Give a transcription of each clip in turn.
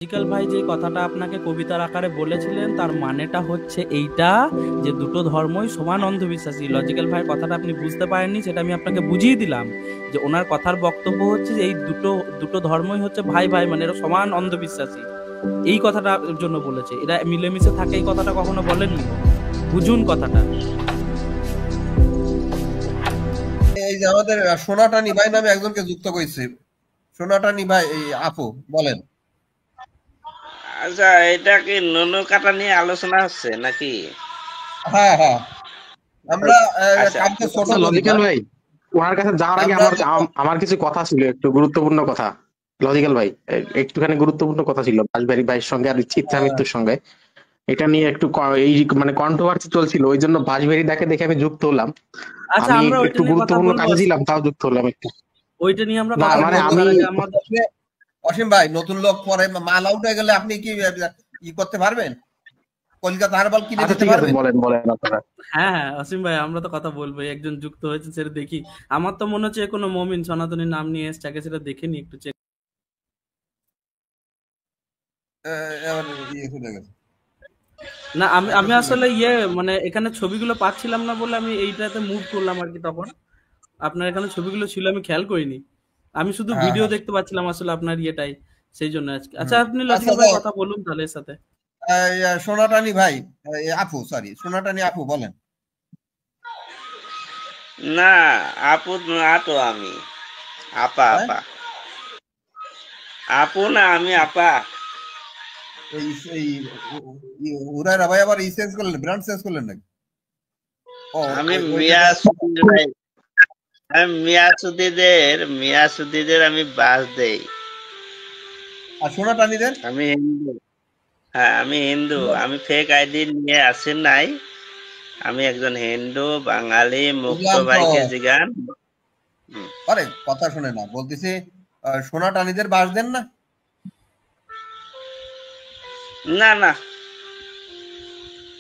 Logical ভাই যে কথাটা আপনাকে কবিতার আকারে বলেছিলেন তার মানেটা হচ্ছে এইটা যে দুটো ধর্মই সমান অন্ধবিশ্বাসী। লজিক্যাল ভাইয়ের কথাটা আপনি বুঝতে পারেননি, সেটা আমি আপনাকে বুঝিয়ে দিলাম যে ওনার কথার বক্তব্য হচ্ছে যে এই দুটো দুটো ধর্মই হচ্ছে ভাই ভাই, মানে এরা সমান অন্ধবিশ্বাসী। এই কথাটার জন্য বলেছে, এরা মিলেমিশে থাকে, এই কথাটা কখনো বলেননি। বুঝুন কথাটা। এই যে আমাদের সোনাটানি ভাই নামে একজনকে যুক্ত করেছে। সোনাটানি ভাই, এই আপু বলেন। আচ্ছা, এটা কি নুনু কাটা নিয়ে আলোচনা হচ্ছে নাকি? হ্যাঁ হ্যাঁ, আমরা আচ্ছা কাউকে ছোট আচ্ছা করি না। লজিক্যাল ভাই, ওনার কাছে যাওয়ার আগে আমরা আমার আমার কিছু কথা ছিল, একটু গুরুত্বপূর্ণ কথা। লজিক্যাল ভাই, একটুখানি গুরুত্বপূর্ণ কথা ছিল বাঁশবাড়ি ভাইয়ের সঙ্গে আর চিত্রা আহ, মিত্তুর সঙ্গে। এটা নিয়ে একটু এই মানে কন্ট্রোভার্সি চলছিল, ওই জন্য বাঁশবাড়ি দাকে দেখে আমি যুক্ত হলাম। আচ্ছা, আমি আমরা ওইটা একটু নিয়ে কথা গুরুত্বপূর্ণ বলবো। কাজে ছিলাম, তাও যুক্ত হলাম একটু। ওইটা নিয়ে আমরা না কথা মানে বলবো, আমি তার আগে আমাদের অসীম ভাই, নতুন লোক পরে মাল আউট হয়ে গেলে আপনি কি ই করতে পারবেন? কলকাতা হারবাল কিনে আচ্ছা দিতে ঠিক আছে, পারবেন? বলেন বলেন আপনারা। হ্যাঁ হ্যাঁ অসীম ভাই, আমরা তো কথা বলবো, একজন যুক্ত হয়েছে সেটা দেখি। আমার তো মনে হচ্ছে কোনো মমিন সনাতনী নাম নিয়ে এসছে, আগে সেটা দেখে নি একটু চেক। এবার ইয়ে হয়ে গেছে। না, আমি আচ্ছা আমি ঠিক আসলে আছে। মানে এখানে ছবিগুলো পাচ্ছিলাম না বলে আমি এইটাতে মুভ করলাম আর কি। তখন আপনার এখানে ছবিগুলো ছিল, আমি খেয়াল করিনি। আমি শুধু হ্যাঁ ভিডিও হ্যাঁ। দেখতে পাচ্ছিলাম আসলে আপনার ইয়েটাই, সেই জন্য আজকে। আচ্ছা, হুম। আপনি আচ্ছা লজিক্যাল ভাই যাও, কথা বলুন তাহলে এর সাথে। সোনাটানি ভাই, আপু সরি, সোনাটানি আপু বলেন। না, আপু না তো আমি আপা হ্যাঁ, আপা আপু না, আমি আপা। এই এই উদয় ভাই আবার ই চেঞ্জ করলেন, ব্র্যান্ড চেঞ্জ করলেন নাকি? ও আমি ওইটা মিয়া তো। সুদির ভাই। আমি মিয়া সুদিদের আমি বাস দেই। আর সোনাটানিদের? আমি হিন্দু। হ্যাঁ, আমি হিন্দু। আমি ফেক আইডি নিয়ে আসি নাই। আমি একজন হিন্দু বাঙালি। মুক্ত বুঝলাম তো। ভাইকে জিগান। হুম। আরে কথা শুনে না, বলতেছি সোনাটানিদের বাস দেন না না না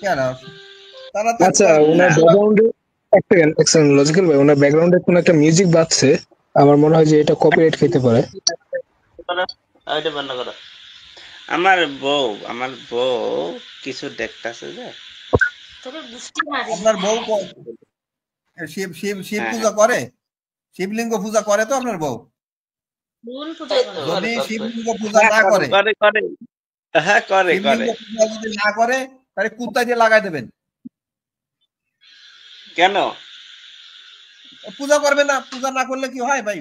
কেন? তারা তো আচ্ছা, না, ওনার ব্যাকগ্রাউন্ডে একটা সেকেন্ড লজিক্যাল ভাই, ওনার ব্যাকগ্রাউন্ডে কোনো একটা মিউজিক বাজছে। আমার মনে হয় যে এটা কপিরাইট খেতে পারে। ওইটা বন্ধ করো। আমার বউ কিছু দেখতেছে যে। আপনার বউ শিব শিব শিব হ্যাঁ পূজা হ্যাঁ, করে? শিবলিঙ্গ পূজা করে তো আপনার বউ? যদি করে শিবলিঙ্গ পূজা না করে, করে করে হ্যাঁ, করে শিবলিঙ্গ করে পূজা যদি না করে, তাহলে কুত্তা দিয়ে লাগাই দেবেন। কেন? পূজা করবে না, পূজা না করলে কি হয় ভাই?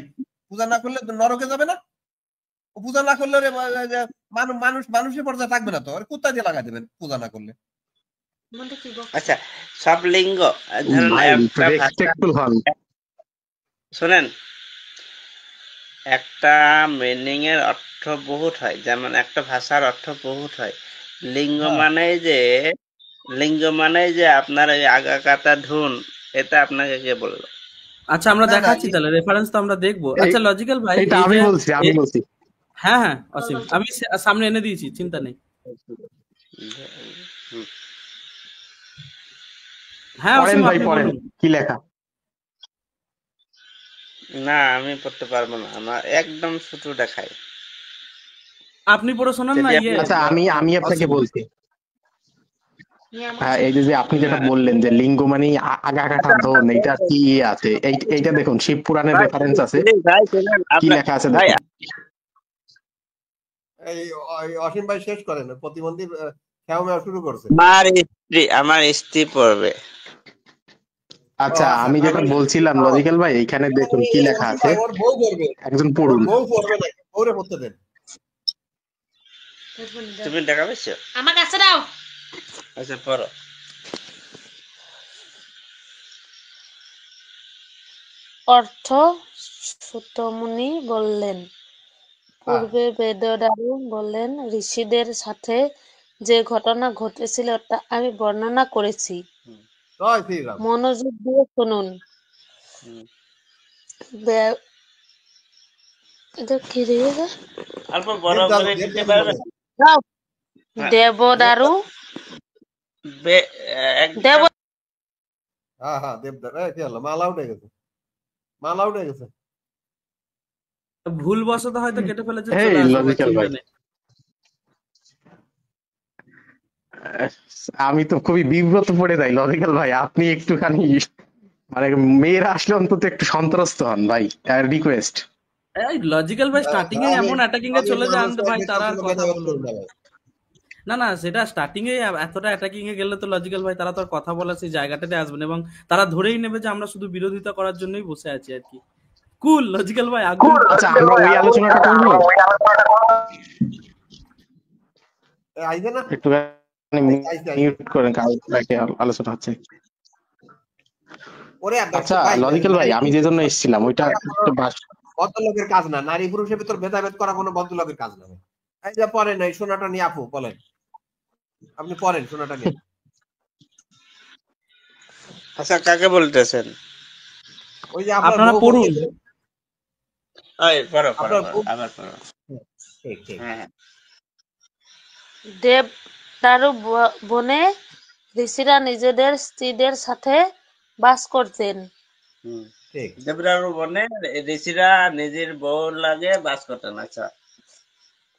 পূজা না করলে তো নরকে যাবে না? ও পূজা না করলে মানুষ মানুষের পর্যায়ে থাকবে না তো, আর কুত্তা দিয়ে লাগাই দেবেন পূজা না করলে। আচ্ছা, সব লিঙ্গ, ধরেন ভাই একটু একটা ভাষা, রেসপেক্টফুল হন। শোনেন, একটা মিনিং এর অর্থ বহুত হয়, যেমন একটা ভাষার অর্থ বহুত হয়। লিঙ্গ হ্যাঁ মানে যে লিঙ্গ মানে যে আপনার এই আগা কাটা ধুন, এটা আপনাকে কে বললো? আচ্ছা, আমরা না না, দেখাচ্ছি তাহলে, রেফারেন্স তো আমরা দেখবো। এই আচ্ছা লজিক্যাল ভাই, এইটা এই আমি যে বলছি, আমি এ- বলছি। হ্যাঁ হ্যাঁ অসীম, আমি সামনে এনে দিয়েছি, চিন্তা নেই। হুম। হ্যাঁ পড়েন অসীম, ভাই আপনি পড়েন, বলুন। কি লেখা। না, আমি পড়তে পারবো না, আমার একদম ছোট দেখায়। আপনি পড়ে শোনান না, যদি আপনি আচ্ছা আমি আমি আপনাকে অসীম। বলছি। হ্যাঁ, এই যে আপনি যেটা না, বললেন যে লিঙ্গ মানে আগা কাটা ধন, এইটা কি আছে, এইটা দেখুন শিব পুরাণের ভাই রেফারেন্স আছে। ভাই শোনেন, কি আপনার লেখা আছে ভাই দেখুন। এই অসীম ভাই শেষ করেন, প্রতিবন্ধী খেয়াও মেয়া শুরু করছে। আমার স্ত্রী পড়বে। ও আচ্ছা আচ্ছা, আমি যেটা তাহলে বলছিলাম লজিক্যাল ভাই, এইখানে দেখুন কি এই লেখা অসীম আছে, ভাই ওর বউ করবে, একজন ওর পড়ুন। বউ করবে নাকি? ওরে পড়তে দেন। তুমি দেখা পাইছো? আমার কাছে দাও। আচ্ছা, পড়ো। অর্থ সুতমুনি বললেন, হ্যাঁ, পূর্বে বেদদারু বললেন, ঋষিদের সাথে যে ঘটনা ঘটেছিল তা আমি বর্ণনা করেছি। হুম, জয় শ্রীরাম। মনোযোগ দিয়ে শুনুন। হুম। বে- এটা কি রে? অল্প বড় দেবদারু করে দিতে দেবদারু পারবে? বলেন। দাও। হ্যাঁ, দেবদারু দেবদারু। বে- দেব একটা হ্যাঁ হ্যাঁ, দেবদারু। কি হলো, মালা উঠে গেছে, মালা উঠে গেছে। ভুল বশত হয়তো কেটে ফেলেছে, এই চলে আসবে, লজিক্যাল চিন্তা ভাই, নেই। আমি তো খুবই বিব্রত পড়ে যাই লজিক্যাল ভাই, আপনি একটুখানি মানে মেয়েরা আসলে অন্তত একটু সন্ত্রস্ত হন ভাই, রিকোয়েস্ট। এই লজিক্যাল ভাই স্টার্টিং এ এমন অ্যাটাকিং এ চলে যান ভাই, তারা আর কথা বললো না। না সেটা স্টার্টিং এ এতটা অ্যাটাকিং এ গেলে তো লজিক্যাল ভাই তারা তো আর কথা বলার সেই জায়গাটাতে আসবে না, এবং তারা ধরেই নেবে যে আমরা শুধু বিরোধিতা করার জন্যই বসে আছি আর কি। কুল লজিক্যাল ভাই আগুন। আচ্ছা আমরা ওই আলোচনাটা করবো আইছে না একটুখানি মিউট করেন, আলোচনা হচ্ছে। ওরে আচ্ছা লজিক্যাল ভাই, আমি যে জন্য এসেছিলাম ওইটা ভদ্রলোকের কাজ না, নারী পুরুষের ভিতর ভেদাভেদ করা কোনো ভদ্রলোকের কাজ না। এই যে পড়েন এই শোনাটা নিয়ে আপু বলেন, আপনি পড়েন শোনাটা নিয়ে। আচ্ছা কাকে বলতেছেন? ওই যে আপনারা পড়ুন। ওই পড়ো আপনার আবার পড়ো। ঠিক ঠিক। হ্যাঁ দেবদারু বনে ঋষিরা নিজেদের স্ত্রীদের সাথে বাস করতেন। ঠিক। দেবদারু বনে ঋষিরা নিজের বউ লাগে বাস করতেন। আচ্ছা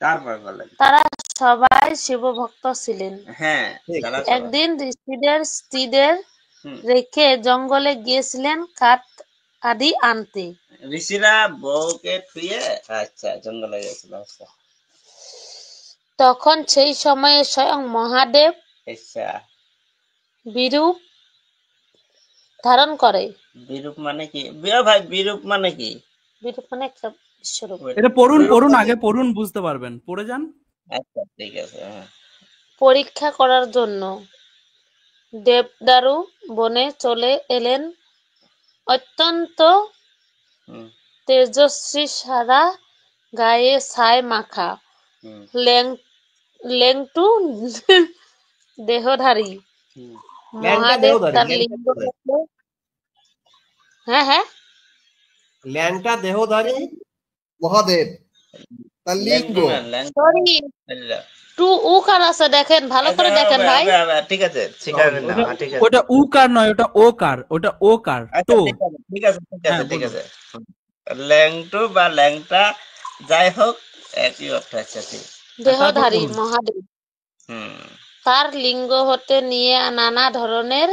তারপর বলেন। তারা সবাই শিবভক্ত ছিলেন। হ্যাঁ তারা সবাই। একদিন ঋষিদের স্ত্রীদের রেখে জঙ্গলে গিয়েছিলেন কাঠ আদি আনতে। ঋষিরা বউকে থুয়ে আচ্ছা জঙ্গলে গেছিল। আচ্ছা তখন সেই সময়ে স্বয়ং মহাদেব আচ্ছা বিরূপ ধারণ করে। বিরূপ মানে কি ভাই? বিরূপ মানে কি? বিরূপ মানে একটা বিশ্বরূপ। এটা পড়ুন আগে পড়ুন, বুঝতে পারবেন, পড়ে যান। আচ্ছা ঠিক আছে। পরীক্ষা করার জন্য দেবদারু বনে চলে এলেন। অত্যন্ত তেজস্বী, সারা গায়ে ছাই মাখা, লেংটু দেহধারী মহাদেব তার লিঙ্গ ল্যাংটা দেহধারী মহাদেব তার লিঙ্গ। টু উকার আছে, দেখেন ভালো করে দেখেন ভাই। ঠিক আছে শিকারের নাম। ঠিক আছে ওটা উকার নয়, ওটা ওকার, ওটা ওকার। তো ঠিক আছে ঠিক আছে। ল্যাংটু বা ল্যাংটা যাই হোক একই অর্থ। আচ্ছা ঠিক। দেহধারী মহাদেব তার লিঙ্গ হতে নিয়ে নানা ধরনের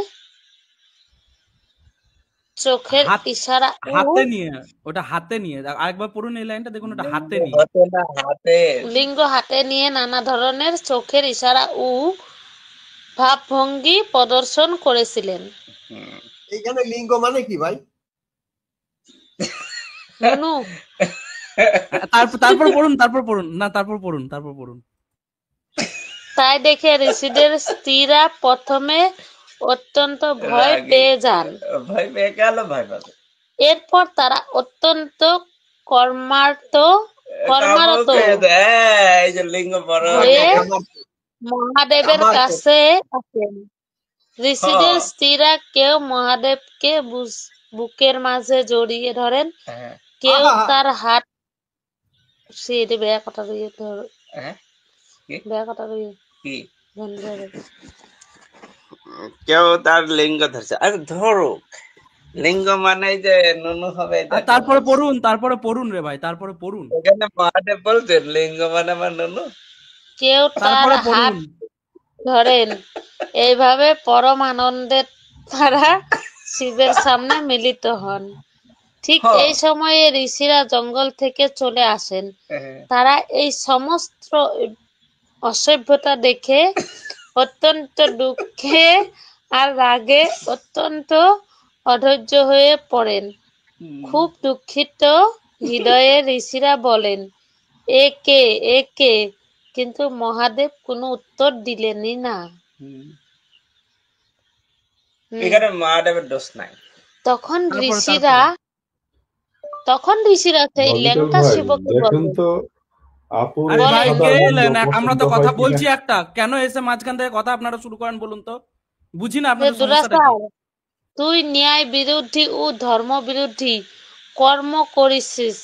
চোখের ইশারা হাতে নিয়ে, ওটা হাতে নিয়ে আরেকবার পড়ুন এই লাইনটা, দেখুন ওটা হাতে নিয়ে, লিঙ্গ হাতে নিয়ে নানা ধরনের চোখের ইশারা ও ভাবভঙ্গি প্রদর্শন করেছিলেন। এইখানে লিঙ্গ মানে কি ভাই? তারপর পড়ুন। তাই দেখে ঋষিদের স্ত্রীরা প্রথমে অত্যন্ত ভয় পেয়ে যান। এরপর তারা অত্যন্ত কর্মারত হয়ে মহাদেবের কাছে আসেন। ঋষিদের স্ত্রীরা কেউ মহাদেবকে বুকের মাঝে জড়িয়ে ধরেন, কেউ তার হাত কেউ তার লিঙ্গ ধরছে। আরে ধরুক, লিঙ্গ মানে যে নুনু হবে। তারপরে পড়ুন রে ভাই, তারপরে পড়ুন। এখানে মহাদেব বলছেন লিঙ্গ মানে আমার নুনু। কেউ তার হাত ধরেন। এইভাবে পরম আনন্দে তারা শিবের সামনে মিলিত হন। ঠিক এই সময়ে ঋষিরা জঙ্গল থেকে চলে আসেন। তারা এই সমস্ত অসভ্যতা দেখে অত্যন্ত দুঃখে আর রাগে অত্যন্ত অধৈর্য হয়ে পড়েন। খুব দুঃখিত হৃদয়ে ঋষিরা বলেন, এ কে? কিন্তু মহাদেব কোনো উত্তর দিলেনই না। এখানে মহাদেবের দোষ নাই। তখন ঋষিরা সেই ল্যাংটা শিবকে বলেন, আমরা তো কথা বলছি একটা, কেন এসে মাঝখান থেকে কথা আপনারা শুরু করেন বলুন তো? বুঝি না আপনাদের সমস্যাটা কি? তুই ন্যায় বিরোধী ও ধর্ম বিরোধী কর্ম করেছিস।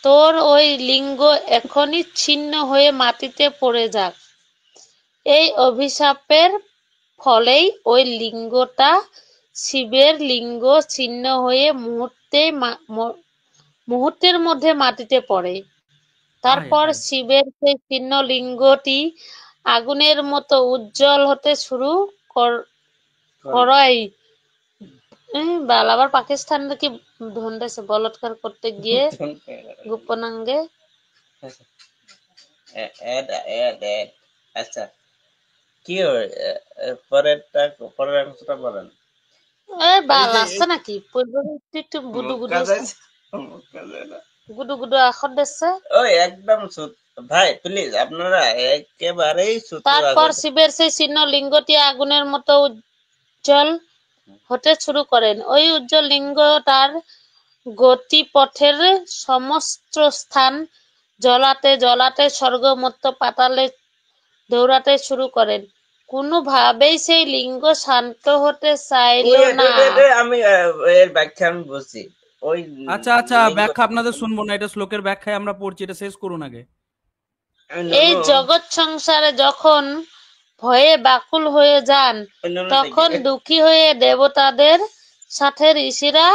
তোর ওই লিঙ্গ এখনই ছিন্ন হয়ে মাটিতে পড়ে যাক। এই অভিশাপের ফলেই ওই লিঙ্গটা শিবের লিঙ্গ ছিন্ন হয়ে মুহূর্তের মধ্যে মাটিতে পড়ে। তারপর শিবের সেই ছিন্ন লিঙ্গটি আগুনের মতো উজ্জ্বল হতে শুরু করাই বাল। আবার পাকিস্তান কি ধন্দেছে বলৎকার করতে গিয়ে গোপনাঙ্গে। আচ্ছা কি পরের অংশটা বলেন। বাল আছে নাকি একটু গুডু গুডু গুডু গুডু আখর দিচ্ছে। ওই একদম ভাই প্লিজ আপনারা একেবারেই তারপর শিবের সেই চিহ্ন লিঙ্গটি আগুনের মতো উজ্জ্বল হতে শুরু করেন। ওই উজ্জ্বল লিঙ্গ তার গতিপথের সমস্ত স্থান জ্বলাতে জ্বলাতে স্বর্গ মর্ত্য পাতালে দৌড়াতে শুরু করেন। কোনোভাবেই সেই লিঙ্গ শান্ত হতে চাইল না। আমি এর ব্যাখ্যা আমি বুঝছি। ওই আচ্ছা ব্যাখ্যা আপনাদের শুনবো না, এটা শ্লোকের ব্যাখ্যায় আমরা পড়ছি, এটা শেষ করুন আগে। এই জগৎ সংসারে যখন ভয়ে ব্যাকুল হয়ে যান, তখন দুঃখী হয়ে দেবতাদের সাথে ঋষিরা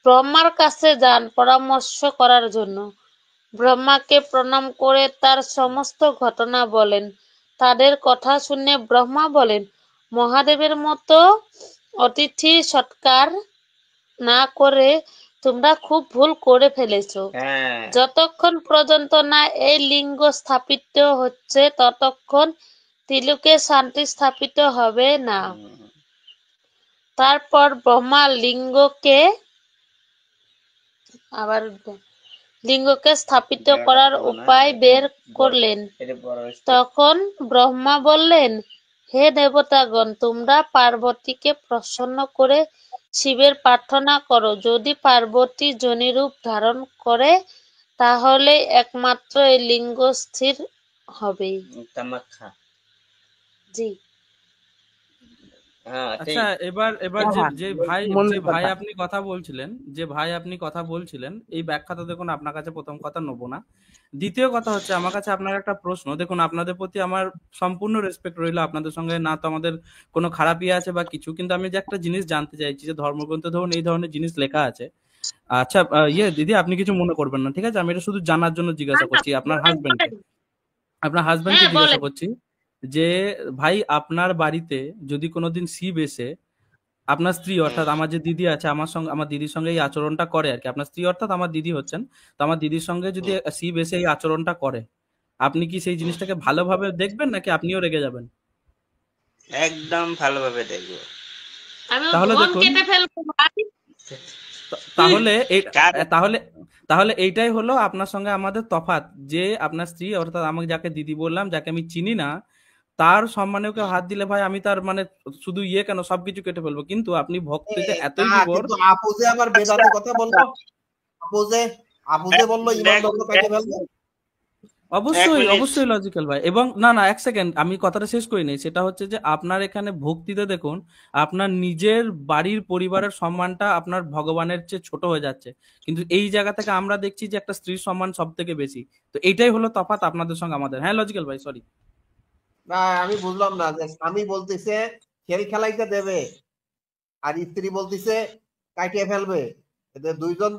ব্রহ্মার কাছে যান পরামর্শ করার জন্য। ব্রহ্মাকে প্রণাম করে তার সমস্ত ঘটনা বলেন। তাদের কথা শুনে ব্রহ্মা বলেন, মহাদেবের মতো অতিথি সৎকার না করে তোমরা খুব ভুল করে ফেলেছো। যতক্ষণ পর্যন্ত না এই লিঙ্গ স্থাপিত হচ্ছে ততক্ষণ ত্রিলোকে শান্তি স্থাপিত হবে না। তারপর ব্রহ্মা লিঙ্গকে স্থাপিত করার উপায় বের করলেন। তখন ব্রহ্মা বললেন, হে দেবতাগণ, তোমরা পার্বতীকে প্রসন্ন করে শিবের প্রার্থনা করো। যদি পার্বতী যোনিরূপ ধারণ করে তাহলে একমাত্র এই লিঙ্গ স্থির হবে। জি। আচ্ছা এবার যে ভাই আপনি কথা বলছিলেন এই ব্যাখ্যাটা দেখুন, আপনার কাছে প্রথম কথা নেবো না। দ্বিতীয় কথা হচ্ছে আমার কাছে আপনার একটা প্রশ্ন। দেখুন আপনাদের প্রতি আমার সম্পূর্ণ রেসপেক্ট রইলো, আপনাদের সঙ্গে না তো আমাদের কোনো খারাপই আছে বা কিছু, কিন্তু আমি যে একটা জিনিস জানতে চাইছি যে ধর্মগ্রন্থে ধরুন এই ধরনের জিনিস লেখা আছে। আচ্ছা দিদি আপনি কিছু মনে করবেন না, ঠিক আছে? আমি এটা শুধু জানার জন্য জিজ্ঞাসা করছি আপনার হাজবেন্ডকে জিজ্ঞাসা করছি যে ভাই আপনার বাড়িতে যদি কোনোদিন শিব এসে আপনার স্ত্রী অর্থাৎ আমার যে দিদি আছে আমার দিদির সঙ্গে এই আচরণটা করে আর কি, আপনার স্ত্রী অর্থাৎ আমার দিদি হচ্ছেন, তো আমার দিদির সঙ্গে যদি শিব এসে এই আচরণটা করে, আপনি কি সেই জিনিসটাকে ভালোভাবে দেখবেন নাকি আপনিও রেগে যাবেন? একদম ভালোভাবে দেখবো। তাহলে দেখুন তাহলে এইটাই হলো আপনার সঙ্গে আমাদের তফাৎ, যে আপনার স্ত্রী অর্থাৎ আমাকে যাকে দিদি বললাম, যাকে আমি চিনি না, তার সম্মানেও কেউ হাত দিলে ভাই আমি তার মানে শুধু কেন সবকিছু কেটে ফেলবো, কিন্তু আপনি ভক্তিতে এতই বিভোর। আপুজে আবার বেদাতে কথা বলবো, আপুজে বললো ইমান ধর্ম কেটে ফেলবো। অবশ্যই লজিক্যাল ভাই। এবং না এক সেকেন্ড, আমি কথাটা শেষ করি নাই। সেটা হচ্ছে যে আপনার এখানে ভক্তিতে দেখুন আপনার নিজের বাড়ির পরিবারের সম্মানটা আপনার ভগবানের চেয়ে ছোট হয়ে যাচ্ছে, কিন্তু এই জায়গা থেকে আমরা দেখছি যে একটা স্ত্রীর সম্মান সব থেকে বেশি। তো এইটাই হলো তফাৎ আপনাদের সঙ্গে আমাদের। হ্যাঁ লজিক্যাল ভাই, সরি। না আমি বুঝলাম না যে স্বামী বলতেছে খেল খেলাইতে দেবে আর স্ত্রী বলতেছে কাটিয়ে ফেলবে, দুইজন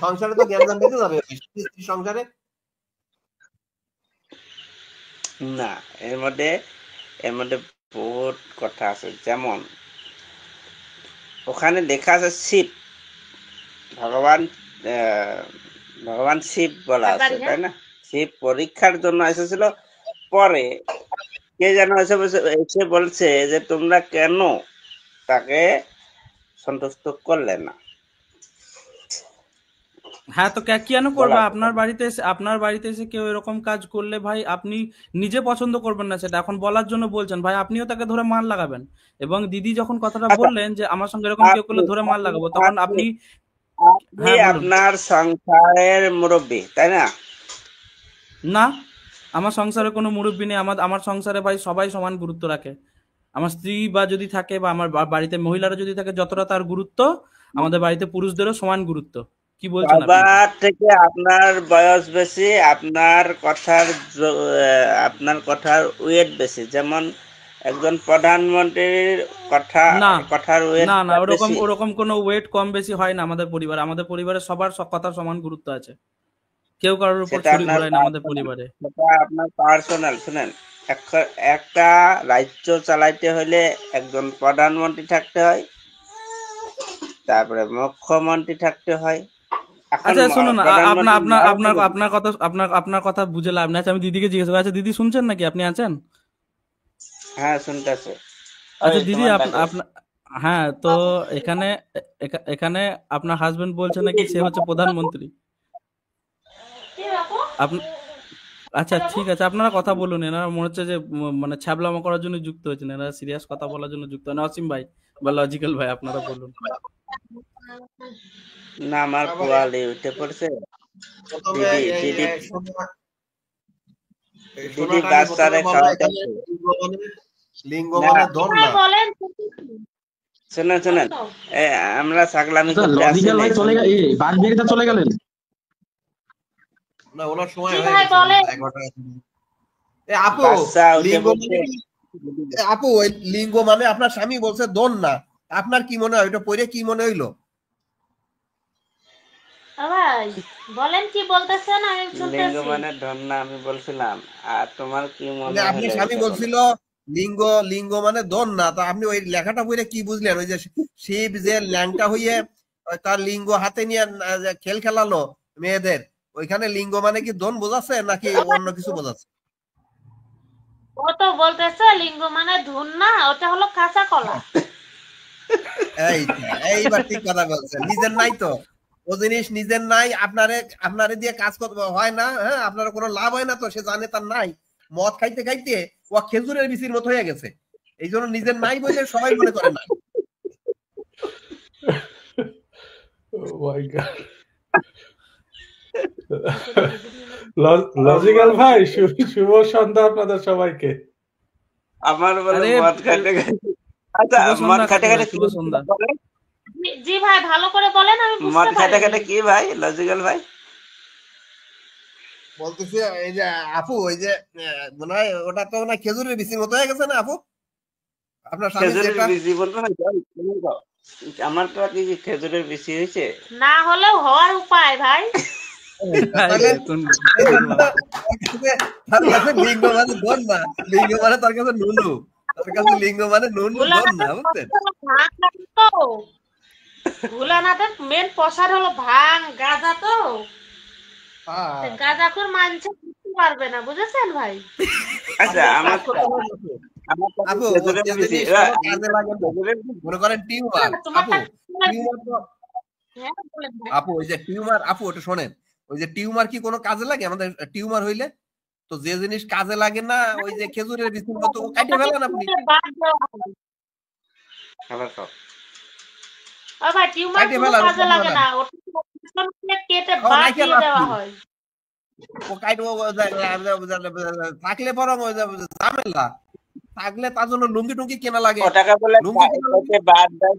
সংসারে তো জ্ঞান বেঁধে যাবে স্ত্রী সংসারে। না এর মধ্যে বহুত কথা আছে। যেমন ওখানে লেখা আছে শিব, ভগবান শিব বলা আছে, তাই না? শিব পরীক্ষার জন্য এসেছিল। পরে কে যেন এসে বলছে যে তোমরা কেন তাকে সন্তুষ্ট করলে না। হ্যাঁ তো কেন করবে? আপনার বাড়িতে এসে কেউ এরকম কাজ করলে ভাই আপনি নিজে পছন্দ করবেন না সেটা, এখন বলার জন্য বলছেন ভাই, আপনিও তাকে ধরে মার লাগাবেন। এবং দিদি যখন কথাটা বললেন যে আমার সঙ্গে এরকম কেউ করলে ধরে মার লাগাবো, তখন আপনি আপনার সংসারের মুরব্বী, তাই না? না, আমার সংসারে কোনো মুরব্বী নেই। আমার সংসারে ভাই সবাই সমান গুরুত্ব রাখে। আমার স্ত্রী বা যদি থাকে বা আমার বাড়িতে মহিলারা যদি থাকে, যতটা তার গুরুত্ব আমাদের বাড়িতে পুরুষদেরও সমান গুরুত্ব। কি বলছেন? বাবার থেকে আপনার বয়স বেশি, আপনার কথার ওয়েট বেশি। যেমন একজন প্রধানমন্ত্রীর কথার ওয়েট না ওরকম কোনো ওয়েট কম বেশি হয় না আমাদের পরিবারে। আমাদের পরিবারে সবার কথা সমান গুরুত্ব আছে। কেউ কারোর উপর সেটা ছুরি আপনার ঘোরায় না আমাদের পরিবারে। সেটা আপনার পার্সোনাল। শুনেন, একটা রাজ্য চালাইতে হলে একজন প্রধানমন্ত্রী থাকতে হয়, তারপরে মুখ্যমন্ত্রী থাকতে হয়। এখন আচ্ছা শুনুন, আপনার প্রধানমন্ত্রী আপনার নাও আপনার থাকতে আপনার কথা আপনার কথা বুঝে লাভ নেই। আচ্ছা, আমি দিদিকে জিজ্ঞেস করি। আচ্ছা দিদি শুনছেন নাকি? আপনি আছেন? হ্যাঁ, শুনতেছে। আচ্ছা দিদি, আপনার হ্যাঁ, তো এখানে এখানে আপনার হাজবেন্ড বলছে নাকি সে হচ্ছে প্রধানমন্ত্রী। আপনি আচ্ছা ঠিক আছে, আপনারা কথা বলুন। এনারা মনে হচ্ছে যে মানে ছ্যাবলামো করার জন্য যুক্ত হয়েছেন, এনারা সিরিয়াস কথা বলার জন্য যুক্ত হয় না। অসীম ভাই বা লজিক্যাল ভাই, আপনারা বলুন। না, আমার পোয়ালি উঠে পড়ছে। প্রথমে দিদি সোনাটাকে বাচ্চারে প্রথমে বলা এখানে খাওয়াইতেছে। লিঙ্গ মানে ধন না। শুনেন, আমরা ছাগলামি করতে আসি লজিক্যাল ভাই চলে গেলেন, বাগবিটা চলে গেলেন না, ওনার সময় জি হয়ে ভাই গেছে। বলেন। 11টা। আপু বাচ্চা উঠে লিঙ্গ পড়ছে। মানে আপু ওই লিঙ্গ মানে আপনার স্বামী বলছে ধন না, আপনার কি মনে হয়? ওইটা পড়ে কি মনে হইলো? ভাই বলেন কি বলতেছেন, আমি লিঙ্গ শুনতেছি। মানে ধন না আমি বলছিলাম। আর তোমার কি মনে মানে হলো? আপনার স্বামী এটা বলো। বলছিল লিঙ্গ লিঙ্গ মানে ধন না, তা আপনি ওই লেখাটা পড়ে কি বুঝলেন? ওই যে শিব যে ল্যাংটা হইয়ে তার লিঙ্গ হাতে নিয়ে যে খেল খেলালো মেয়েদের, ওইখানে লিঙ্গ মানে কি ধন বোঝাচ্ছে নাকি অন্য কিছু বোঝাচ্ছে? ও তো বলতেছে লিঙ্গ মানে ধুন না, ওটা হলো কাঁচা কলা। এইবার ঠিক কথা বলছেন। নিজের নাই তো, ও জিনিস নিজের নাই, আপনারে দিয়ে কাজ করতে হয় না। হ্যাঁ, আপনার কোনো লাভ হয় না, তো সে জানে তার নাই। মদ খাইতে খাইতে ও খেজুরের বিচির মতো হয়ে গেছে, এই জন্য নিজের নাই বলে সবাই মনে করে নাই। লজিক্যাল ভাই, শুভ সন্ধ্যা আপনাদের সবাইকে। আমার বলে আরে মদ খাইতে খাইতে, আচ্ছা শুভ মদ সন্ধ্যা খাইতে কাকু ভাই, খাইতে শুভ সন্ধ্যা। জি ভাই ভালো করে বলেন, আমি মদ বুঝতে খাইতে খাইতে পারিনি। কি ভাই লজিক্যাল ভাই? বলতেছে এই যে আপু, ওই যে মনে হয় ওটা তো না খেজুরের বিচির মতো হয়ে গেছে না আপু, আপনার স্বামী খেজুরের যেটা। বিচি বলতে না, আমার তো আর কি খেজুরের বিচি হয়েছে। না হলেও হওয়ার উপায় ভাই। তাহলে দেখুন, তার কাছে লিঙ্গ মানে ধন না, লিঙ্গ মানে তার কাছে নুনু, তার কাছে লিঙ্গ মানে নুনু ধন না, বুঝছেন? ভাঙ লাগে তো, ভোলানাথের মেন প্রসাদ হলো ভাঙ গাঁজা তো, গাঁজাখোর মানুষ বুঝতে পারবে না, বুঝেছেন ভাই? আচ্ছা আমার আপু খেজুরের যে বিচি, জিনিস কোনো কাজে লাগে না, মনে করেন টিউমার। আপু টিউমার তো, হ্যাঁ বলেন ভাই। আপু ওই যে টিউমার, আপু ওটা শোনেন, ওই যে টিউমার কি কোনো কাজে লাগে? আমাদের টিউমার হইলে তো যে জিনিস কাজে লাগে না, ওই যে খেজুরের বিচির মতো কাটে ফেলেন আপনি। বাদ দেওয়া হয়। খাবার খাও। ও ভাই টিউমার কাটে কোনো ফেলেন, কাজে লাগে না, ওটা কেটে বাদ দিয়ে দেওয়া হয়। ও কাটে থাকলে বরং ওই যে ঝামেলা থাকলে তার জন্য লুঙ্গি টুঙ্গি কেনা লাগে, ওটাকে বলে লুঙ্গি কেনা লাগে। বাদ দেয়।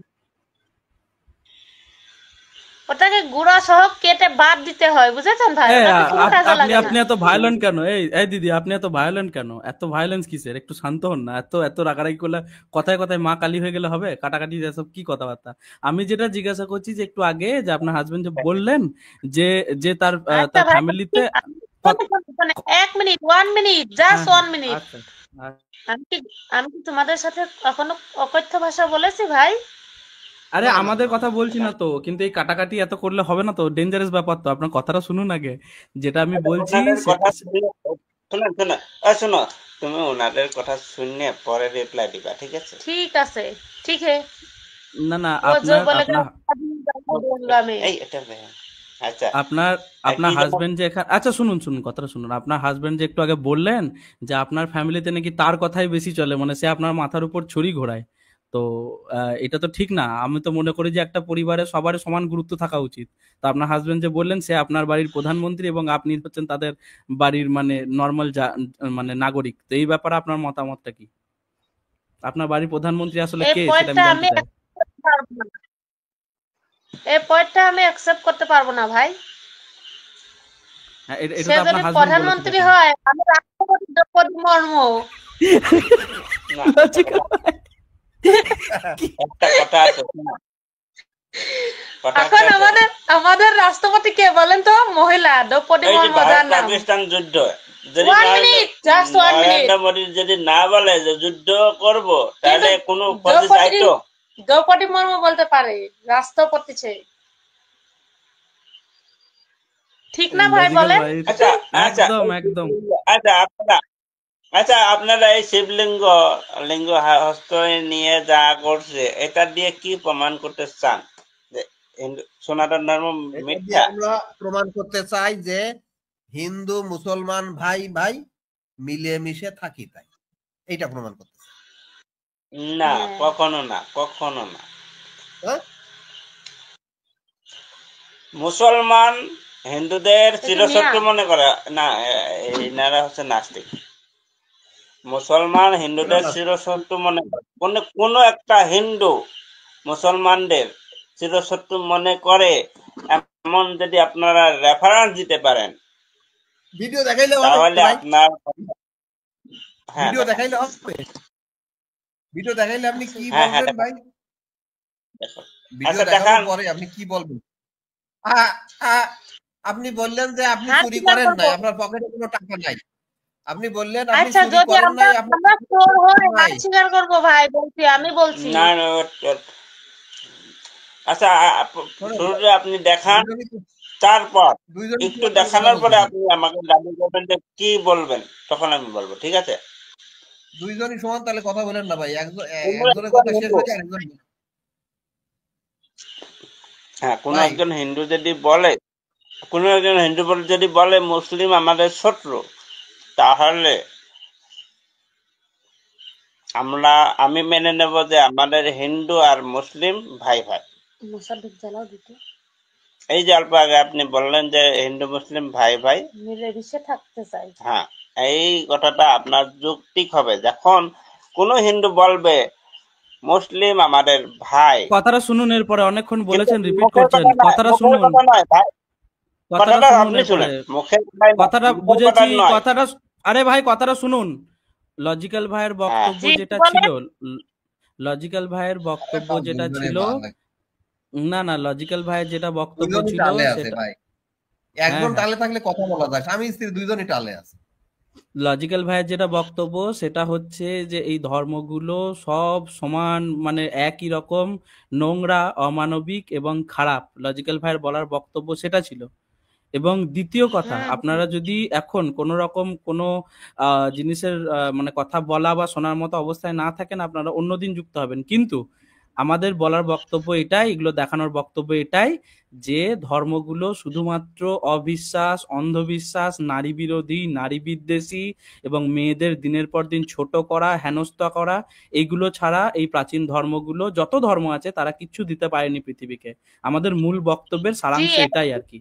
ওটাকে গুঁড়া সহ কেটে বাদ দিতে হয়, বুঝেছেন ভাই? ওটাকে কোনো কাজে আপনি লাগে আপনি না। এত ভায়োলেন্ট কেন? এই দিদি, আপনি এত ভায়োলেন্ট কেন? এত ভায়োলেন্স কিসের? একটু শান্ত হন না। এত রাগারাগি করলে কথায় কথায় মা কালী হয়ে গেলে হবে? কাটাকাটি এসব কি কথাবার্তা? আমি যেটা জিজ্ঞাসা করছি যে একটু আগে যে আপনার হাজবেন্ড যে বললেন যে যে তার আচ্ছা ভাই, ফ্যামিলিতে। 1 মিনিট, 1 মিনিট, জাস্ট 1 মিনিট। আচ্ছা আমি কি তোমাদের সাথে কখনো অকথ্য ভাষা বলেছি ভাই? আরে আমাদের কথা বলছি না তো, কিন্তু এই কাটাকাটি এত করলে হবে না তো, ডেঞ্জারাস ব্যাপার তো। আপনার কথাটা শুনুন আগে, যেটা আমি বলছি শোনো, তুমি ওনাদের কথা শুনে পরে রিপ্লাই দিবা, ঠিক আছে? ঠিক আছে, ঠিক है। না না, वो जो আপনার बोलेगा আপনার बोलूंगा मैं। এই এটা আচ্ছা আপনার হাজবেন্ড যে এখানে, আচ্ছা শুনুন কথাটা শুনুন। আপনার হাজবেন্ড যে একটু আগে বললেন যে আপনার ফ্যামিলিতে নাকি তার কথাই বেশি চলে, মানে সে আপনার মাথার উপর ছুরি ঘোরায়। তো এটা তো ঠিক না। আমি তো মনে করি যে একটা পরিবারে সবার সমান গুরুত্ব থাকা উচিত। তো আপনার হাজবেন্ড যে বললেন সে আপনার বাড়ির প্রধানমন্ত্রী এবং আপনি হচ্ছেন তাদের বাড়ির মানে নর্মাল মানে নাগরিক, তো এই ব্যাপারে আপনার মতামতটা কি? আপনার বাড়ির প্রধানমন্ত্রী আসলে এই কে সেটা পয়েন্টটা আমি আমি জানতে চাই। পারবো না। এই পয়েন্টটা আমি অ্যাকসেপ্ট করতে পারবো না ভাই। হ্যাঁ, এটা সে তো আপনার যদি হাজবেন্ড প্রধানমন্ত্রী বলেছে। হয়, আমি রাষ্ট্রপতি দ্রৌপদী মুর্মু। একটা কথা আছে, শোনো। কথা এখন হচ্ছে তো। আমাদের আমাদের রাষ্ট্রপতি কে বলেন তো? মহিলা দ্রৌপদী এই যে মুর্মু, ভারত যার নাম। পাকিস্তান যুদ্ধ, যদি 1 minute, just 1 minute. Narendra Modi যদি না বলে যে যুদ্ধ করব, কিন্তু তাহলে কোনো ফৌজি চাইতো? দ্রৌপদী মুর্মু বলতে পারে, রাষ্ট্রপতি সে। ঠিক না ভাই, লজিক্যাল বলেন? ভাই আচ্ছা আচ্ছা একদম একদম। আচ্ছা আপনারা এই শিবলিঙ্গ লিঙ্গ হস্ত নিয়ে যা করছে, এটা দিয়ে কি প্রমাণ করতে চান যে সনাতন ধর্ম এটা দিয়ে মিথ্যা? আমরা প্রমাণ করতে চাই যে হিন্দু মুসলমান ভাই ভাই মিলেমিশে থাকি, তাই এইটা প্রমাণ করতে চাই। না, হ্যাঁ। কখনো না, কখনো না। হ্যাঁ? মুসলমান হিন্দুদের এটা চিরশত্রু মিয়া। মনে করে না, এনারা হচ্ছে নাস্তিক। মুসলমান হিন্দুদের চিরশত্রু মনে করে, কোন একটা হিন্দু মুসলমানদের চিরশত্রু মনে করে এমন যদি আপনারা রেফারেন্স দিতে পারেন, ভিডিও দেখাইলে হবে তাহলে ভাই? আপনার হ্যাঁ ভিডিও দেখান। দেখাইলে হবে? ভিডিও দেখাইলে আপনি কি হ্যাঁ হ্যাঁ বলবেন দেখান, ভাই? দেখান। ভিডিও আচ্ছা দেখানোর দেখান। পরে আপনি কি বলবেন? আ- আ- আপনি বললেন যে আপনি হ্যাঁ, চুরি স্বীকার করেন করবো। নাই, আপনার পকেটে কোনো টাকা নাই। আপনি বললেন আপনি আচ্ছা, চুরি যদি করেন আমরা নাই, আপনার আমরা পকেটে চোর কোনো হই, টাকা নাই। হাত স্বীকার করবো ভাই, বলছি, আমি বলছি। না না, আচ্ছা শোনেন, শুরুতে আপনি দেখান, দুইজনই তারপর দুইজনই একটু সমান তালে কথা দেখানোর পরে বলতেছেন। আপনি আমাকে দাবি করবেন যে কি বলবেন, তখন আমি বলবো, ঠিক আছে? দুইজনই সমান তালে কথা বলেন না ভাই, কোনো একজনের একজন কথা শেষ হিন্দু, হয়েছে আরেকজন। হ্যাঁ কোনো ভাই একজন হিন্দু যদি বলে, কোনো একজন হিন্দু যদি বলে মুসলিম আমাদের শত্রু, তাহলে আমি মেনে নেব যে আমাদের হিন্দু আর মুসলিম ভাই ভাই। মশার জ্বালাও দিতে এই যে অল্প আগে আপনি বললেন যে হিন্দু মুসলিম ভাই ভাই, মিলেমিশে থাকতে চাই। হ্যাঁ এই কথাটা আপনার যৌক্তিক হবে যখন কোনো হিন্দু বলবে মুসলিম আমাদের ভাই, কথাটা শুনুন, এরপরে অনেকক্ষণ কিন্তু বলেছেন, রিপিট মুখের করছেন, কথা নয়, কথাটা মুখের শুনুন, কথা নয় ভাই, কথাটা কথাটা শুনুন আপনি এরপরে। শুনেন, মুখের কথাই নয়, কথাটা মুখের বুঝেছি, কথা নয়। কথাটা আরে ভাই কথাটা শুনুন। লজিক্যাল ভাইয়ের হ্যাঁ বক্তব্য জি, যেটা ছিল, বলেন। লজিক্যাল ভাইয়ের বক্তব্য সব যেটা দুইজনে ছিল, ভালো, না লজিক্যাল ভাইয়ের যেটা বক্তব্য দুইজনই ছিল টালে আছে সেটা, ভাই। হ্যাঁ একজন হ্যাঁ, টালে থাকলে কথা বলা যায়, স্বামী স্ত্রী দুইজনই টালে আছে। লজিক্যাল ভাইয়ের যেটা বক্তব্য সেটা হচ্ছে যে এই ধর্মগুলো সব সমান, মানে একই রকম নোংরা, অমানবিক এবং খারাপ। লজিক্যাল ভাইয়ের বলার বক্তব্য সেটা ছিল। এবং দ্বিতীয় কথা, আপনারা যদি এখন কোনো রকম কোনো জিনিসের মানে কথা বলা বা শোনার মতো অবস্থায় না থাকেন, আপনারা অন্যদিন যুক্ত হবেন। কিন্তু আমাদের বলার বক্তব্য এটাই, এগুলো দেখানোর বক্তব্য এটাই যে ধর্মগুলো শুধুমাত্র অবিশ্বাস, অন্ধবিশ্বাস, নারী বিরোধী, নারী বিদ্বেষী এবং মেয়েদের দিনের পর দিন ছোট করা, হেনস্থা করা, এইগুলো ছাড়া এই প্রাচীন ধর্মগুলো, যত ধর্ম আছে, তারা কিচ্ছু দিতে পারেনি পৃথিবীকে। আমাদের মূল বক্তব্যের জি, সারাংশ এটাই আর কি।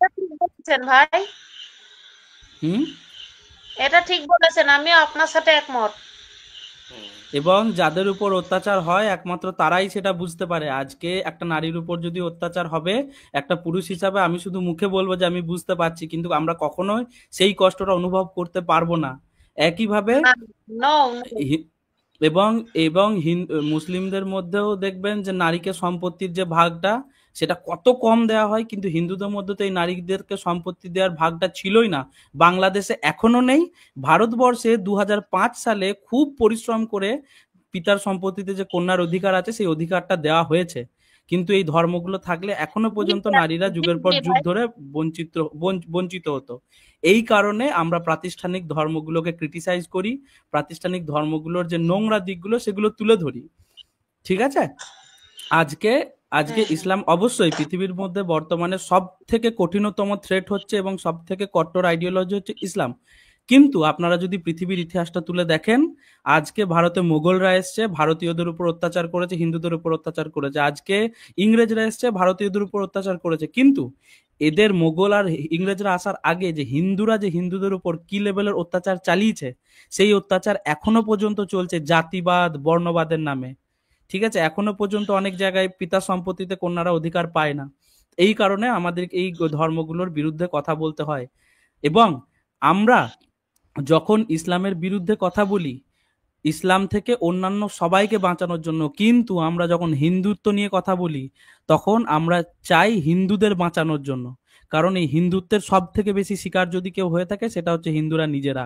এটা ঠিক বলেছেন ভাই, হুম। এটা ঠিক বলেছেন, আমিও আপনার সাথে একমত। এবং যাদের উপর অত্যাচার হয় একমাত্র তারাই সেটা বুঝতে পারে। আজকে একটা নারীর উপর যদি অত্যাচার হবে, একটা পুরুষ হিসাবে আমি শুধু মুখে বলবো যে আমি বুঝতে পারছি, কিন্তু আমরা কখনোই সেই কষ্টটা অনুভব করতে পারবো না। একইভাবে না, নো, হি- এবং এবং মুসলিমদের মধ্যেও দেখবেন যে নারীকে সম্পত্তির যে ভাগটা, সেটা কত কম দেওয়া হয়, কিন্তু হিন্দুদের মধ্যে তো এই নারীদেরকে সম্পত্তি দেওয়ার ভাগটা ছিলই না। বাংলাদেশে এখনো নেই। ভারতবর্ষে 2005 সালে খুব পরিশ্রম করে পিতার সম্পত্তিতে যে কন্যার অধিকার আছে, সেই অধিকারটা দেওয়া হয়েছে। কিন্তু এই ধর্মগুলো থাকলে এখনো পর্যন্ত নারীরা জি যুগের পর জি যুগ ভাই, ধরে বঞ্চিত হতো। এই কারণে আমরা প্রাতিষ্ঠানিক ধর্মগুলোকে ক্রিটিসাইজ করি, প্রাতিষ্ঠানিক ধর্মগুলোর যে নোংরা দিকগুলো সেগুলো তুলে ধরি। ঠিক আছে? আজকে আজকে ইসলাম অবশ্যই পৃথিবীর মধ্যে বর্তমানে সব থেকে কঠিনতম থ্রেট হচ্ছে এবং সব থেকে কট্টর আইডিওলজি হচ্ছে ইসলাম। কিন্তু আপনারা যদি পৃথিবীর ইতিহাসটা তুলে দেখেন, আজকে ভারতে মোগলরা এসছে, ভারতীয়দের উপর অত্যাচার করেছে, হিন্দুদের উপর অত্যাচার করেছে। আজকে ইংরেজরা এসছে, ভারতীয়দের উপর অত্যাচার করেছে। কিন্তু এদের মোগল আর ইংরেজরা আসার আগে যে হিন্দুরা যে হিন্দুদের উপর কি লেভেলের অত্যাচার চালিয়েছে, সেই অত্যাচার এখনো পর্যন্ত চলছে জাতিবাদ, বর্ণবাদের নামে। ঠিক আছে? এখনো পর্যন্ত অনেক জায়গায় পিতা সম্পত্তিতে কন্যারা অধিকার পায় না। এই কারণে আমাদের এই ধর্মগুলোর বিরুদ্ধে কথা বলতে হয়। এবং আমরা যখন ইসলামের বিরুদ্ধে কথা বলি, ইসলাম থেকে অন্যান্য সবাইকে বাঁচানোর জন্য। কিন্তু আমরা যখন হিন্দুত্ব নিয়ে কথা বলি তখন আমরা চাই হিন্দুদের বাঁচানোর জন্য। কারণ এই হিন্দুত্বের সব থেকে বেশি শিকার যদি কেউ হয়ে থাকে সেটা হচ্ছে হিন্দুরা নিজেরা।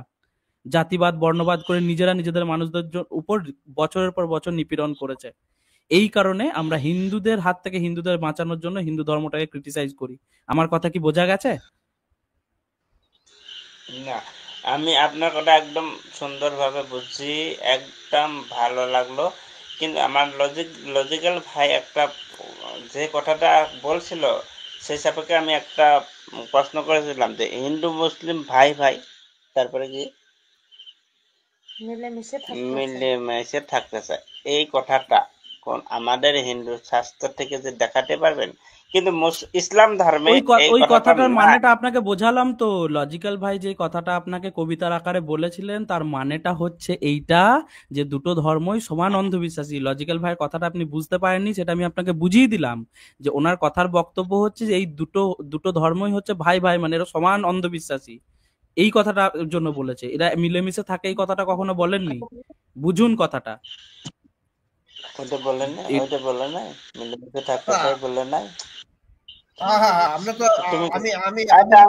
জাতিবাদ বর্ণবাদ করে নিজেরা নিজেদের মানুষদের উপর বছরের পর বছর নিপীড়ন করেছে। এই কারণে আমরা হিন্দুদের হাত থেকে হিন্দুদের বাঁচানোর জন্য হিন্দু ধর্মটাকে ক্রিটিসাইজ করি। আমার কথা কি বোঝা গেছে? না, আমি আপনার কথা একদম সুন্দরভাবে বুঝছি, একদম ভালো লাগলো। কিন্তু আমার লজিক্যাল ভাই একটা যে কথাটা বলছিল সেই সাপেক্ষে আমি একটা প্রশ্ন করেছিলাম যে হিন্দু মুসলিম ভাই ভাই, তারপরে কি মিলেমিশে থাকতে চাই। মিলেমিশে থাকতে চায়, এই কথাটা কোন আমাদের হিন্দু শাস্ত্র থেকে যে দেখাতে পারবেন? কিন্তু ইসলাম ধর্মে এই ওই কথাটা কথাটার নাই। মানেটা আপনাকে বোঝালাম তো। লজিক্যাল ভাই যে কথাটা আপনাকে কবিতার আকারে বলেছিলেন তার মানেটা হচ্ছে এইটা যে দুটো ধর্মই সমান অন্ধবিশ্বাসী। লজিক্যাল ভাইয়ের কথাটা আপনি বুঝতে পারেননি, সেটা আমি আপনাকে বুঝিয়ে দিলাম যে ওনার কথার বক্তব্য হচ্ছে যে এই দুটো দুটো ধর্মই হচ্ছে ভাই ভাই, মানে এরা সমান অন্ধবিশ্বাসী। এই কথাটার জন্য বলেছে, এরা মিলেমিশে থাকে, এই কথাটা কখনো বলেননি। বুঝুন কথাটা। ওইটা বললেন না, এ- ওইটা বললেন না, মিলেমিশে থাকতে চাই বললেন না। আমরা তো তুমি আমি আমি আচ্ছা,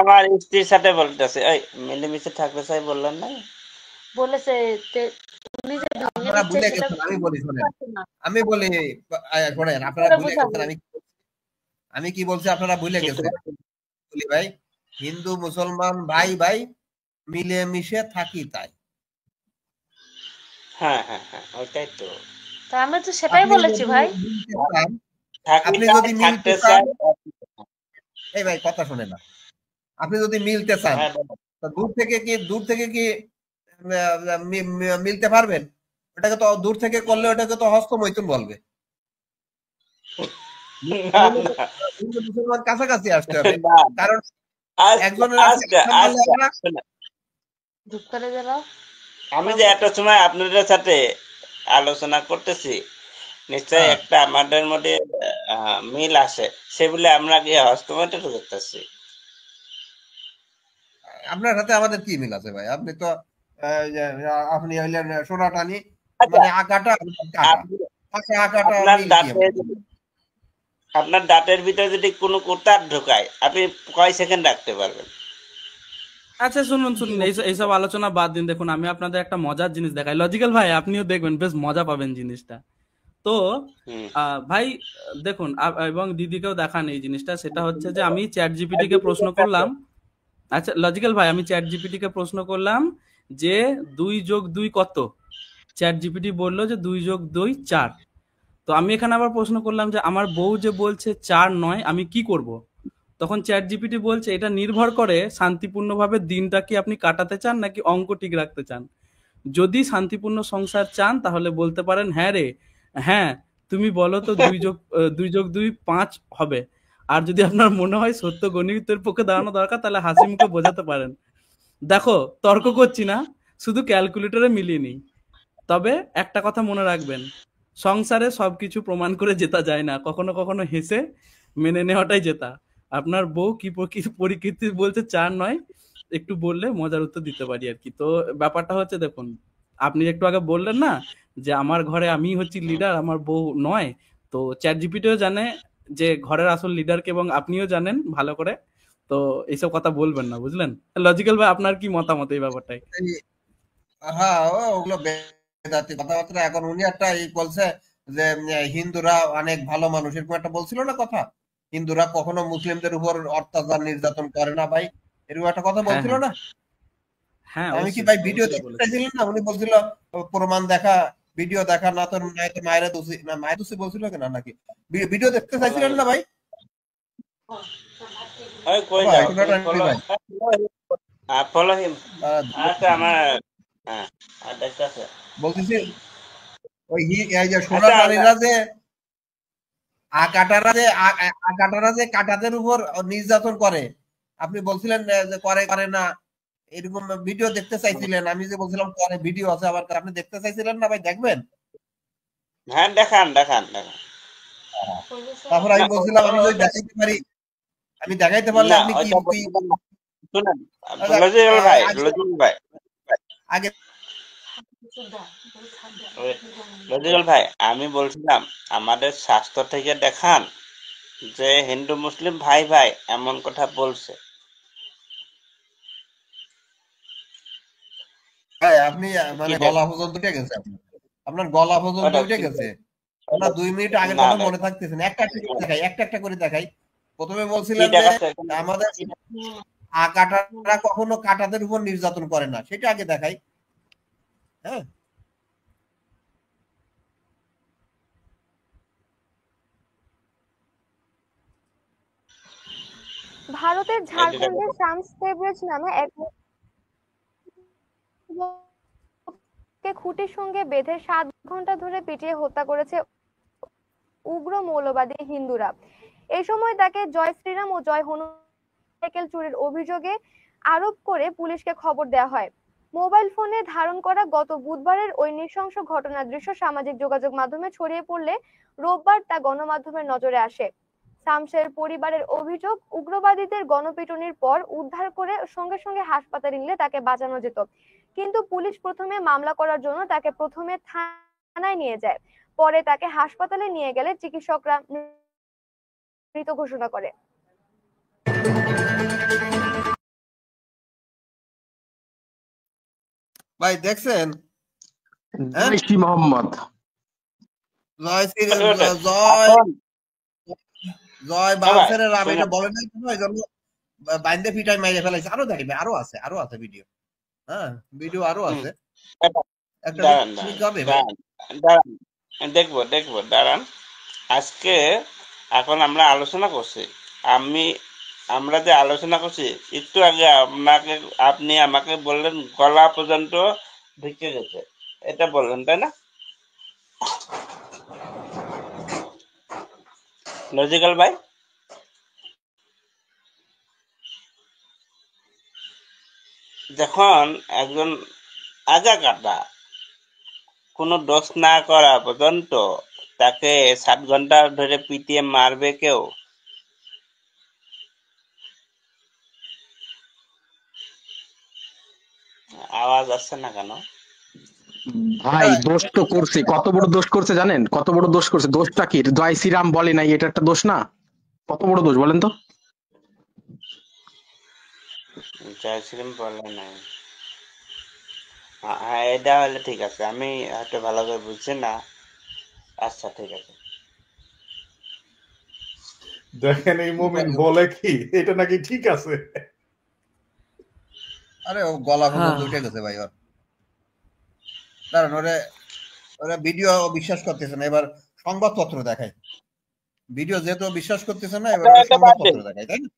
আমার স্ত্রীর সাথে বলতেছে, ওই মিলেমিশে থাকতে চাই বললেন না। বলেছে উনি যে ভেঙে আপনারা দিচ্ছে ভুলে সেটা গেছেন, আমি বলি শোনেন, পারছে না। আমি বলি শোনেন, আপনারা ভুলে গেছেন আমি কি বলছি, আপনারা ভুলে গেছেন। বলি ভাই, হিন্দু মুসলমান ভাই ভাই মিলেমিশে থাকি তাই। হ্যাঁ হ্যাঁ হ্যাঁ, ওইটাই তো। তা আমি তো সেটাই আপনি বলেছি যদি ভাই। মিলতে চান, থাকি আপনি চাই, যদি মিলতে থাকতে চান, চাই। এই ভাই কথা শুনে না, আপনি যদি মিলতে চান হ্যাঁ বলো। তো দূর থেকে কি মিলতে পারবেন? ওটাকে তো দূর থেকে করলে ওটাকে তো হস্তমৈথুন বলবে। না না হিন্দু মুসলমান কাছাকাছি আসতে হবে, না, কারণ আজকে একজনের আছে আজকে একটা মারলে আজকে আমরা শোনো, ধূপ করে দিল। আমি যে এত সময় আপনাদের সাথে আলোচনা করতেছি, নিশ্চয়ই একটা আমাদের মধ্যে মিল আছে, সেগুলো আমরা গিয়ে হস্তমৈথুন করতেছি। আপনার সাথে আমাদের কি মিল আছে ভাই? আপনি তো আপনি হইলেন সোনাটানি, আচ্ছা, মানে আকাটা কাটা, আপনি- আকাটা আপনার মিল কি দাঁতে আমাদের? আপনার দাঁতের ভিতরে যদি কোনো কোতার ঢোকায়, আপনি কয় সেকেন্ড রাখতে পারবেন? আচ্ছা শুনুন কি শুনুন, বলছেন? এইসব আলোচনা বাদ দিন। দেখুন আমি আপনাদের একটা মজার জিনিস দেখাই, লজিক্যাল ভাই আপনিও দেখবেন, বেশ মজা পাবেন জিনিসটা। তো হুম। ভাই দেখুন, এবং দিদিকেও দেখান এই জিনিসটা। সেটা হচ্ছে যে আমি চ্যাট জিপিটি কে প্রশ্ন করলাম। আচ্ছা লজিক্যাল ভাই, আমি চ্যাট জিপিটি কে প্রশ্ন করলাম যে 2+2 কত? চ্যাট জিপিটি বললো যে 2+2 4। তো আমি এখানে আবার প্রশ্ন করলাম যে আমার বউ যে বলছে 4 নয়, আমি কি করব? তখন চ্যাট জিপিটি বলছে এটা নির্ভর করে শান্তিপূর্ণভাবে দিনটা কি আপনি কাটাতে চান নাকি অঙ্ক ঠিক রাখতে চান। যদি শান্তিপূর্ণ সংসার চান তাহলে বলতে পারেন হ্যাঁ রে, হ্যাঁ তুমি বলো তো 2+2 5 হবে। আর যদি আপনার মনে হয় সত্য গণিতের পক্ষে দাঁড়ানো দরকার তাহলে হাসি মুখে বোঝাতে পারেন দেখো তর্ক করছি না, শুধু ক্যালকুলেটরে মিলিয়ে নিই। তবে একটা কথা মনে রাখবেন, সংসারে সবকিছু প্রমাণ করে জেতা যায় না, কখনো কখনো হেসে মেনে নেওয়াটাই জেতা। আপনার বউ কি পরিস্থিতি বলছে 4 নয়, একটু বললে মজার উত্তর দিতে পারি আর কি। তো ব্যাপারটা হচ্ছে দেখুন, আপনি একটু আগে বললেন না যে আমার ঘরে আমি হচ্ছি লিডার, আমার বউ নয়। তো চ্যাট জিপিটিও জানে যে ঘরের আসল লিডারকে, এবং আপনিও জানেন ভালো করে। তো এইসব কথা বলবেন না, বুঝলেন? লজিক্যাল ভাই আপনার কি মতামত এই ব্যাপারটাই? হ্যাঁ, ওগুলো বেদাতি কথাবার্তা। এখন উনি একটা বলছে যে হিন্দুরা অনেক ভালো মানুষ, এরকম একটা বলছিল না কথা। হিন্দুরা কখনো মুসলিমদের উপর অত্যাচার নির্যাতন করে না ভাই, এরকম একটা কথা হ্যাঁ বলছিল হ্যাঁ না? হ্যাঁ, আমি কি অবশ্যই ভাই ভিডিও অবশ্যই দেখতে বলেছে। চাইছিলেন না? উনি বলছিল প্রমাণ দেখা, ভিডিও দেখা, না তো নাই তো মায়েরা দোষী, না মায়ের দোষী বলছিল কিনা নাকি? ভিডিও দেখতে চাইছিলেন না ভাই? ওই কই ভাই যাও তুমি, সোনাটানি ফলো ভাই, ফলো হিম। আহ, আচ্ছা আমার হ্যাঁ আর দেখতেছে। বলতেছি এই যে আচ্ছা সোনাটানিরা যে আকাটারা যে কাটাদের উপর নির্যাতন করে, আপনি বলছিলেন যে করে করে না, এরকম ভিডিও দেখতে চাইছিলেন। আমি যে বলছিলাম করে, ভিডিও আছে আবার, আপনি দেখতে চাইছিলেন না ভাই? দেখবেন। হ্যাঁ দেখান দেখান দেখান। তারপর আমি না বলছিলাম আমি যদি দেখাইতে পারি, আমি দেখাইতে পারলে না আপনি কি ওইটা কি শুনেন, আচ্ছা, লজিক্যাল ভাই, আগে লজিক্যাল ভাই, আগে লজিক্যাল ভাই, আমি বলছিলাম আমাদের শাস্ত্র থেকে দেখান যে হিন্দু মুসলিম ভাই ভাই এমন কথা বলছে। ভাই আপনি মানে কি গলা পর্যন্ত উঠে গেছে আপনার গলা পর্যন্ত ওটা উঠে কি গেছে। আপনার 2 মিনিট আগের না কথা না মনে থাকতেছে না। একটা একটা করে দেখাই, একটা একটা করে দেখাই। প্রথমে কি বলছিলেন যে দেখাচ্ছে আমাদের কাটারা কখনো কাটাদের উপর নির্যাতন করে না, সেটা আগে দেখাই। হ্যাঁ, ভারতের এই যে দেখো। ঝাড়খণ্ডের শামস ফেব্রেজ নামে এক যুবককে খুঁটির সঙ্গে বেঁধে 7 ঘন্টা ধরে পিটিয়ে হত্যা করেছে উগ্র মৌলবাদী হিন্দুরা। এই সময় তাকে জয় শ্রীরাম ও জয় হনুমান সাইকেল চুরির অভিযোগে আরোপ করে পুলিশকে খবর দেওয়া হয়। মোবাইল ফোনে ধারণ করা গত বুধবারের ওই নৃশংস ঘটনার দৃশ্য সামাজিক যোগাযোগ মাধ্যমে ছড়িয়ে পড়লে রোববার তা গণমাধ্যমের নজরে আসে। শামসের পরিবারের অভিযোগ, উগ্রবাদীদের গণপিটুনির পর উদ্ধার করে সঙ্গে সঙ্গে হাসপাতালে নিলে তাকে বাঁচানো যেত, কিন্তু পুলিশ প্রথমে মামলা করার জন্য তাকে প্রথমে থানায় নিয়ে যায়। পরে তাকে হাসপাতালে নিয়ে গেলে চিকিৎসকরা মৃত ঘোষণা করে। ভাই দেখছেন? হ্যাঁ, জয় শ্রী মোহাম্মদ। জয় শ্রী ওটা জয় এখন জয় ভাই বালসের রাম শুনে এটা বলে নাই কেন? এই জন্য বাইন্দে পিটাই মেরে ফেলাইছে। আরো দেখবে, আরো আছে ভিডিও। হ্যাঁ, ভিডিও আরো হুম, আছে। এটা একটা দাঁড়ান তুমি দাঁড়ান যাবে ভাই? দাঁড়ান দাঁড়ান, দেখবো দাঁড়ান। আজকে এখন আমরা আলোচনা করছি, আমরা যে আলোচনা করছি একটু আগে আপনি আমাকে বললেন গলা পর্যন্ত ঢুকে গেছে, এটা বললেন তাই না লজিক্যাল ভাই? যখন একজন আগা কাটা কোনো দোষ না করা পর্যন্ত তাকে 7 ঘন্টা ধরে পিটিয়ে মারবে কেউ? আওয়াজ আসছে না কেন? ভাই দোষ তো করছে, কত বড় দোষ করছে জানেন? কত বড় দোষ করছে? দোষটা কি? জয় শ্রীরাম বলে নাই, এটা একটা দোষ না? কত বড় দোষ বলেন তো? জয় শ্রীরাম বলে নাই। হ্যাঁ, এটা হলে ঠিক আছে, আমি হয়তো ভালো করে বুঝছি না। আচ্ছা ঠিক আছে। দেখেন এই মুমিন বলে কি এটা নাকি ঠিক আছে। আরে ও গলা পর্যন্ত হ্যাঁ উঠে গেছে ভাই ওর। দাঁড়ান, ওরা ভিডিও বিশ্বাস করতেছে না, এবার সংবাদপত্র দেখায়। ভিডিও যেহেতু বিশ্বাস করতেছে না, এবার এটা ওরা এটা বাদ দেন, সংবাদপত্র দেখায়, তাই না?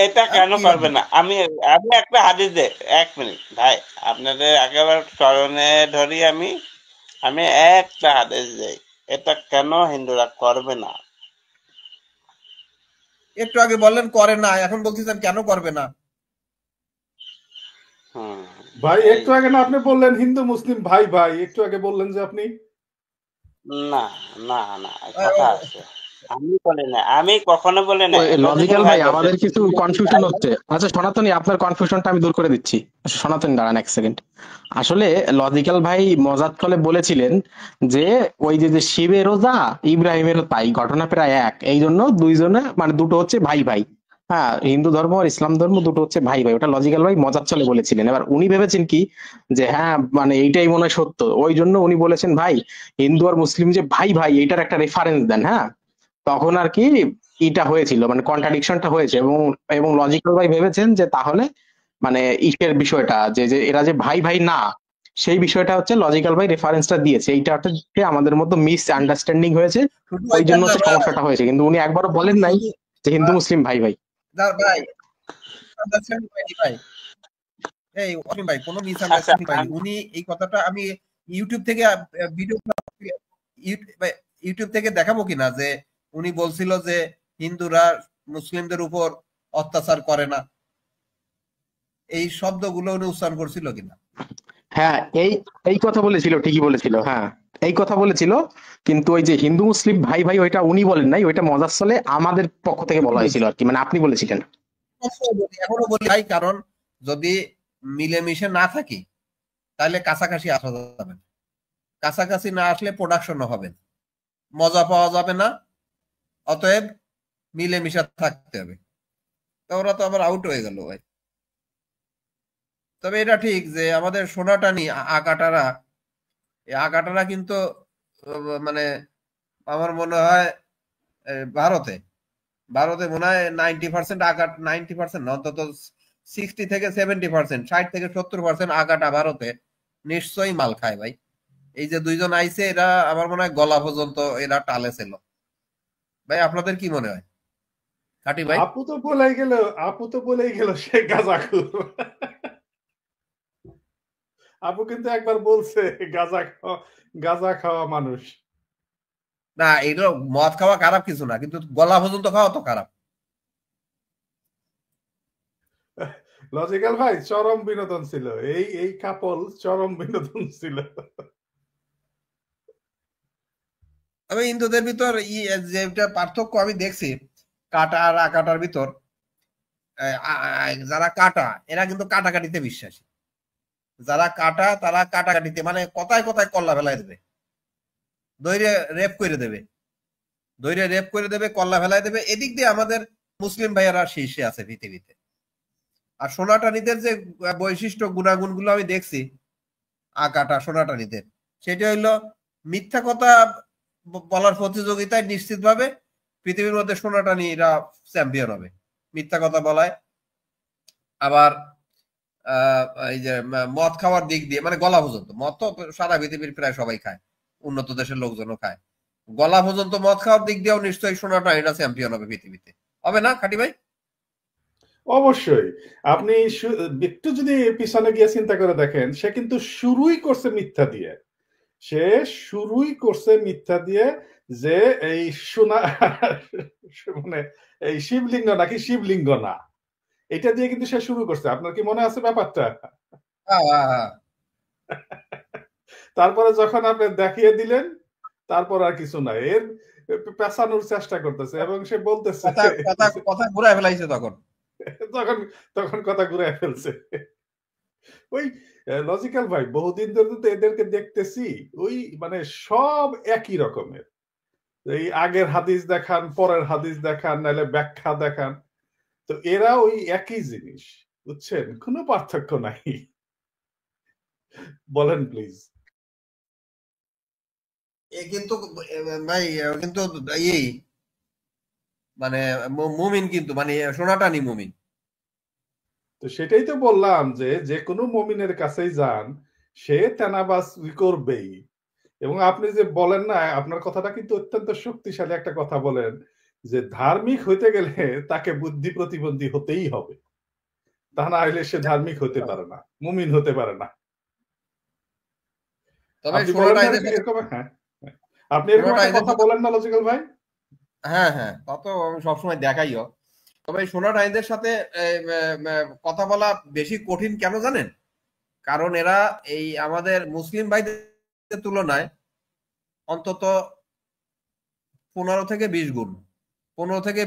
এটা আর কেন কি করবে না? আমি আমি একটা হাদিস দে, 1 মিনিট ভাই, আপনাদের একেবারে স্মরণে ধরি। আমি একটা হাদিস দেই, এটা কেন হিন্দুরা করবে না। একটু আগে বললেন করে না, এখন বলতেছেন কেন করবে না? হুম, ভাই এই একটু আগে না আপনি বললেন হিন্দু মুসলিম ভাই ভাই, একটু আগে বললেন যে আপনি। না না না, কথা আছে, আমি বলি না, আমি কখনো বলি না। লজিক্যাল লজিক্যাল ভাই ভাই বলছে আমাদের কিছু হিন্দু মুসলিম কনফিউশন ভাই ভাই। হচ্ছে। আচ্ছা সনাতনী, আপনার কনফিউশনটা আমি দূর করে দিচ্ছি। আচ্ছা সনাতনী দাঁড়ান এক সেকেন্ড। আসলে লজিক্যাল ভাই মজাদ কলে বলেছিলেন যে ওই যে যে শিবের রোজা ইব্রাহিমেরও তাই, ঘটনা প্রায় এক, এই জন্য দুইজনে মানে দুটো হচ্ছে ভাই ভাই। হ্যাঁ, হিন্দু ধর্ম আর ইসলাম ধর্ম দুটো হচ্ছে ভাই ভাই, ওটা লজিক্যাল ভাই মজাদ চলে বলেছিলেন। এবার উনি ভেবেছেন কি যে হ্যাঁ মানে এইটাই মনে হয় সত্য, ওই জন্য উনি বলেছেন ভাই হিন্দু আর মুসলিম যে ভাই ভাই এইটার একটা রেফারেন্স দেন। হ্যাঁ, তখন আর কি ইটা হয়েছিল, মানে কন্ট্রাডিকশনটা হয়েছে, এবং এবং লজিক্যাল ভাই ভেবেছেন যে তাহলে মানে ইটের বিষয়টা যে যে এরা যে ভাই ভাই না, সেই বিষয়টা হচ্ছে লজিক্যাল ভাই রেফারেন্সটা দিয়েছে, এইটা হচ্ছে আমাদের মধ্যে মিস আন্ডারস্ট্যান্ডিং হয়েছে, শুধু ওই এটা জন্য না হচ্ছে ভাই, সমস্যাটা হয়েছে, কিন্তু উনি একবারও বলেন নাই শুধু যে হিন্দু মুসলিম ভাই ভাই। ভাই misunderstanding পাইনি ভাই। এই অসীম ভাই, কোনো আচ্ছা মিসআন্ডারস্ট্যান্ডিং পাইনি। উনি এই কথাটা আমি ইউটিউব থেকে ভিডিও ইউটিউব থেকে দেখাবো কিনা যে উনি বলছিল যে হিন্দুরা মুসলিমদের উপর অত্যাচার করে না, এই শব্দগুলো উনি উচ্চারণ করছিল কিনা? হ্যাঁ, এই এই কথা বলেছিল, ঠিকই বলেছিল, হ্যাঁ এই কথা বলেছিল, কিন্তু ওই যে হিন্দু মুসলিম ভাই ভাই ওইটা উনি বলেন নাই, ওইটা মজার ছলে আমাদের পক্ষ থেকে বলা হয়েছিল আর কি, মানে আপনি বলেছিলেন। এখনো বলি ভাই, কারণ যদি মিলেমিশে না থাকি তাহলে কাছাকাছি আসা যাবে না। কাছাকাছি না আসলে প্রোডাকশন হবে না, মজা পাওয়া যাবে না, অতএব মিলেমিশে থাকতে হবে। তো ওরা তো আবার আউট হয়ে গেল ভাই। তবে এটা ঠিক যে আমাদের সোনাটানি আকাটারা, এই আকাটারা কিন্তু মানে আমার মনে হয় ভারতে ভারতে মনে হয় 90% আকাট, 90% অন্তত 60 থেকে 70%, 60 থেকে 70% আকাটা ভারতে নিশ্চয়ই মাল খায় ভাই। এই যে দুইজন আইছে এরা আমার মনে হয় গলা পর্যন্ত এরা টালে ছিল ভাই। আপনাদের কি মনে হয় খাটি ভাই? আপু তো বলেই গেল সে গাঁজাখুর। আপু কিন্তু একবার বলছে গাঁজা খাওয়া মানুষ। না, এগুলো মদ খাওয়া খারাপ কিছু না, কিন্তু গলা পর্যন্ত খাওয়া তো খারাপ। লজিক্যাল ভাই চরম বিনোদন ছিল, এই কাপল চরম বিনোদন ছিল। তবে হিন্দুদের ভিতর যেটা পার্থক্য আমি দেখছি কাটা আর আকাটার ভিতর, যারা কাটা এরা কিন্তু কাটাকাটিতে বিশ্বাসী। যারা কাটা তারা কাটাকাটিতে মানে কথায় কথায় কল্লা ফেলাই দেবে, দৈরে রেপ করে দেবে, কল্লা ফেলাই দেবে। এদিক দিয়ে আমাদের মুসলিম ভাইয়ারা শীর্ষে আছে পৃথিবীতে। আর সোনাটানিদের যে বৈশিষ্ট্য গুণাগুণ গুলো আমি দেখছি আকাটা সোনাটানিদের, সেটা হইলো মিথ্যা কথা বলার প্রতিযোগিতায় নিশ্চিতভাবে পৃথিবীর মধ্যে সোনাটানিরা চ্যাম্পিয়ন হবে মিথ্যা কথা বলায়। আবার এই যে মদ খাওয়ার দিক দিয়ে মানে গলা পর্যন্ত, মদ তো সারা পৃথিবীর প্রায় সবাই খায়, উন্নত দেশের লোকজনও খায়, গলা পর্যন্ত মদ খাওয়ার দিক দিয়েও নিশ্চয়ই সোনাটানিরা চ্যাম্পিয়ন হবে পৃথিবীতে, হবে না খাটি ভাই? অবশ্যই। আপনি একটু যদি পিছনে গিয়ে চিন্তা করে দেখেন, সে কিন্তু শুরুই করছে মিথ্যা দিয়ে, যে এই সোনা মানে এই শিবলিঙ্গ নাকি শিবলিঙ্গ না, এটা দিয়ে কিন্তু সে শুরু করছে। আপনার কি মনে আছে ব্যাপারটা? তারপরে যখন আপনি দেখিয়ে দিলেন, তারপর আর কিছু নাই, এর পেছানোর চেষ্টা করতেছে এবং সে বলতেছে কথা ঘুরায় ফেলাইছে তখন তখন কথা ঘুরায় ফেলছে। ওই লজিক্যাল ভাই বহুদিন ধরে তো এদেরকে দেখতেছি, ওই মানে সব একই রকমের, এই আগের হাদিস দেখান, পরের হাদিস দেখান, নাহলে ব্যাখ্যা দেখান, তো এরা ওই একই জিনিস, বুঝছেন, কোনো পার্থক্য নাই। বলেন প্লিজ। কিন্তু ভাই কিন্তু এই মানে মুমিন, কিন্তু মানে সোনাটানি মুমিন। তো সেটাই তো বললাম যে কোনো মুমিনের কাছেই যান, সে তেনাবাজ করবেই। এবং আপনি যে বলেন না, আপনার কথাটা কিন্তু অত্যন্ত শক্তিশালী একটা কথা বলেন, যে ধার্মিক হইতে গেলে তাকে বুদ্ধি প্রতিবন্ধী হতেই হবে, তা না হলে সে ধার্মিক হতে পারে না, মুমিন হতে পারে না। আপনি এরকম একটা কথা বলেন না লজিক্যাল ভাই? হ্যাঁ হ্যাঁ, তা তো আমি সবসময় দেখাইও। তবে সোনাটানিদের সাথে কথা বলা বেশি কঠিন কেন জানেন? কারণ এরা এই আমাদের মুসলিম ভাইদের তুলনায় অন্তত 15 থেকে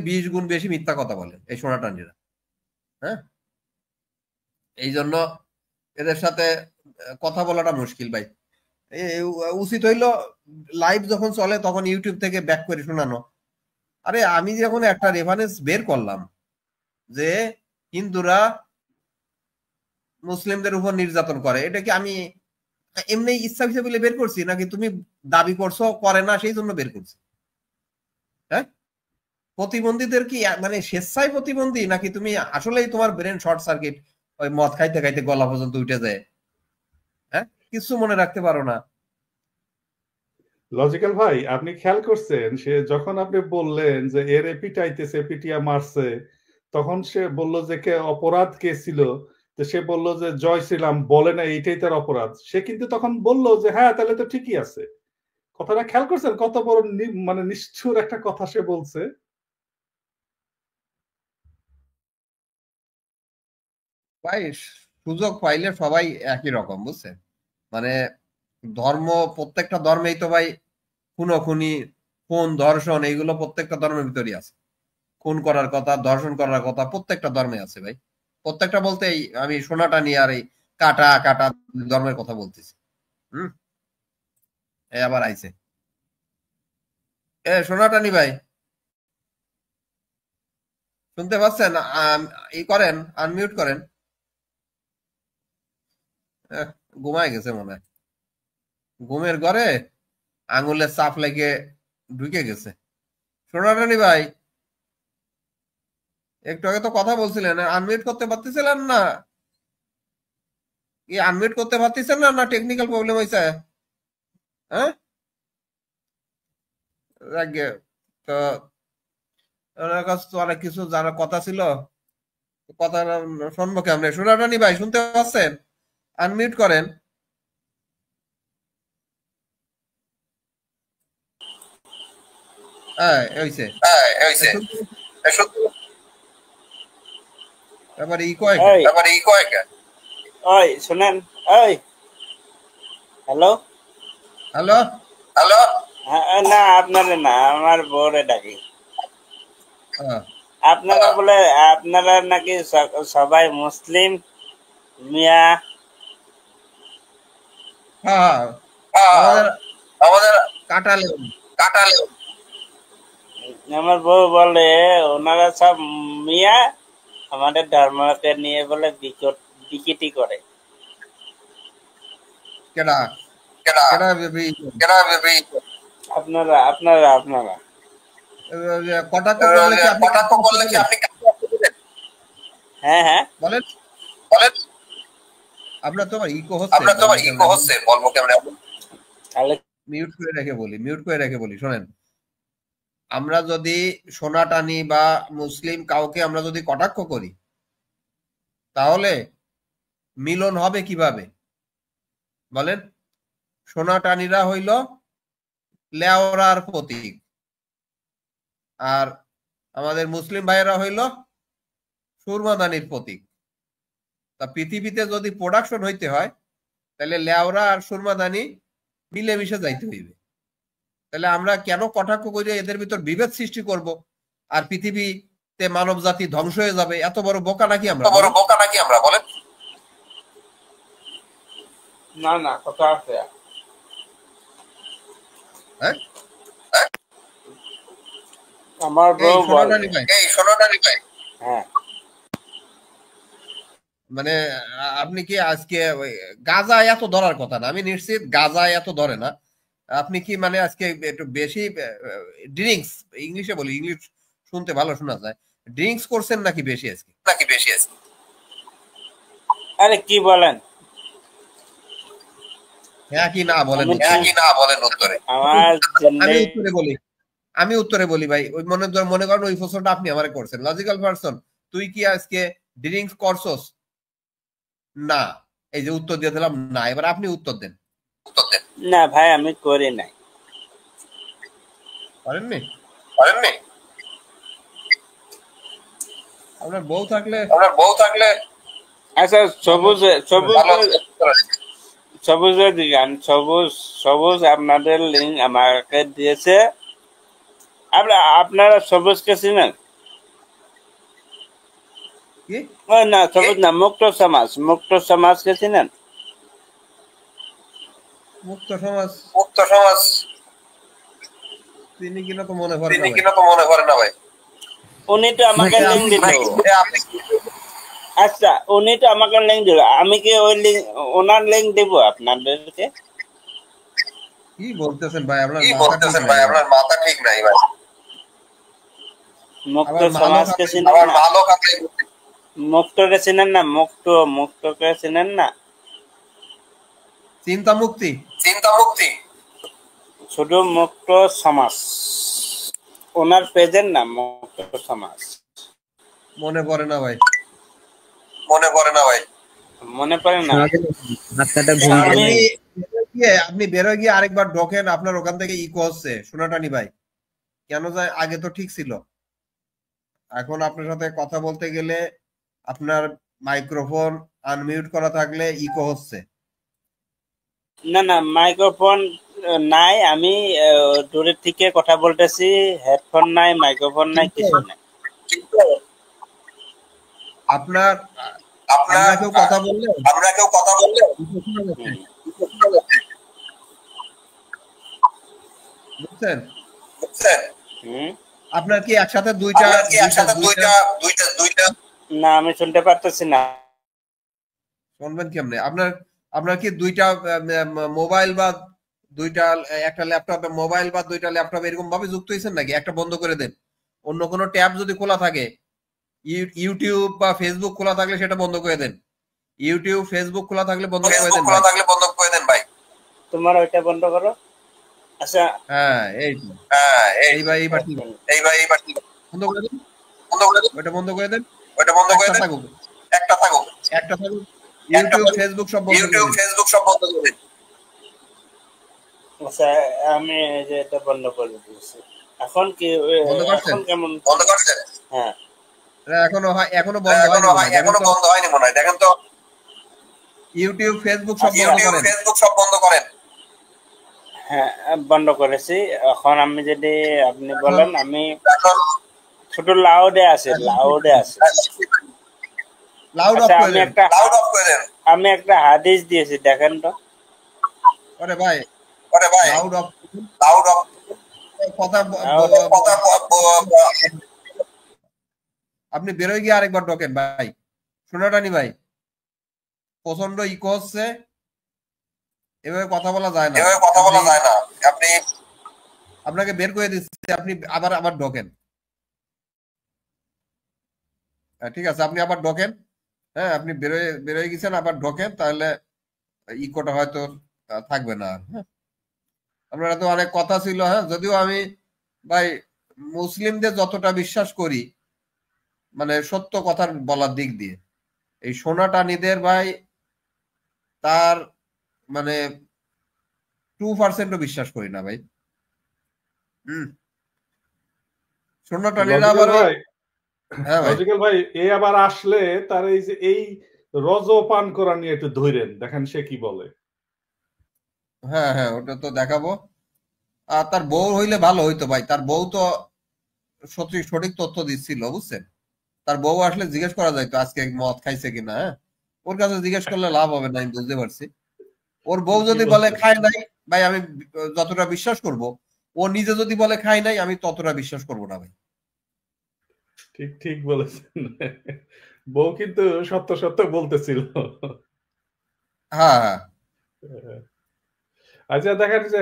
20 গুণ বেশি মিথ্যা কথা বলে এই সোনাটানিরা। হ্যাঁ, এই জন্য এদের সাথে কথা বলাটা মুশকিল ভাই। উচিত হইলো লাইভ যখন চলে তখন ইউটিউব থেকে ব্যাক করে শোনানো। আরে আমি যখন একটা রেফারেন্স বের করলাম যে হিন্দুরা মুসলিমদের উপর নির্যাতন করে, এটা কি আমি এমনি ইচ্ছা হিসেবে বের করছি, নাকি তুমি দাবি করছো করে না সেই জন্য বের করছি? হ্যাঁ, প্রতিবন্ধীদের কি মানে স্বেচ্ছায় প্রতিবন্ধী, নাকি তুমি আসলেই তোমার ব্রেন শর্ট সার্কিট, ওই মদ খাইতে খাইতে গলা পর্যন্ত উঠে যায়, হ্যাঁ, কিছু মনে রাখতে পারো না? লজিক্যাল ভাই, আপনি খেয়াল করছেন, সে যখন আপনি বললেন যে এর পিটাইতেছে, পিটিয়া মারছে, তখন সে বলল যে কে অপরাধ কে ছিল, তো সে বলল যে জয় শ্রীরাম বলে না, এইটাই তার অপরাধ। সে কিন্তু তখন বলল যে হ্যাঁ তাহলে তো ঠিকই আছে। কথাটা খেয়াল করছেন কত বড় মানে নিষ্ঠুর একটা কথা সে বলছে? ভাই সুযোগ পাইলে সবাই একই রকম, বুঝছেন, মানে ধর্ম প্রত্যেকটা ধর্মেই তো ভাই খুনোখুনি, খুন, ধর্ষণ, এইগুলো প্রত্যেকটা ধর্মের ভিতরই আছে। খুন করার কথা, ধর্ষণ করার কথা প্রত্যেকটা ধর্মে আছে ভাই। প্রত্যেকটা বলতে আমি সোনাটানি আর এই কাটা কাটা ধর্মের কথা বলতেছি। এই আবার আইছে। সোনাটানি ভাই শুনতে পাচ্ছেন? ই করেন, আনমিউট করেন। ঘুমায় গেছে মনে হয়, ঘুমের ঘরে আঙুলের চাপ লেগে ঢুকে গেছে। সোনাটানি ভাই একটু আগে তো কথা বলছিলেন, আনমিউট করতে পারতেছিলেন না? কি আনমিউট করতে পারতেছেন না, না টেকনিক্যাল প্রবলেম হয়েছে? হ্যাঁ, তো ওনার কাছে তো অনেক কিছু জানার কথা ছিল, কথা শুনবো কেমনে? সোনাটানি ভাই শুনতে পাচ্ছেন? আনমিউট করেন। এবার ই কয় ওই শুনেন, ওই হ্যালো হ্যালো না আপনারে না, আমার বউরে ডাকি। আপনারা বলে আপনারা নাকি সবাই মুসলিম মিয়া? আমাদের কাটালে আমার বউ বলে ওনারা সব মিয়া, আমাদের ধর্মকে নিয়ে বলে বিকৃতি করে। আপনারা আপনারা আপনারা কটাক্ষ করলে কি আপনি হ্যাঁ হ্যাঁ বলেন। আপনার তো ইকো হচ্ছে, বলবো কেমন? তাহলে মিউট করে রেখে বলি। শোনেন, আমরা যদি সোনাটানি বা মুসলিম কাউকে আমরা যদি কটাক্ষ করি, তাহলে মিলন হবে কিভাবে বলেন? সোনাটানিরা হইল লেওরার প্রতীক, আর আমাদের মুসলিম ভাইয়েরা হইল সুরমাদানির প্রতীক। তা পৃথিবীতে যদি প্রোডাকশন হইতে হয়, তাহলে লেওরা আর সুরমাদানি মিলেমিশে যাইতে হইবে। তাহলে আমরা কেন কটাক্ষ করে এদের ভিতর বিভেদ সৃষ্টি করব, আর পৃথিবীতে মানব জাতি ধ্বংস হয়ে যাবে? এত বড় বোকা নাকি আমরা বলেন? না না কথা আছে। আমার বউ সোনাটানি ভাই, হ্যাঁ, মানে আপনি কি আজকে গাঁজা এত ধরার কথা না, আমি নিশ্চিত গাঁজা এত ধরে না। আপনি কি মানে আজকে একটু বেশি ড্রিঙ্কস, ইংলিশে বলি, ইংলিশ শুনতে ভালো শোনা যায়, ড্রিঙ্কস করছেন নাকি বেশি আজকে? আরে কি বলেন? হ্যাঁ কি না বলেন উত্তরে। আমি উত্তরে বলি ভাই, ওই মনে করেন ওই প্রশ্নটা আপনি আমারে করছেন। লজিক্যাল পারসন, তুই কি আজকে ড্রিঙ্কস করছস? না, এই যে উত্তর দিয়ে দিলাম না। এবার আপনি উত্তর দেন। না ভাই আমি করি নাই। করেননি? আপনার বউ থাকলে আচ্ছা সবুজের গান, সবুজ আপনাদের লিঙ্ক আমাকে দিয়েছে। আপনারা সবুজকে চিনেন? না সবুজ না, মুক্ত সমাজকে চিনেন? মুক্ত সমাজ তিনি কিনা তো মনে করে না ভাই। উনি তো আমাকে লিঙ্ক দিল। আচ্ছা উনি তো আমাকে লিঙ্ক দিল, আমি কি ওই লিঙ্ক ওনার লিঙ্ক দেব আপনাদেরকে? কি বলতেছেন ভাই? আপনার মাথা ঠিক নাই ভাই। মুক্ত সমাজকে চিনেন না? মুক্তকে চিনেন না? মুক্তকে চিনেন না? চিন্তা মুক্তি শুধু মুক্ত সমাজ, ওনার পেজের নাম মুক্ত সমাজ। মনে পড়ে না ভাই। আপনি বেরোয় গিয়ে আরেকবার ঢোকেন, আপনার ওখান থেকে ইকো হচ্ছে সোনাটানি ভাই। কেন যায়? আগে তো ঠিক ছিল, এখন আপনার সাথে কথা বলতে গেলে আপনার মাইক্রোফোন আনমিউট করা থাকলে ইকো হচ্ছে। না মাইক্রোফোন নাই, আমি দূরের থেকে কথা বলতেছি, হেডফোন নাই, মাইক্রোফোন নাই, কিছু নাই। আমরা কেউ কথা বললে বুঝছেন? আপনার কি একসাথে দুইটা না আমি শুনতে পারতেছি না। শুনবেন কেমনে? আপনার কি দুইটা মোবাইল বা দুইটা একটা ল্যাপটপ মোবাইল বা দুইটা ল্যাপটপ এরকম ভাবে যুক্ত হয়েছেন নাকি? একটা বন্ধ করে দেন। অন্য কোনো ট্যাব যদি খোলা থাকে, ইউটিউব বা ফেসবুক খোলা থাকলে সেটা বন্ধ করে দেন। ইউটিউব ফেসবুক খোলা থাকলে বন্ধ করে দেন ভাই। তোমার ওইটা বন্ধ করো। আচ্ছা হ্যাঁ এইবার ঠিক বন্ধ করে দেন। ওটা বন্ধ করে দেন। একটা থাকুক ইউটিউব ফেসবুক সব বন্ধ করে দেন। আচ্ছা আমি এই যে এটা বন্ধ করে দিয়েছি। এখন কি এখন কেমন? হ্যাঁ এখনো বন্ধ হয়নি মনে হয়। দেখেন তো ইউটিউব ফেসবুক সব বন্ধ করেন। হ্যাঁ বন্ধ করেছি। এখন আমি যদি আপনি বলেন আমি ছোট লাউডে আছে। আমি একটা হাদিস দিয়েছি দেখেন তো। ওরে ভাই লাউড অফ কথা আপনি বেরোয় গিয়ে আরেকবার ঢোকেন ভাই। শোনাটানি ভাই প্রচন্ড ইকো হচ্ছে, এভাবে কথা বলা যায় না। আপনি আপনাকে বের করে দিচ্ছি, আপনি আবার ঢোকেন। ঠিক আছে আপনি আবার ঢোকেন। হ্যাঁ আপনি বেরোয় গেছেন, আবার ঢোকেন, তাহলে ইকোটা হয়তো থাকবে না। হ্যাঁ আপনারা তো অনেক কথা ছিল। হ্যাঁ যদিও আমি ভাই মুসলিমদের যতটা বিশ্বাস করি মানে সত্য কথার বলার দিক দিয়ে, এই সোনাটানিদের ভাই তার মানে 2% বিশ্বাস করি না ভাই। সোনাটানিরা আবার লজিক্যাল ভাই এই আবার আসলে তার এই যে এই রজপান করা নিয়ে একটু ধরেন দেখেন সে কি বলে। হ্যাঁ ওটা তো দেখাবো। আর তার বউ হইলে ভালো হইতো ভাই। তার বউ তো সঠিক তথ্য দিচ্ছিল বুঝছেন। তার বউ আসলে জিজ্ঞেস করা যাইতো আজকে মদ খাইছে কিনা। হ্যাঁ ওর কাছে জিজ্ঞেস করলে লাভ হবে না, আমি বুঝতে পারছি। ওর বউ যদি বলে খায় নাই ভাই আমি যতটা বিশ্বাস করব, ও নিজে যদি বলে খায় নাই আমি ততটা বিশ্বাস করব না ভাই। ঠিক বলেছেন। বউ কিন্তু সত্য বলতেছিল। হ্যাঁ আচ্ছা দেখেন যে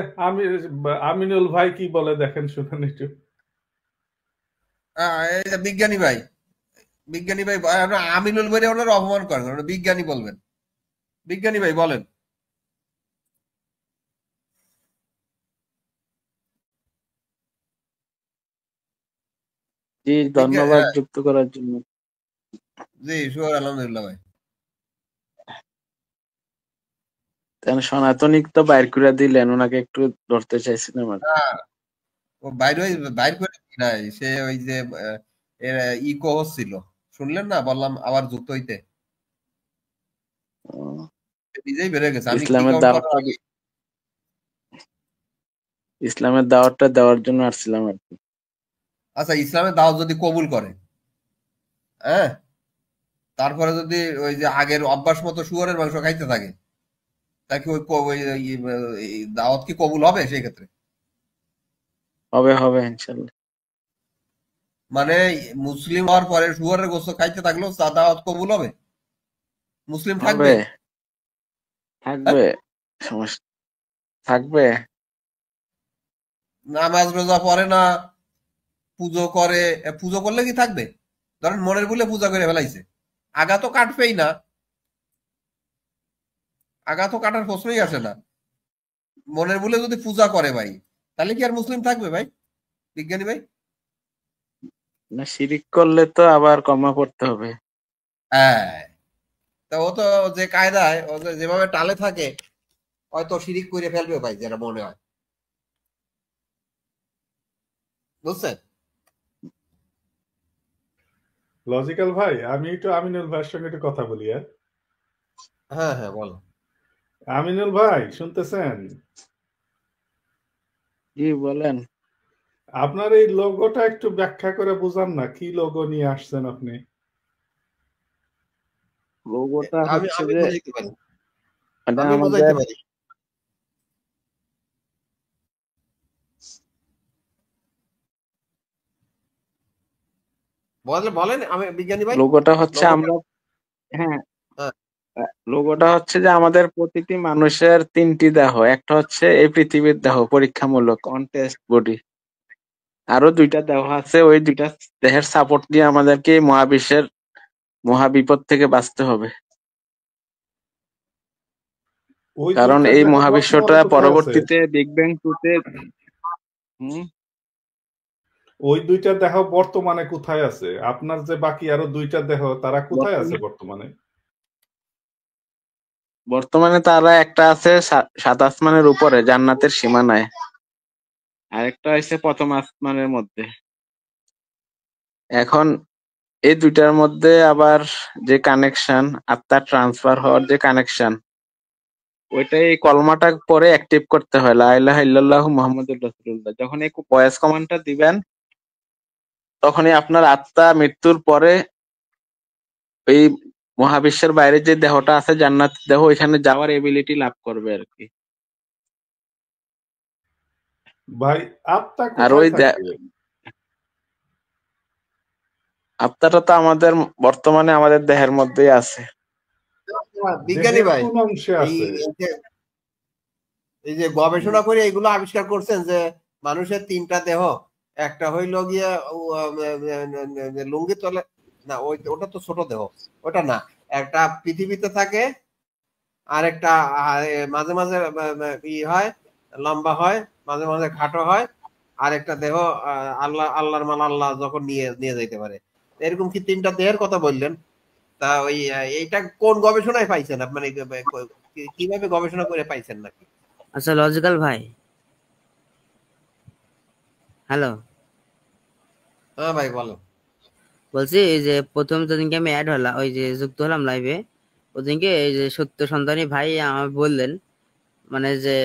আমিনুল ভাই কি বলে দেখেন, শুনেন একটু। বিজ্ঞানী ভাই আমিনুল ভাই ওনার অপমান করেন, বিজ্ঞানী বলবেন। বিজ্ঞানী ভাই বলেন। জি ধন্যবাদ যুক্ত করার জন্য। জি শুকর আলহামদুলিল্লাহ ভাই। সনাতনিক তো বাইর করে দিলেন, ওনাকে একটু ধরতে চাইছিলাম আর। ও বাইর করে নাই, সে ওই যে ইকো হচ্ছিল শুনলেন না, বললাম আবার যুক্ত হইতে নিজেই বেড়ে গেছে। আমি ইসলামের দাওয়াতটা দেওয়ার জন্য আসছিলাম আর কি। আচ্ছা ইসলামের দাওয়াত যদি কবুল করে, হ্যাঁ তারপরে যদি ওই যে আগের অভ্যাস মতো শুয়োরের মাংস খাইতে থাকে, তাকে ওই দাওয়াত কি কবুল হবে? সেই ক্ষেত্রে হবে ইনশাআল্লাহ। মানে মুসলিম হওয়ার পরে শুয়োরের গোশত খাইতে থাকলেও দাওয়াত কবুল হবে? মুসলিম থাকবে সমস্যা থাকবে। নামাজ রোজা পড়ে না, পুজো করে, পুজো করলে কি থাকবে? ধরেন মনের ভুলে পূজা করে ফেলাইছে, আগা তো কাটবেই না, আগা তো কাটার প্রশ্নই আসে না। মনের ভুলে যদি পূজা করে ভাই, তাহলে কি আর মুসলিম থাকবে ভাই? বিজ্ঞানী ভাই না শিরিক করলে তো আবার ক্ষমা করতে হবে। হ্যাঁ তা ও তো যে কায়দায় ও যেভাবে টালে থাকে হয়তো শিরিক করে ফেলবে ভাই, যেটা মনে হয়। বুঝছেন? লজিক্যাল ভাই আমি একটু আমিনুল ভাইয়ের সঙ্গে একটু কথা বলি। হ্যাঁ বলো। আমিনুল ভাই শুনতেছেন? জি বলেন। আপনার এই লোগোটা একটু ব্যাখ্যা করে বুঝান না, কি লোগো নিয়ে আসছেন আপনি? লোগোটা আমি হচ্ছে আমি যে বুঝাইতে পারি, এটা আমি আমাদের বুঝাইতে পারি। বলেন আমি বিজ্ঞানী ভাই। লোগোটা হচ্ছে লোগোটা আমরা, হ্যাঁ, হ্যাঁ লোগোটা হচ্ছে যে আমাদের প্রতিটি মানুষের তিনটি দেহ, একটা হচ্ছে এই পৃথিবীর দেহ পরীক্ষামূলক অন টেস্ট বডি, আরো দুইটা দেহ আছে, ওই দুইটা দেহের সাপোর্ট দিয়ে আমাদেরকে এই মহাবিশ্বের মহাবিপদ থেকে বাঁচতে হবে। ওই কারণ দুইটা এই দেহ মহাবিশ্বটা বর্তমানে কোথায় আছে? পরবর্তীতে বিগ ব্যাং টুতে ওই দুইটা দেহ বর্তমানে কোথায় আছে? আপনার যে বাকি আরো দুইটা দেহ, তারা কোথায় আছে বর্তমানে বর্তমানে? বর্তমানে তারা একটা আছে সাত আসমানের উপরে জান্নাতের সীমানায়, আরেকটা হচ্ছে প্রথম আসমানের মধ্যে। এখন এই দুইটার মধ্যে আবার যে কানেকশন, আত্মার ট্রান্সফার হওয়ার যে কানেকশন, ওইটাই এই কলমাটা পরে অ্যাক্টিভ করতে হয়, লা ইলাহা ইল্লাল্লাহু মুহাম্মাদুর রাসূলুল্লাহ। যখন এই ভয়েস কমান্ডটা দিবেন, তখনই আপনার আত্মা মৃত্যুর পরে এই মহাবিশ্বের বাইরে যে দেহটা আছে জান্নাত দেহ, ওইখানে যাওয়ার এবিলিটি লাভ করবে আর কি। ভাই আত্মা আর কোথায় ওই থাকে? আত্মাটা তো আমাদের বর্তমানে আমাদের দেহের মধ্যেই আছে। বিজ্ঞানী দেহের ভাই, কোন অংশে এই আছে? এই যে গবেষণা করে এগুলো আবিষ্কার করছেন যে মানুষের তিনটা দেহ, একটা হইল গিয়ে লুঙ্গি তলে, না ওটা তো ছোট দেহ, ওটা না, একটা পৃথিবীতে থাকে, আর একটা মাঝে মাঝে ই হয়, লম্বা হয়, মাঝে মাঝে খাটো হয়, আর একটা দেহ আল্লাহর মাল আল্লাহ যখন নিয়ে নিয়ে যাইতে পারে। এরকম কি তিনটা দেহের কথা বললেন? তা ওই এইটা কোন গবেষণায় পাইছেন? মানে কিভাবে গবেষণা করে পাইছেন নাকি? আচ্ছা লজিক্যাল ভাই, হ্যালো, হ্যাঁ ভাই বলো। বলছি এই যে প্রথম যেদিনকে আমি অ্যাড হলাম, ওই যে যুক্ত হলাম লাইভে, ওদিনকে এই যে সত্য সন্ধানী ভাই আমার বললেন, মানে যে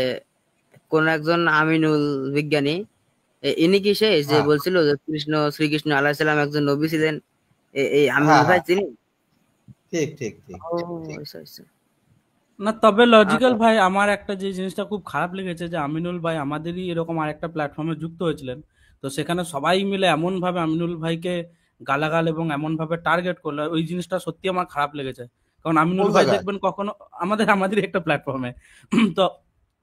কোন একজন আমিনুল বিজ্ঞানী, ইনি কি সে যে হ্যাঁ বলছিল যে শ্রীকৃষ্ণ আলাইহিস সালাম একজন নবী ছিলেন, এই আমিনুল হ্যাঁ ভাই হ্যাঁ, চিনি? ঠিক ঠিক ঠিক। ও আচ্ছা আচ্ছা। না, তবে লজিক্যাল ভাই আমার একটা যে জিনিসটা খুব খারাপ লেগেছে যে আমিনুল ভাই আমাদেরই এরকম আরেকটা প্ল্যাটফর্মে যুক্ত হয়েছিলেন, তো সেখানে সবাই মিলে এমন ভাবে আমিনুল ভাইকে গালাগাল এবং এমন ভাবে টার্গেট করলো, ওই জিনিসটা সত্যি আমার খারাপ লেগেছে। কারণ কোন আমিনুল ভাই জায়গায়? দেখবেন কখনো আমাদের একটা প্ল্যাটফর্মে তো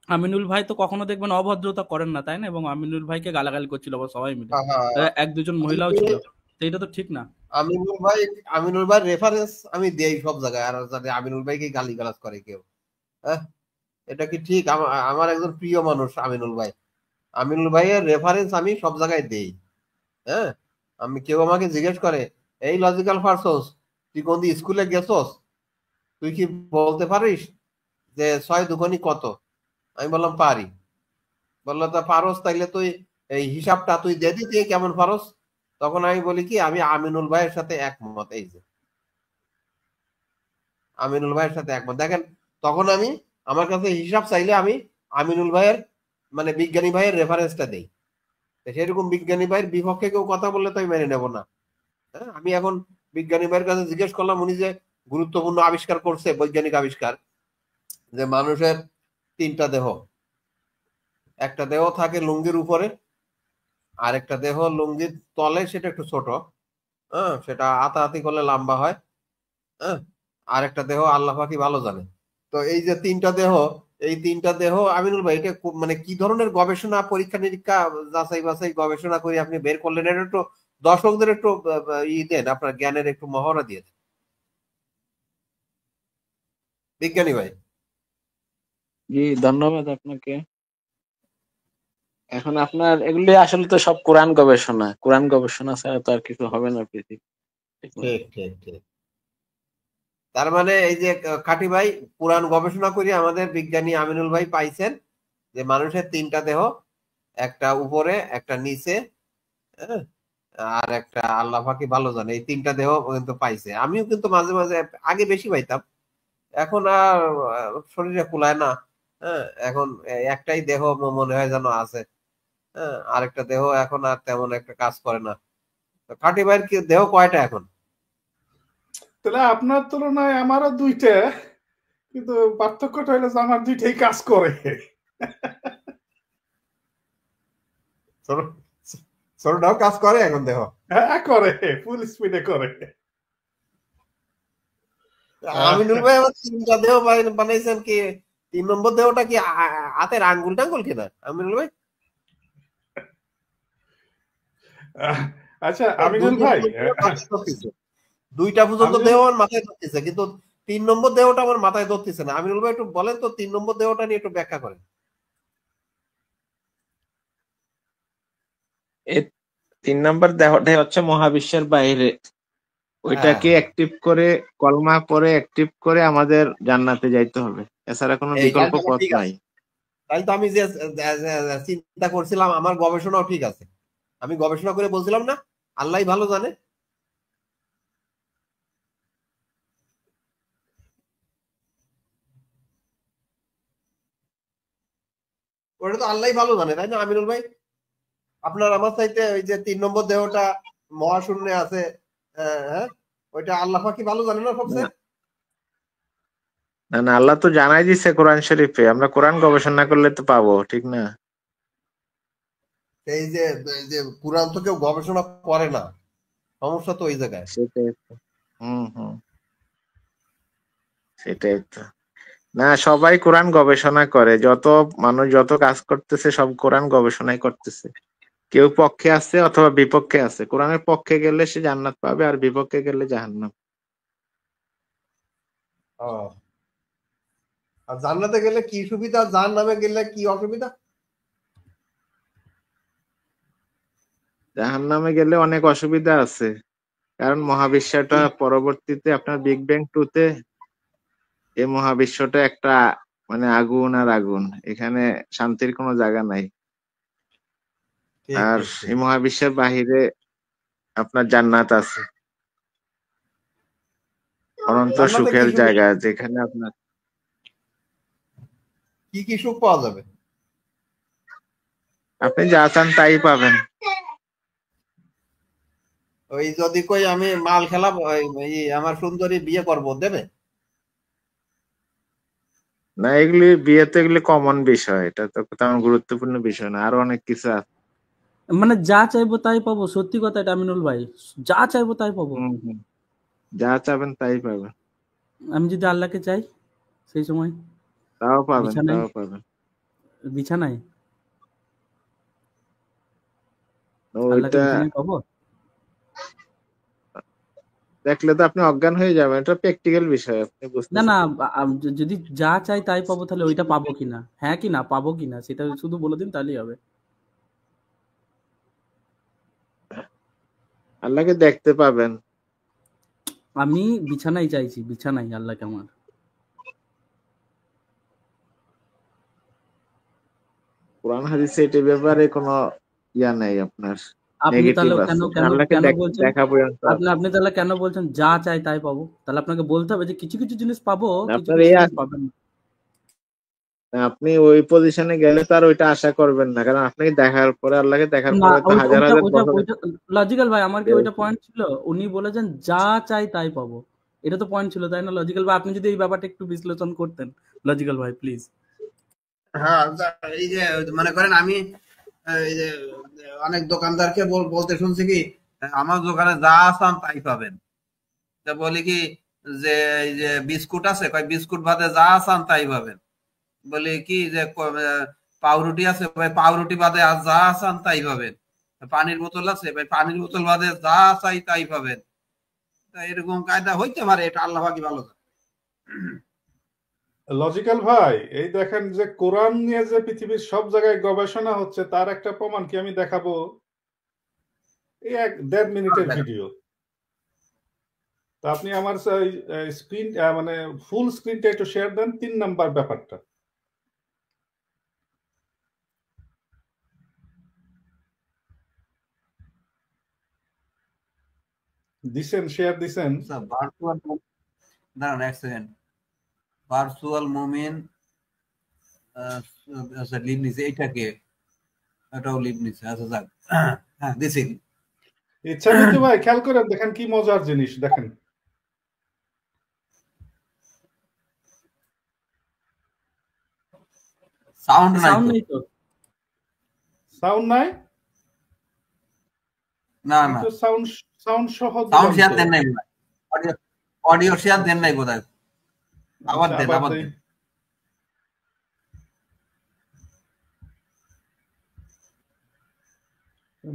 আমিনুল ভাই তো কখনো দেখবেন অভদ্রতা করেন না, তাই না? এবং আমিনুল ভাইকে গালাগালি করছিল আবার সবাই মিলে, হ্যাঁ, হ্যাঁ, এক দুজন মহিলাও ছিল, তো এটা তো ঠিক না। আমিনুল ভাই, আমিনুল ভাই রেফারেন্স আমি দেই সব জায়গায়, আর যাতে আমিনুল ভাইকে গালিগালাজ করে কেউ, হ্যাঁ, এটা কি ঠিক? আমার একজন প্রিয় মানুষ আমিনুল ভাই, আমিনুল ভাইয়ের রেফারেন্স আমি সব জায়গায় দেই। হ্যাঁ, আমি কেউ আমাকে জিজ্ঞেস করে এই লজিক্যাল পারসনস, তুই কোন স্কুলে গেছস, তুই কি বলতে পারিস যে 6 কত? আমি বললাম পারি। বললো তা পারস, তাইলে তুই এই হিসাবটা তুই দিয়ে দিতে কেমন পারস? তখন আমি বলি কি আমি আমিনুল ভাইয়ের সাথে একমত। এই যে আমিনুল ভাইয়ের সাথে একমত, দেখেন, তখন আমি আমার কাছে হিসাব চাইলে আমি আমিনুল ভাইয়ের মানে বিজ্ঞানী ভাইয়ের রেফারেন্সটা দেই। সেরকম বিজ্ঞানী ভাইয়ের বিপক্ষে কেউ কথা বললে তো আমি মেনে নেব না। হ্যাঁ, আমি এখন বিজ্ঞানী ভাইয়ের কাছে জিজ্ঞেস করলাম, উনি যে গুরুত্বপূর্ণ আবিষ্কার করছে, বৈজ্ঞানিক আবিষ্কার, যে মানুষের তিনটা দেহ, একটা দেহ থাকে লুঙ্গির উপরে, আর একটা দেহ লুঙ্গির তলে, সেটা একটু ছোট, হ্যাঁ, সেটা হাতাহাতি করলে লম্বা হয়, হ্যাঁ, আর একটা দেহ আল্লাহ পাকি ভালো জানে। তো এই যে তিনটা দেহ, এই তিনটা দেহ আমিনুল ভাই, এটা মানে কি ধরনের গবেষণা, পরীক্ষা নিরীক্ষা, যাচাই বাছাই গবেষণা করে আপনি বের করলেন? এটা একটু দর্শকদের একটু ই দেন, আপনার জ্ঞানের একটু মহড়া দিয়ে দেন বিজ্ঞানী ভাই। জি, ধন্যবাদ আপনাকে। এখন আপনার এগুলি আসলে তো সব কোরআন গবেষণা, কোরআন গবেষণা ছাড়া তো আর কিছু হবে না পৃথিবী। ঠিক ঠিক ঠিক। তার মানে এই যে খাটি ভাই পুরাণ গবেষণা করে আমাদের বিজ্ঞানী আমিনুল ভাই পাইছেন যে মানুষের তিনটা দেহ, একটা উপরে, একটা নিচে, হ্যাঁ, আর একটা আল্লাহ পাকি ভালো জানে, এই তিনটা দেহ কিন্তু পাইছে। আমিও কিন্তু মাঝে মাঝে আগে বেশি পাইতাম, এখন আর শরীরে কুলায় না। হ্যাঁ, এখন একটাই দেহ মনে হয় যেন আছে, হ্যাঁ, আরেকটা দেহ এখন আর তেমন একটা কাজ করে না। তো খাটি ভাইয়ের কি দেহ কয়টা এখন? তাহলে আপনার তুলনায় আমারও দুইটা, কিন্তু পার্থক্যটা হলো যে আমার দুইটাই কাজ করে। ছোটটাও কাজ করে এখন দেখো। হ্যাঁ করে, ফুল স্পিডে করে। আমিনুল ভাই আমার 3টা দেহ বানাইছেন কি? 3 নম্বর দেহটা কি হাতের আঙ্গুল টাঙ্গুল কিনা আমিনুল ভাই? আচ্ছা আমিনুল ভাই, 2টা পর্যন্ত দেহ আমার মাথায় ধরতেছে, কিন্তু 3 নম্বর দেহটা আমার মাথায় ধরতেছে না। আমিনুল ভাই একটু বলেন তো 3 নম্বর দেহটা নিয়ে একটু ব্যাখ্যা করেন। 3 নম্বর দেহটাই হচ্ছে মহাবিশ্বের বাইরে, ওইটাকে অ্যাক্টিভ করে কলমা পরে অ্যাক্টিভ করে আমাদের জান্নাতে যাইতে হবে, এছাড়া কোনো বিকল্প পথ নাই। তাই তো আমি যে চিন্তা করছিলাম, আমার গবেষণাও ঠিক আছে। আমি গবেষণা করে বলছিলাম না, আল্লাহ ভালো জানে। ওটা তো আল্লাহ ভালো জানে, তাই না আমিনুল ভাই? আপনার আমার চাইতে ওই যে 3 নম্বর দেহটা মহাশূন্যে আছে, হ্যাঁ, ওইটা আল্লাহ পাকি ভালো জানে না সবচেয়ে। না না, আল্লাহ তো জানাই দিচ্ছে কোরআন শরীফে, আমরা কোরআন গবেষণা করলে তো পাবো, ঠিক না? এই যে কোরআন তো কেউ গবেষণা করে না, সমস্যা তো ওই জায়গায়। সেটাই তো। সেটাই তো। না, সবাই কোরআন গবেষণা করে, যত মানুষ যত কাজ করতেছে সব কোরআন গবেষণাই করতেছে। কেউ পক্ষে আছে অথবা বিপক্ষে আছে, কোরআনের পক্ষে গেলে সে জান্নাত পাবে, আর বিপক্ষে গেলে জাহান্নাম। আর জান্নাতে গেলে কি সুবিধা, জাহান্নামে গেলে কি অসুবিধা? জাহান্নামে গেলে অনেক অসুবিধা আছে, কারণ মহাবিশ্বটা পরবর্তীতে আপনার বিগ ব্যাং 2 তে এই মহাবিশ্বটা একটা মানে আগুন আর আগুন, এখানে শান্তির কোনো জায়গা নাই। আর এই মহাবিশ্বের বাহিরে আপনার জান্নাত আছে, অনন্ত সুখের জায়গা, যেখানে আপনার কি কি সুখ পাওয়া যাবে? আপনি যা চান তাই পাবেন। ওই যদি কই আমি মাল খেলাম, আমার সুন্দরী বিয়ে করব, দেবে? না, এগুলি বিয়েতে এগুলি কমন বিষয়, এটা তো তেমন গুরুত্বপূর্ণ বিষয় না, আরো অনেক কিছু আছে। মানে যা চাইবো তাই পাবো, সত্যি কথা এটা আমিনুল ভাই, যা চাইবো তাই পাবো। যা চাবেন তাই পাবেন। আমি যদি আল্লাহকে চাই সেই সময় তাও পাবেন, তাও পাবেন। বিছানায় ওইটা পাবো? দেখলে তো আপনি অজ্ঞান হয়ে যাবেন, এটা প্র্যাকটিক্যাল বিষয়, আপনি বুঝতে না না, যদি যা চাই তাই পাবো, তাহলে ওইটা পাবো কিনা, হ্যাঁ কিনা পাবো কিনা সেটা শুধু বলে দিন, তাহলেই হবে। আল্লাহকে দেখতে পাবেন। আমি বিছানায় চাইছি, বিছানায় আল্লাহকে আমার। কোরআন হাদিসে এটার ব্যাপারে কোনো ইয়া নাই আপনার, আপনি তাহলে কেন বলছেন, আপনি তাহলে কেন বলছেন যা চাই তাই পাবো? তাহলে আপনাকে বলতে হবে যে কিছু কিছু জিনিস পাবো, কিছু কিছু জিনিস পাবেন না। আপনি ওই পজিশনে গেলে তো আর ওইটা আশা করবেন না, কারণ আপনাকে দেখার পরে, আল্লাহকে দেখার পরে তো হাজার হাজার লজিক্যাল ভাই, আমার কি ওইটা পয়েন্ট ছিল? উনি বলেছেন যা চাই তাই পাবো, এটা তো পয়েন্ট ছিল, তাই না লজিক্যাল ভাই? আপনি যদি এই ব্যাপারটা একটু বিশ্লেষণ করতেন লজিক্যাল ভাই, প্লিজ। হ্যাঁ, এই যে মনে করেন আমি এই যে অনেক দোকানদারকে বলতে শুনছি কি, আমার দোকানে যা আসান তাই পাবেন। বলি কি যে এই যে বিস্কুট আছে, কয় বিস্কুট বাদে যা আসান তাই পাবেন। বলি কি যে পাউরুটি আছে, ভাই পাউরুটি বাদে যা আসান তাই পাবেন। পানির বোতল আছে, ভাই পানির বোতল বাদে যা চাই তাই পাবেন। এরকম কায়দা হইতে পারে, এটা আল্লাহ পাকি ভালো জানে। লজিক্যাল ভাই, এই দেখেন যে কোরআন নিয়ে যে পৃথিবীর সব জায়গায় গবেষণা হচ্ছে, তার একটা প্রমাণ কি আমি দেখাবো। এই 1.5 মিনিটের ভিডিও। তা আপনি আমার স্ক্রিন মানে ফুল স্ক্রিনটা একটু শেয়ার দেন, 3 নাম্বার ব্যাপারটা দিছেন, শেয়ার দিছেন। দাঁড়ান এক সেকেন্ড। ভার্চুয়াল মুমিন আচ্ছা লিভ নিছে, এইটাকে এটাও লিভ নিছে। আচ্ছা যাক, হ্যাঁ দিছি। ইচ্ছা কিন্তু ভাই খেয়াল করেন, দেখেন কি মজার জিনিস, দেখেন সাউন্ড নাই সাউন্ড তো, নেই তো। সাউন্ড নাই, না আমি না তো সাউন্ড সাউন্ড সহ সাউন্ড দিলাম শেয়ার তো। দেন নাই বোধহয়, অডিও অডিও শেয়ার দেন নাই বোধহয়। আবার আচ্ছা, দেন, আবার আবার দেই। দেন।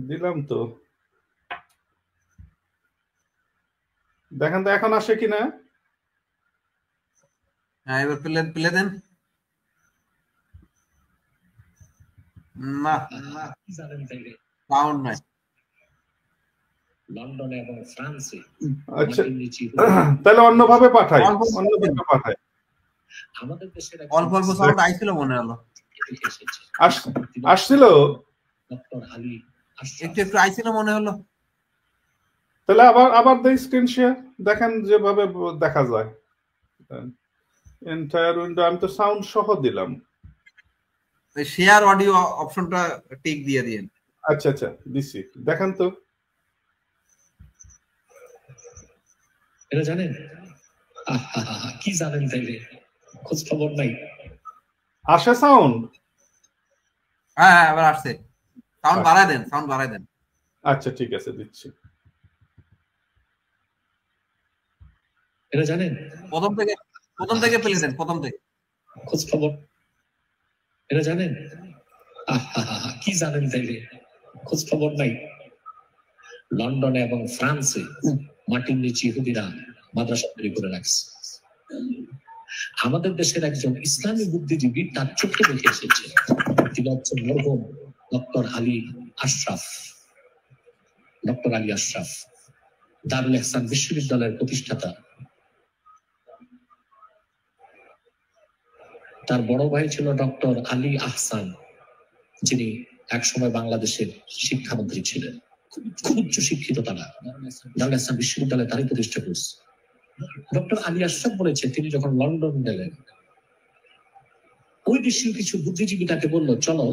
দিলাম তো, দেখেন তো এখন আসে কিনা। হ্যাঁ এবার প্লে প্লে দেন। না সাউন্ড নাই। লন্ডনে এবং ফ্রান্সে আচ্ছা, মাটির নিচে তাহলে অন্যভাবে পাঠাই, অল্প অন্যভাবে পাঠাই। আমাদের দেশের অল্প অল্প সাউন্ড আইছিল মনে হলো, আসছিল, ডক্টর আলী একটু একটু আইছিল মনে হলো। তাহলে আবার আবার দেই স্ক্রিন শেয়ার, দেখেন যেভাবে দেখা যায়। এন্টায়ার উইন্ডো, আমি তো সাউন্ড সহ দিলাম। শেয়ার অডিও অপশনটা টিক দিয়ে দিন। আচ্ছা আচ্ছা দিছি, দেখেন তো। এটা জানেন কি জানেন তাইলে, খোঁজ খবর নাই। আসে সাউন্ড? হ্যাঁ হ্যাঁ এবার আসছে, সাউন্ড বাড়ায় দেন, সাউন্ড বাড়ায় দেন। আচ্ছা ঠিক আছে, দিচ্ছি। এটা জানেন প্রথম থেকে প্লে দেন, প্রথম থেকে। খোঁজ খবর এটা জানেন কি জানেন তাইলে, খোঁজ খবর নাই। লন্ডনে এবং ফ্রান্সে মাটির নিচে ইহুদিরা মাদ্রাসা তৈরি করে রাখছে। আমাদের দেশের একজন ইসলামী বুদ্ধিজীবী তার চোখে দেখে এসেছে। তিনি হচ্ছেন মরহুম ডক্টর আলী আশরাফ। ডক্টর আলী আশরাফ দারুল ইহসান বিশ্ববিদ্যালয়ের প্রতিষ্ঠাতা। তার বড় ভাই ছিল ডক্টর আলী আহসান, যিনি একসময় বাংলাদেশের শিক্ষামন্ত্রী ছিলেন। খুব উচ্চ শিক্ষিত তারা, দারুল ইহসান বিশ্ববিদ্যালয়ে তারই প্রতিষ্ঠা করছে। ডক্টর আলী আশরাফ বলেছে তিনি যখন লন্ডন গেলেন, ওই দেশীয় কিছু বুদ্ধিজীবী তাকে বললো, চলো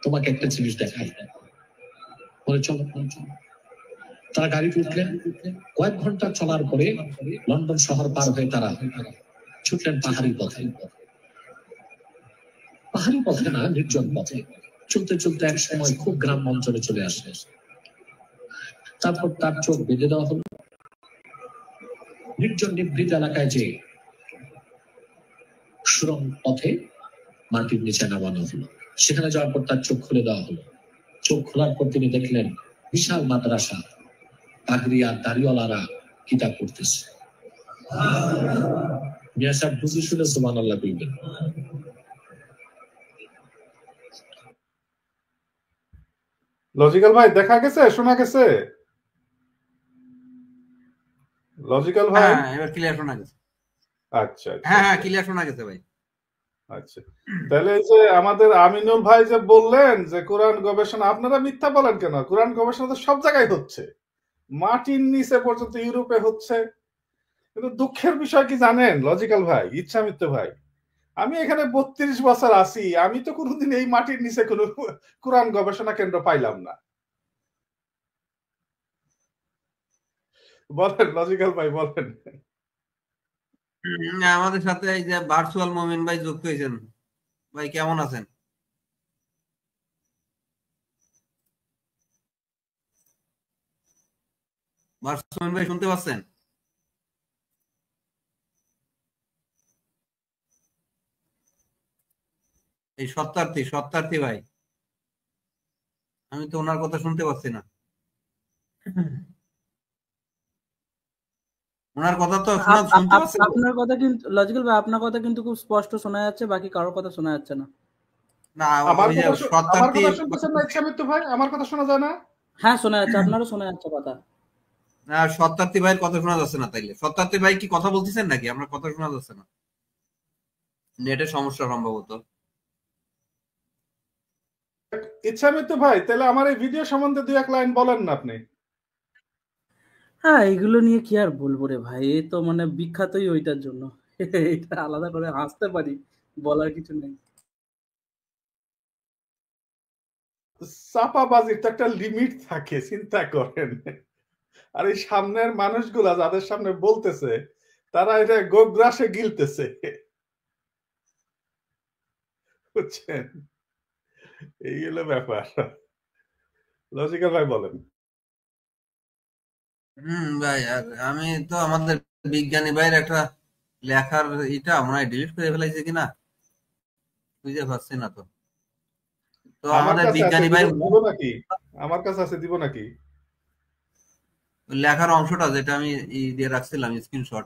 তোমাকে একটা জিনিস দেখাই। বলে চলো। তারা গাড়িতে উঠলেন। কয়েক ঘন্টা চলার পরে লন্ডন শহর পার হয়ে তারা ছুটলেন পাহাড়ি পথে। পাহাড়ি পথে না, নির্জন পথে চলতে চলতে এক সময় খুব গ্রাম অঞ্চলে চলে আসে। তারপর তার চোখ বেঁধে দেওয়া হলো। নির্জন নিভৃত এলাকায় যে সুরং পথে মাটির নিচে নামানো হলো, সেখানে যাওয়ার পর তার চোখ খুলে দেওয়া হলো। চোখ খোলার পর তিনি দেখলেন বিশাল মাদ্রাসা, পাগড়ি আর দাড়িওয়ালারা কিতাব পড়তেছে। মিয়া সাহেব বুঝে শুনে সুবহানাল্লাহ বলবেন। লজিক্যাল ভাই দেখা গেছে, শোনা গেছে? লজিক্যাল ভাই? হ্যাঁ এবার ক্লিয়ার শোনা গেছে। আচ্ছা হ্যাঁ হ্যাঁ ক্লিয়ার শোনা গেছে ভাই। আচ্ছা, তাহলে এই যে আমাদের আমিনুল ভাই যে বললেন যে কোরআন গবেষণা, আপনারা মিথ্যা বলেন কেন? কোরআন গবেষণা তো সব জায়গায় হচ্ছে, মাটির নিচে পর্যন্ত ইউরোপে হচ্ছে। কিন্তু দুঃখের বিষয় কি জানেন লজিক্যাল ভাই, ইচ্ছামিত্র ভাই, আমি এখানে 32 বছর আছি, আমি তো কোনোদিন এই মাটির নিচে কোনো কোরআন গবেষণা কেন্দ্র পাইলাম না। বলেন লজিক্যাল ভাই, বলেন। আমাদের সাথে এই যে ভার্চুয়াল মোমিন ভাই যুক্ত হয়েছেন। ভাই কেমন আছেন? ভার্চুয়াল মোমিন ভাই শুনতে পাচ্ছেন? এই সত্যার্থী ভাই, আমি তো ওনার কথা শুনতে পাচ্ছি না। ওনার কথা তো শুনতে পাচ্ছি। আপনার কথা কিন্তু লজিক্যাল ভাই, আপনার কথা কিন্তু খুব স্পষ্ট শোনা যাচ্ছে, বাকি কারোর কথা শোনা যাচ্ছে না। না, আমার কথা শুনতেছেন না ইচ্ছামিত্র ভাই? আমার কথা শোনা যায় না? হ্যাঁ শোনা যাচ্ছে, আপনারও শোনা যাচ্ছে কথা। না, সত্যার্থী ভাইয়ের কথা শোনা যাচ্ছে না। তাইলে সত্যার্থী ভাই কি কথা বলতেছেন নাকি? আমার কথা শোনা যাচ্ছে না, নেটের সমস্যা সম্ভবত। ইচ্ছামিত্র ভাই, তাহলে আমার এই ভিডিও সম্বন্ধে 2-1 লাইন বলেন না আপনি। হ্যাঁ এগুলো নিয়ে কি আর বলবো রে ভাই, এই তো মানে বিখ্যাতই ওইটার জন্য। এটা আলাদা করে হাসতে পারি, বলার কিছু নেই। চাপাবাজির তো একটা লিমিট থাকে, চিন্তা করেন। আর এই সামনের মানুষগুলা যাদের সামনে বলতেছে, তারা এটা গোগ্রাসে গিলতেছে। বুঝছেন, এই হলো ব্যাপার। লজিক্যাল ভাই বলেন। ভাই আমি তো আমাদের বিজ্ঞানী ভাইয়ের একটা লেখার এটা মনে হয় ডিলিট করে ফেলাইছে কিনা বুঝতে পারছি না। তো তো আমার আমাদের কাছে আছে, বিজ্ঞানী ভাই দিব নাকি? আমার কাছে আছে, দিব নাকি? লেখার অংশটা যেটা আমি দিয়ে রাখছিলাম স্ক্রিনশট,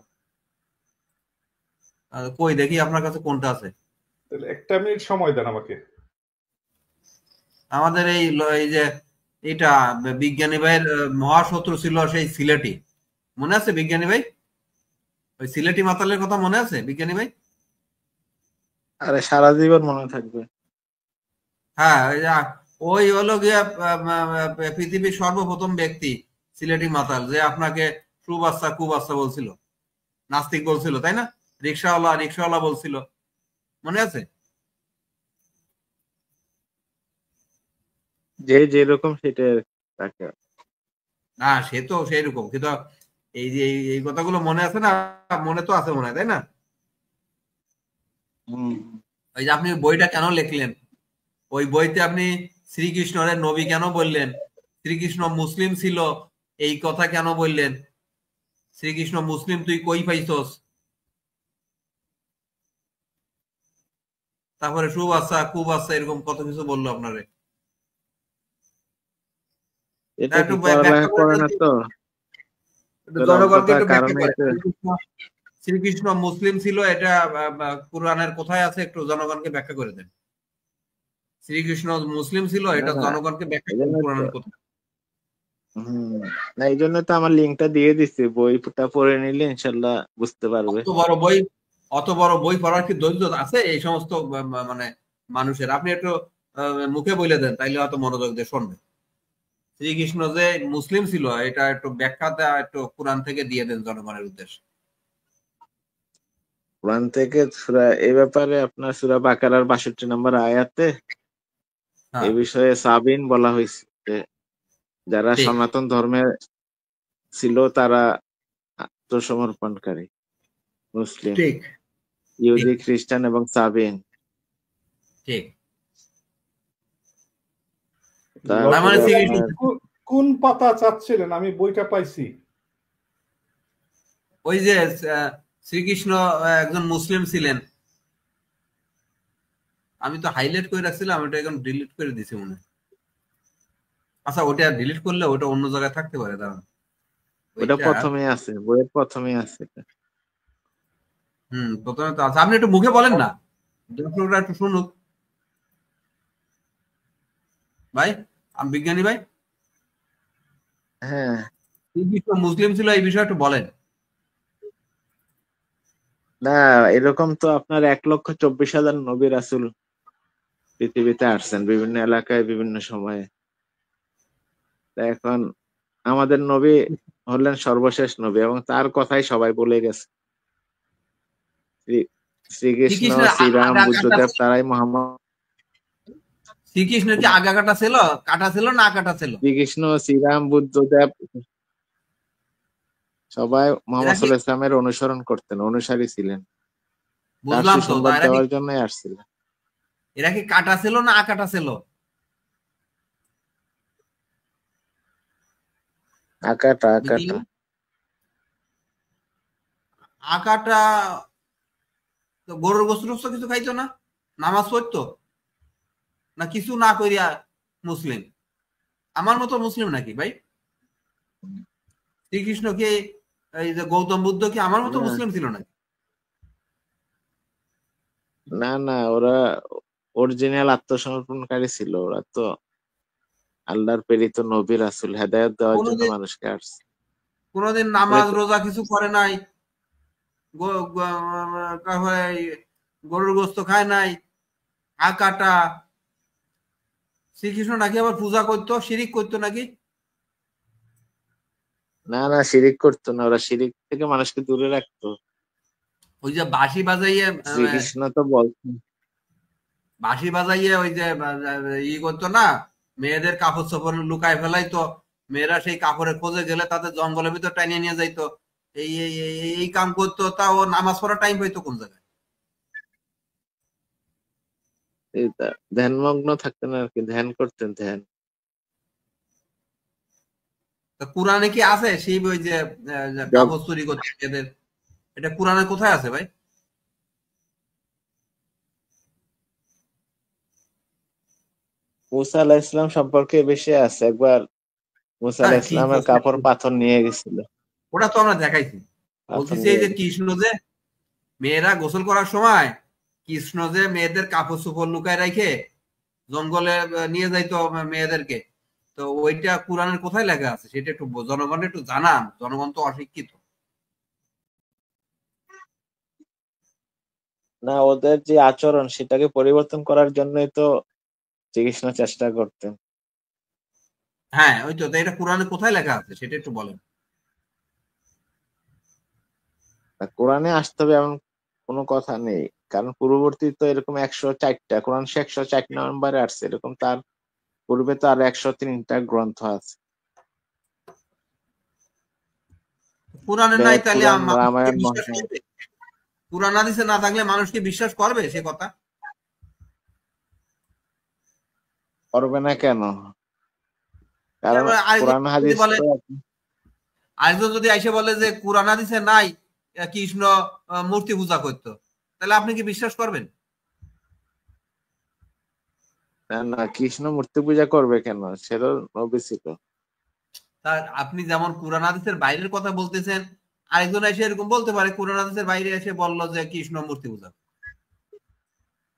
কই দেখি আপনার কাছে কোনটা আছে। তাহলে 1 মিনিট সময় দেন আমাকে। আমাদের এই যে এটা বিজ্ঞানী ভাইয়ের মহাশত্রু ছিল সেই সিলেটি, মনে আছে বিজ্ঞানী ভাই? ওই সিলেটি মাতালের কথা মনে আছে বিজ্ঞানী ভাই? আরে সারা জীবন মনে থাকবে। হ্যাঁ, ওই হলো গিয়া পৃথিবীর সর্বপ্রথম ব্যক্তি সিলেটি মাতাল, যে আপনাকে সুবাচ্চা কুবাচ্চা বলছিল, নাস্তিক বলছিল, তাই না? রিক্সাওয়ালা বলছিল, মনে আছে? যে যেরকম সেটা তাকে। না সে তো সেই রকম, কিন্তু এই যে এই কথাগুলো মনে আছে না? মনে তো আছে মনে হয়, তাই না? ওই যে আপনি বইটা কেন লিখলেন, ওই বইতে আপনি শ্রীকৃষ্ণের নবী কেন বললেন, শ্রীকৃষ্ণ মুসলিম ছিল এই কথা কেন বললেন, শ্রীকৃষ্ণ মুসলিম তুই কই পাইছস, তারপরে সুবাচ্চা কুবাচ্চা এরকম কত কিছু বললো আপনারে। এটা কি পড়ালেখা করে না তো জনগণকে একটু ব্যাখ্যা করে, শ্রীকৃষ্ণ মুসলিম ছিল এটা কুরআনের কোথায় আছে একটু জনগণকে ব্যাখ্যা করে দেন। শ্রীকৃষ্ণ মুসলিম ছিল এটা জনগণকে ব্যাখ্যা করে কুরআনের কোথায়। না এই জন্য তো আমার লিঙ্কটা দিয়ে দিচ্ছি, বইটা পড়ে নিলে ইনশাল্লাহ বুঝতে পারবে। অত বড় বই পড়ার কি ধৈর্য আছে এই সমস্ত মানে মানুষের? আপনি একটু মুখে বলে দেন, তাইলে হয়তো মনোযোগ দিয়ে শুনবে। শ্রীকৃষ্ণ যে মুসলিম ছিল এটা একটু ব্যাখ্যাটা একটু কোরআন থেকে দিয়ে দেন জনগণের উদ্দেশ্যে। কোরআন থেকে সূরা এই ব্যাপারে আপনার সূরা বাকারার ৬২ নম্বর আয়াতে এই বিষয়ে সাবিন বলা হয়েছে, যারা সনাতন ধর্মে ছিল তারা আত্মসমর্পণকারী মুসলিম, ইহুদি, খ্রিস্টান এবং সাবিন। ঠিক। কোন পাতা চাচ্ছিলেন? আমি বইটা পাইছি। ওই যে শ্রীকৃষ্ণ একজন মুসলিম ছিলেন, আমি তো হাইলাইট করে রাখছিলাম, ওটা এখন ডিলিট করে দিছি মনে হয়। আচ্ছা ওটা ডিলিট করলে ওটা অন্য জায়গায় থাকতে পারে, দাঁড়ান। ওটা প্রথমে আছে, বইয়ের প্রথমে আছে। প্রথমে তো আছে, আপনি একটু মুখে বলেন না, দর্শকরা একটু শুনুক। ভাই বিজ্ঞানী ভাই, হ্যাঁ শ্রীকৃষ্ণ মুসলিম ছিল এই বিষয়ে একটু বলেন। না এরকম তো আপনার ১,২৪,০০০ নবী রাসূল পৃথিবীতে আসছেন বিভিন্ন এলাকায় বিভিন্ন সময়ে। এখন আমাদের নবী হলেন সর্বশেষ নবী এবং তার কথাই সবাই বলে গেছে। শ্রীকৃষ্ণ, শ্রীরাম, বুদ্ধদেব তারাই মোহাম্মদ। শ্রীকৃষ্ণের কি আগা কাটা ছিল, কাটা ছিল না কাটা ছিল? শ্রীকৃষ্ণ, শ্রীরাম, বুদ্ধদেব সবাই মোহাম্মদ সাল্লাল্লাহু আলাইহি ওয়াসাল্লামের অনুসরণ করতেন, অনুসারী ছিলেন, বুঝলাম তো। দেওয়ার জন্যই আসছিলেন। এরা কি কাটা ছিল না আকাটা ছিল? আকাটা। আকাটা গরুর গোস্ত কিছু খাইতো না, নামাজ পড়তো না, কিছু না করিয়া মুসলিম? আমার মতো মুসলিম নাকি ভাই? শ্রীকৃষ্ণ কি এই যে গৌতম বুদ্ধ কি আমার মতো মুসলিম ছিল নাকি? না না, ওরা অরিজিনাল আত্মসমর্পণকারী ছিল। ওরা তো আল্লাহর প্রেরিত নবী রাসূল, হেদায়েত দেওয়ার জন্য মানুষকে আসছে। কোনদিন নামাজ রোজা কিছু করে নাই, গরুর গোস্ত খায় নাই, আকাটা। শ্রীকৃষ্ণ নাকি আবার পূজা করতো, শিরিক করতো নাকি? না না, শিরিক করতো না, ওরা শিরিক থেকে মানুষকে দূরে রাখতো। ওই যে বাঁশি বাজাইয়ে, শ্রীকৃষ্ণ তো বলতেন, বাঁশি বাজাইয়ে ওই যে করতো না, মেয়েদের কাপড় চোপড় লুকায় ফেলাইতো, মেয়েরা সেই কাপড়ের খোঁজে গেলে তাদের জঙ্গলের ভিতর টানিয়ে নিয়ে যাইতো, এই কাম করতো। তা ও নামাজ পড়ার টাইম পাইতো কোন জায়গায়? ধ্যানমগ্ন থাকতেন আর কি, ধ্যান করতেন, ধ্যান। তো কোরআনে কি আছে সেই ওই যে কাগজ চুরি করছে এদের, এটা কোরআনে কোথায় আছে ভাই? মুসা আলাহ ইসলাম সম্পর্কে বেশি আছে। একবার মুসা আলাহ ইসলামের কাপড় পাথর নিয়ে গেছিল, ওটা তো আমরা দেখাইছি। পাথর বলতেছি এই যে কৃষ্ণ যে মেয়েরা গোসল করার সময় কৃষ্ণ যে মেয়েদের কাপড় চোপড় লুকায় রেখে জঙ্গলে নিয়ে যাইতো মেয়েদেরকে, তো ওইটা কোরআনের কোথায় লেখা আছে সেটা একটু জনগণ একটু জানান, জনগণ তো অশিক্ষিত। না, ওদের যে আচরণ সেটাকে পরিবর্তন করার জন্যই তো শ্রীকৃষ্ণ চেষ্টা করতেন। হ্যাঁ ওই তো, এটা কোরআনে কোথায় লেখা আছে সেটা একটু বলেন। কোরআনে আসতে হবে এমন কোনো কথা নেই, কারণ পূর্ববর্তী তো এরকম 104টা, কোরআন 104 নম্বরে আসছে, এরকম তার পূর্বে তো আর 103টা গ্রন্থ আছে। কোরআনে নাই তাহলে রামায়ণ, বিশ্বাস করবে? কোরআন হাদিসে না থাকলে মানুষ কি বিশ্বাস করবে সে কথা? করবে না কেন? কারণ কোরআন হাদিস আরেকজন যদি আইসে বলে যে কোরআন হাদিসে নাই কৃষ্ণ মূর্তি পূজা করতো, তাহলে আপনি কি বিশ্বাস করবেন? না, কৃষ্ণ মূর্তি পূজা করবে কেন? সেটা নবী ছিল। তার আপনি যেমন কোরআন হাদিসের বাইরের কথা বলতেছেন, আরেকজন এসে এরকম বলতে পারে কোরআন হাদিসের বাইরে এসে বললো যে কৃষ্ণ মূর্তি পূজা।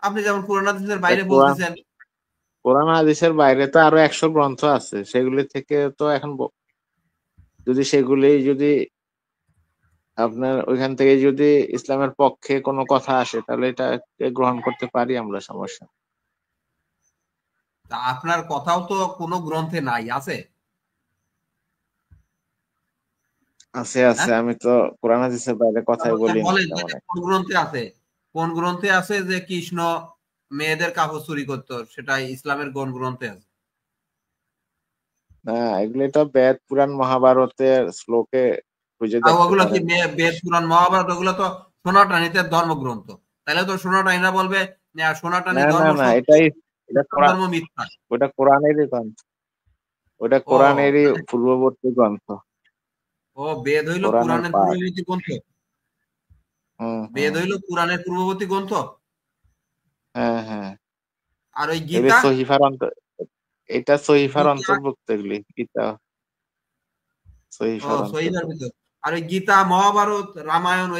আপনি যেমন কোরআন হাদিসের বাইরে বলতেছেন, কোরআন হাদিসের বাইরে তো আরো 100 গ্রন্থ আছে, সেগুলি থেকে তো এখন যদি সেগুলি যদি আপনার ওইখান থেকে যদি ইসলামের পক্ষে কোনো কথা আসে তাহলে এটা গ্রহণ করতে পারি আমরা, সমস্যা। আপনার কথাও তো কোনো গ্রন্থে নাই, আছে? আছে আছে, আমি তো কোরআন হাদিসের বাইরে কথাই বলি না। কোন গ্রন্থে আছে, কোন গ্রন্থে আছে যে কৃষ্ণ মেয়েদের কাপড় চুরি করতো? সেটা ইসলামের কোন গ্রন্থে আছে? না, এগুলি তো বেদ পুরাণ মহাভারতের শ্লোকে খুঁজে দেখতে ওগুলো কি পারেন। বেদ পুরাণ মহাভারত ওগুলো তো সনাতনীদের ধর্মগ্রন্থ, তাহলে তো সনাতনীরা বলবে সনাতনী ধর্ম না, এটাই ধর্ম মিথ্যা। ওটা কোরআনেরই গ্রন্থ, ওটা কোরআনেরই পূর্ববর্তী গ্রন্থ। ও বেদ হইল পুরাণের পূর্ববর্তী গ্রন্থ? বেদ হইল পুরাণের পূর্ববর্তী গ্রন্থ? হ্যাঁ হ্যাঁ। আর ওই গীতা এটা সহিফার অন্তর্ভুক্ত, এগুলি গীতা সহিফার অন্তর্ভুক্ত। আর ওই গীতা, মহাভারত, রামায়ণ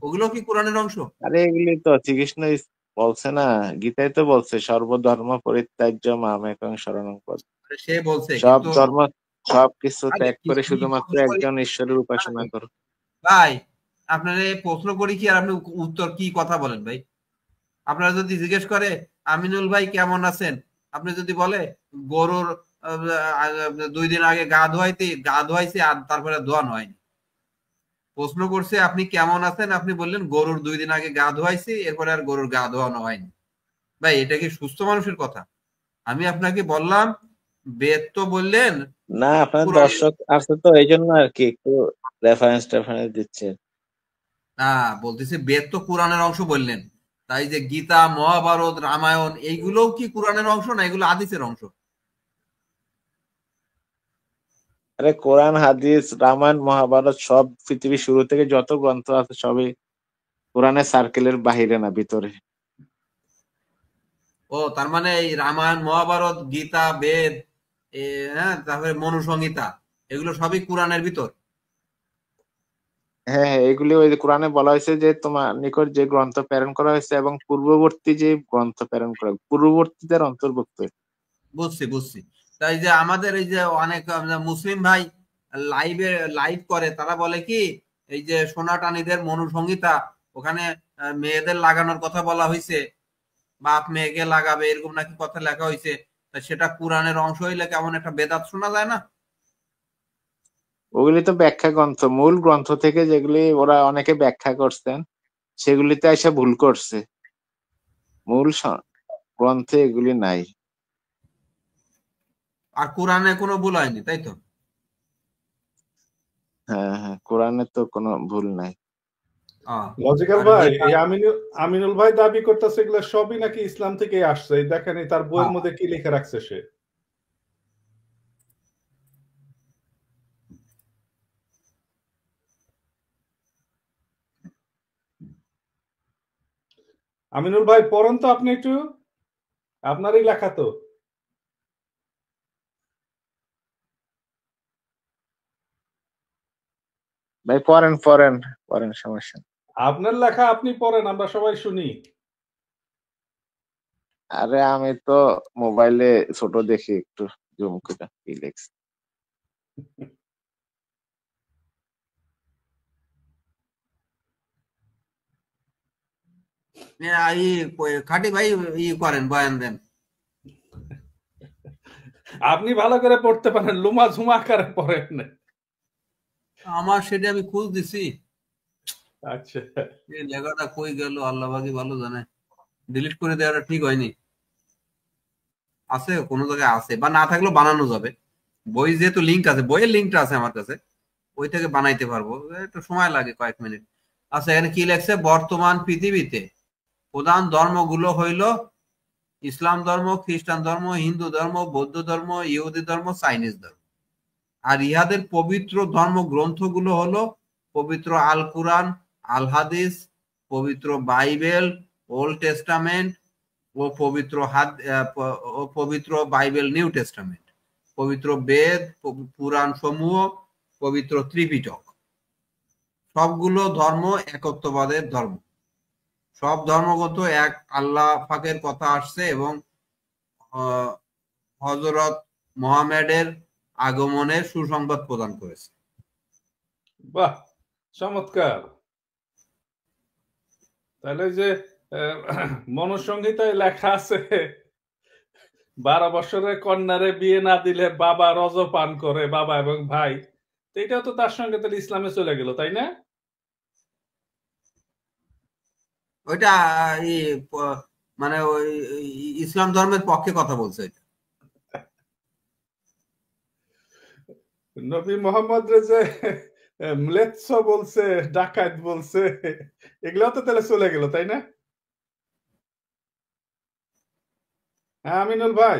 ওগুলো কি কোরআনের অংশ? আরে এগুলি তো শ্রীকৃষ্ণ বলছে না, গীতায় তো বলছে সর্বধর্ম পরিত্যাজ্য মামেকং শরণং পদ। সে বলছে সব ধর্ম সবকিছু ত্যাগ করে শুধুমাত্র একজন ঈশ্বরের উপাসনা করো। ভাই আপনারা প্রশ্ন করি কি আর আপনি উত্তর কি কথা বলেন ভাই? আপনারা যদি জিজ্ঞেস করে আমিনুল ভাই কেমন আছেন, আপনি যদি বলে গরুর 2 দিন আগে গা ধোয়াইছি আর তারপরে ধোয়ানো হয়নি। প্রশ্ন করছে আপনি কেমন আছেন, আপনি বললেন গরুর 2 দিন আগে গা ধোয়াইছি, এরপরে আর গরুর গা ধোয়ানো হয়নি। ভাই এটা কি সুস্থ মানুষের কথা? আমি আপনাকে বললাম বেদ তো বললেন না, আপনার দর্শক আছে তো এই জন্য আর কি একটু রেফারেন্স দিচ্ছে। বলতেছে বেদ তো কোরআনের অংশ বললেন, তাই যে গীতা, মহাভারত, রামায়ণ এইগুলোও কি কোরআনের অংশ না এগুলো হাদিসের অংশ? আরে কোরআন, হাদিস, রামায়ণ, মহাভারত সব পৃথিবীর শুরু থেকে যত গ্রন্থ আছে সবই কোরআনের সার্কেলের বাহিরে না, ভিতরে। ও তার মানে এই রামায়ণ, মহাভারত, গীতা, বেদ, হ্যাঁ, তারপরে মনুসংহিতা এগুলো সবই কোরআনের ভিতর? হ্যাঁ, এগুলি ওই কোরআনে বলা হয়েছে যে তোমার নিকট যে গ্রন্থ প্রেরণ করা হয়েছে এবং পূর্ববর্তী যে গ্রন্থ প্রেরণ করা পূর্ববর্তীদের অন্তর্ভুক্ত। বুঝছি। তাই যে আমাদের এই যে অনেক মুসলিম ভাই লাইভ করে, তারা বলে কি এই যে সনাতনীদের মনুসংহিতা, ওখানে মেয়েদের লাগানোর কথা বলা হয়েছে, বাপ মেয়েকে লাগাবে এরকম নাকি কথা লেখা হয়েছে, সেটা কোরআনের অংশ হইলে কেমন একটা বেদাত শোনা যায় না? ওগুলি তো ব্যাখ্যা গ্রন্থ, মূল গ্রন্থ থেকে যেগুলি ওরা অনেকে ব্যাখ্যা করছেন সেগুলিতে এসে ভুল করছে, মূল গ্রন্থে এগুলি নাই। আর কোরআনে কোনো ভুল হয়নি, তাই তো? হ্যাঁ হ্যাঁ, কোরআনে তো কোনো ভুল নাই। লজিক্যাল আর ভাই, যেটা এই আমিনুল ভাই দাবি করতেছে এগুলো সবই নাকি ইসলাম থেকে আসছে। এই দেখেন এই তার বইয়ের মধ্যে কি লিখে রাখছে সে। আমিনুল ভাই পড়েন তো আপনি একটু, আপনারই লেখা তো। ভাই পড়েন পড়েন পড়েন, সমস্যা নেই। আপনার লেখা আপনি পড়েন, আমরা সবাই শুনি। আরে আমি তো মোবাইলে ছোট দেখি, একটু জুম করে কি লেখছে। খাটি ভাই করেন, বয়ান দেন। আপনি ভালো করে পড়তে পারেন, লুমা ঝুমা আকারে পড়েন। আমার সেটা আমি খোঁজ দিছি। আচ্ছা, এই লেখাটা কই গেল আল্লাহ বাকি ভালো জানে। ডিলিট করে দেওয়াটা ঠিক হয়নি। আছে কোনো জায়গায় আছে, বা না থাকলেও বানানো যাবে। বই যেহেতু লিঙ্ক আছে, বইয়ের লিঙ্কটা আছে আমার কাছে, ওই থেকে বানাইতে পারবো, একটু সময় লাগে কয়েক মিনিট। আচ্ছা, এখানে কি লেখছে? বর্তমান পৃথিবীতে প্রধান ধর্মগুলো হইল ইসলাম ধর্ম, খ্রিস্টান ধর্ম, হিন্দু ধর্ম, বৌদ্ধ ধর্ম, ইহুদি ধর্ম, চাইনিজ ধর্ম। আর ইহাদের পবিত্র ধর্ম গ্রন্থগুলো হলো পবিত্র আল কুরআন, আল হাদিস, পবিত্র বাইবেল, ওল্ড টেস্টামেন্ট ও পবিত্র বাইবেল নিউ টেস্টামেন্ট, পবিত্র বেদ, পুরাণ সমূহ, পবিত্র ত্রিপিটক। সবগুলো ধর্ম একত্ববাদের ধর্ম। সব ধর্মগত এক আল্লাহ পাকের কথা আসছে এবং হযরত মুহাম্মদের আগমনের সুসংবাদ প্রদান করেছে। বাহ, চমৎকার। তাহলে যে মনুসংহিতায় লেখা আছে 12 বছরের কন্যারে বিয়ে না দিলে বাবা রজ পান করে, বাবা এবং ভাই, এটাও তো তার সঙ্গে তাহলে ইসলামে চলে গেল, তাই না? ওইটা মানে ওই ইসলাম ধর্মের পক্ষে কথা বলছে। নবী মোহাম্মদ রে যে ম্লেচ্ছ বলছে, ডাকাত বলছে, এগুলাও তো তাহলে চলে গেল, তাই না? হ্যাঁ আমিনুল ভাই,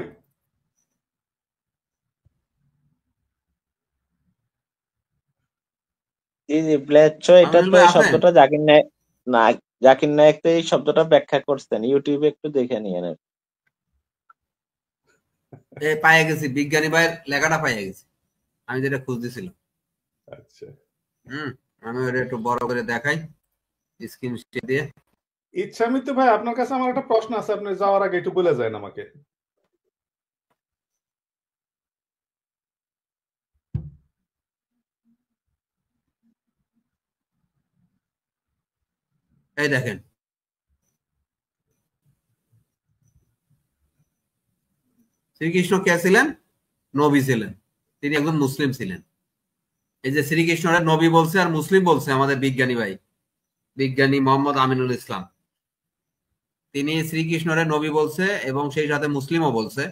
জি জি, ম্লেচ্ছ, এটা তো এই শব্দটা জাকির নায়েক, না জাকির নায়েক তো এই শব্দটা ব্যাখ্যা করছেন, ইউটিউবে একটু দেখে নিয়ে নেন। পাইয়া গেছি, বিজ্ঞানী ভাইয়ের লেখাটা পাইয়া গেছি, আমি যেটা খুঁজতেছিলাম। আচ্ছা, আমি ওটা একটু বড় করে দেখাই স্ক্রিন দিয়ে। ইচ্ছামিত ভাই, আপনার কাছে আমার একটা প্রশ্ন আছে, আপনি যাওয়ার আগে একটু বলে যান আমাকে। এই দেখেন, শ্রীকৃষ্ণ কে ছিলেন? নবী ছিলেন, তিনি একজন মুসলিম ছিলেন। এই যে শ্রীকৃষ্ণের নবী বলছে আর মুসলিম বলছে আমাদের বিজ্ঞানী ভাই, বিজ্ঞানী মোহাম্মদ আমিনুল ইসলাম, তিনি শ্রীকৃষ্ণের নবী বলছে এবং সেই সাথে মুসলিমও বলছে।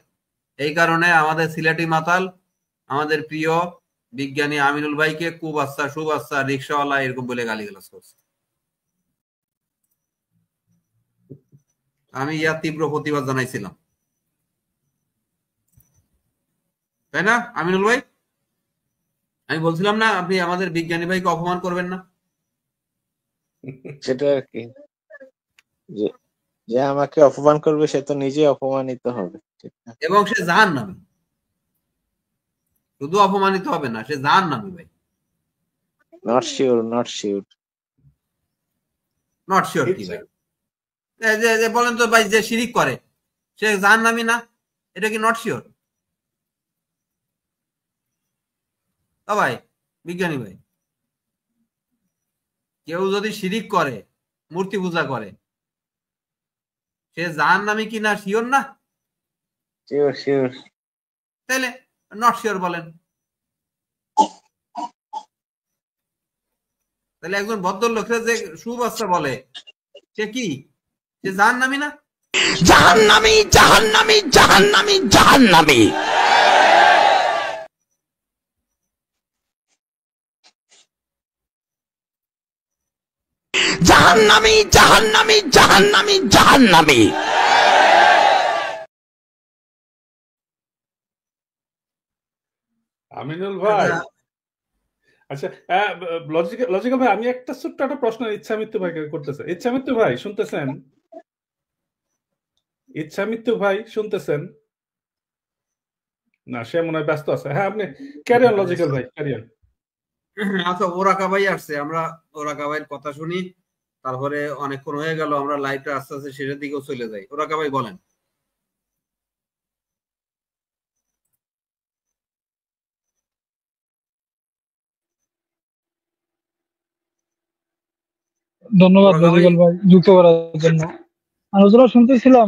এই কারণে আমাদের সিলেটি মাতাল আমাদের প্রিয় বিজ্ঞানী আমিনুল ভাইকে কুবাচ্চা, সুবাচ্চা, রিক্সাওয়ালা এরকম বলে গালিগালাজ করছে। আমি ইয়ার তীব্র প্রতিবাদ জানাইছিলাম, তাই না আমিনুল ভাই? আমি বলছিলাম না আপনি আমাদের বিজ্ঞানী ভাইকে অপমান করবেন না? সেটা আর কি, যে আমাকে অপমান করবে সে তো নিজে অপমানিত হবে, ঠিক না? এবং সে জাহান্নামী, শুধু অপমানিত হবে না, সে জাহান্নামী ভাই। Not sure, not sure, not sure কি ভাই? বলেন তো ভাই, যে শিরিক করে সে জাহান্নামী না? এটা কি নট শিওর? ভাই বিজ্ঞানী ভাই, কেউ যদি শিরিক করে, মূর্তি পূজা করে, সে জাহান্নামী কি না শিওর না? Sure sure. তাহলে নট শিওর বলেন। তাহলে একজন ভদ্রলোকরা যে সুবাচ্চা বলে সে কি, সে জাহান্নামী না? জাহান্নামী, জাহান্নামী, জাহান্নামী, জাহান্নামী। জাহান্নামী জাহান্নামী জাহান্নামী জাহান্নামী। আমিনুল ভাই, আচ্ছা লজিক্যাল ভাই, আমি একটা ছোট্ট একটা প্রশ্ন ইচ্ছামৃত্যু ভাইকে করতেছে। ইচ্ছামৃত্যু ভাই শুনতেছেন? ইচ্ছামৃত্যু ভাই শুনতেছেন? না, সে মনে হয় ব্যস্ত আছে। হ্যাঁ, আপনি ক্যারি অন লজিক্যাল ভাই, ক্যারি অন। আচ্ছা, ওরাকা ভাই আসছে, আমরা ওরাকা ভাইয়ের কথা শুনি, তারপরে অনেকক্ষণ হয়ে গেল, আমরা লাইভটা আস্তে আস্তে শেষের দিকেও চলে যাই। ওরাকা ভাই বলেন। ধন্যবাদ লজিক্যাল ভাই যুক্ত করার জন্য। আলোচনা শুনতেছিলাম,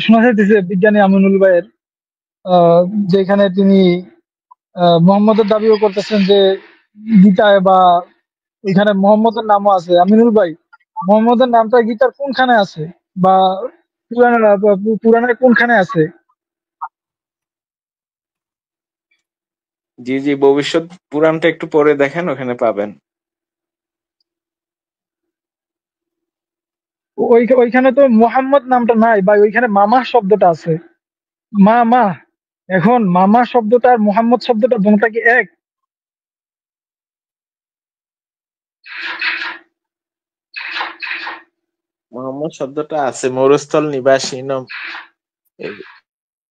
শোনা যাইতেছে বিজ্ঞানী আমিনুল ভাইয়ের, যেখানে তিনি মোহাম্মদের দাবিও করতেছেন যে গীতায় বা এখানে মোহাম্মদের নামও আছে। আমিনুল ভাই, মোহাম্মদের নামটা গীতার কোনখানে আছে বা পুরাণের কোনখানে আছে? জি জি, ভবিষ্যৎ পুরাণটা একটু পরে দেখেন, ওখানে পাবেন। ওইখানে তো মোহাম্মদ নামটা নাই বা ওইখানে মামা শব্দটা আছে। মা, এখন মামা শব্দটা আর মোহাম্মদ শব্দটা দুটোটা কি এক? মোহাম্মদ শব্দটা আছে মরুস্থল নিবাসী,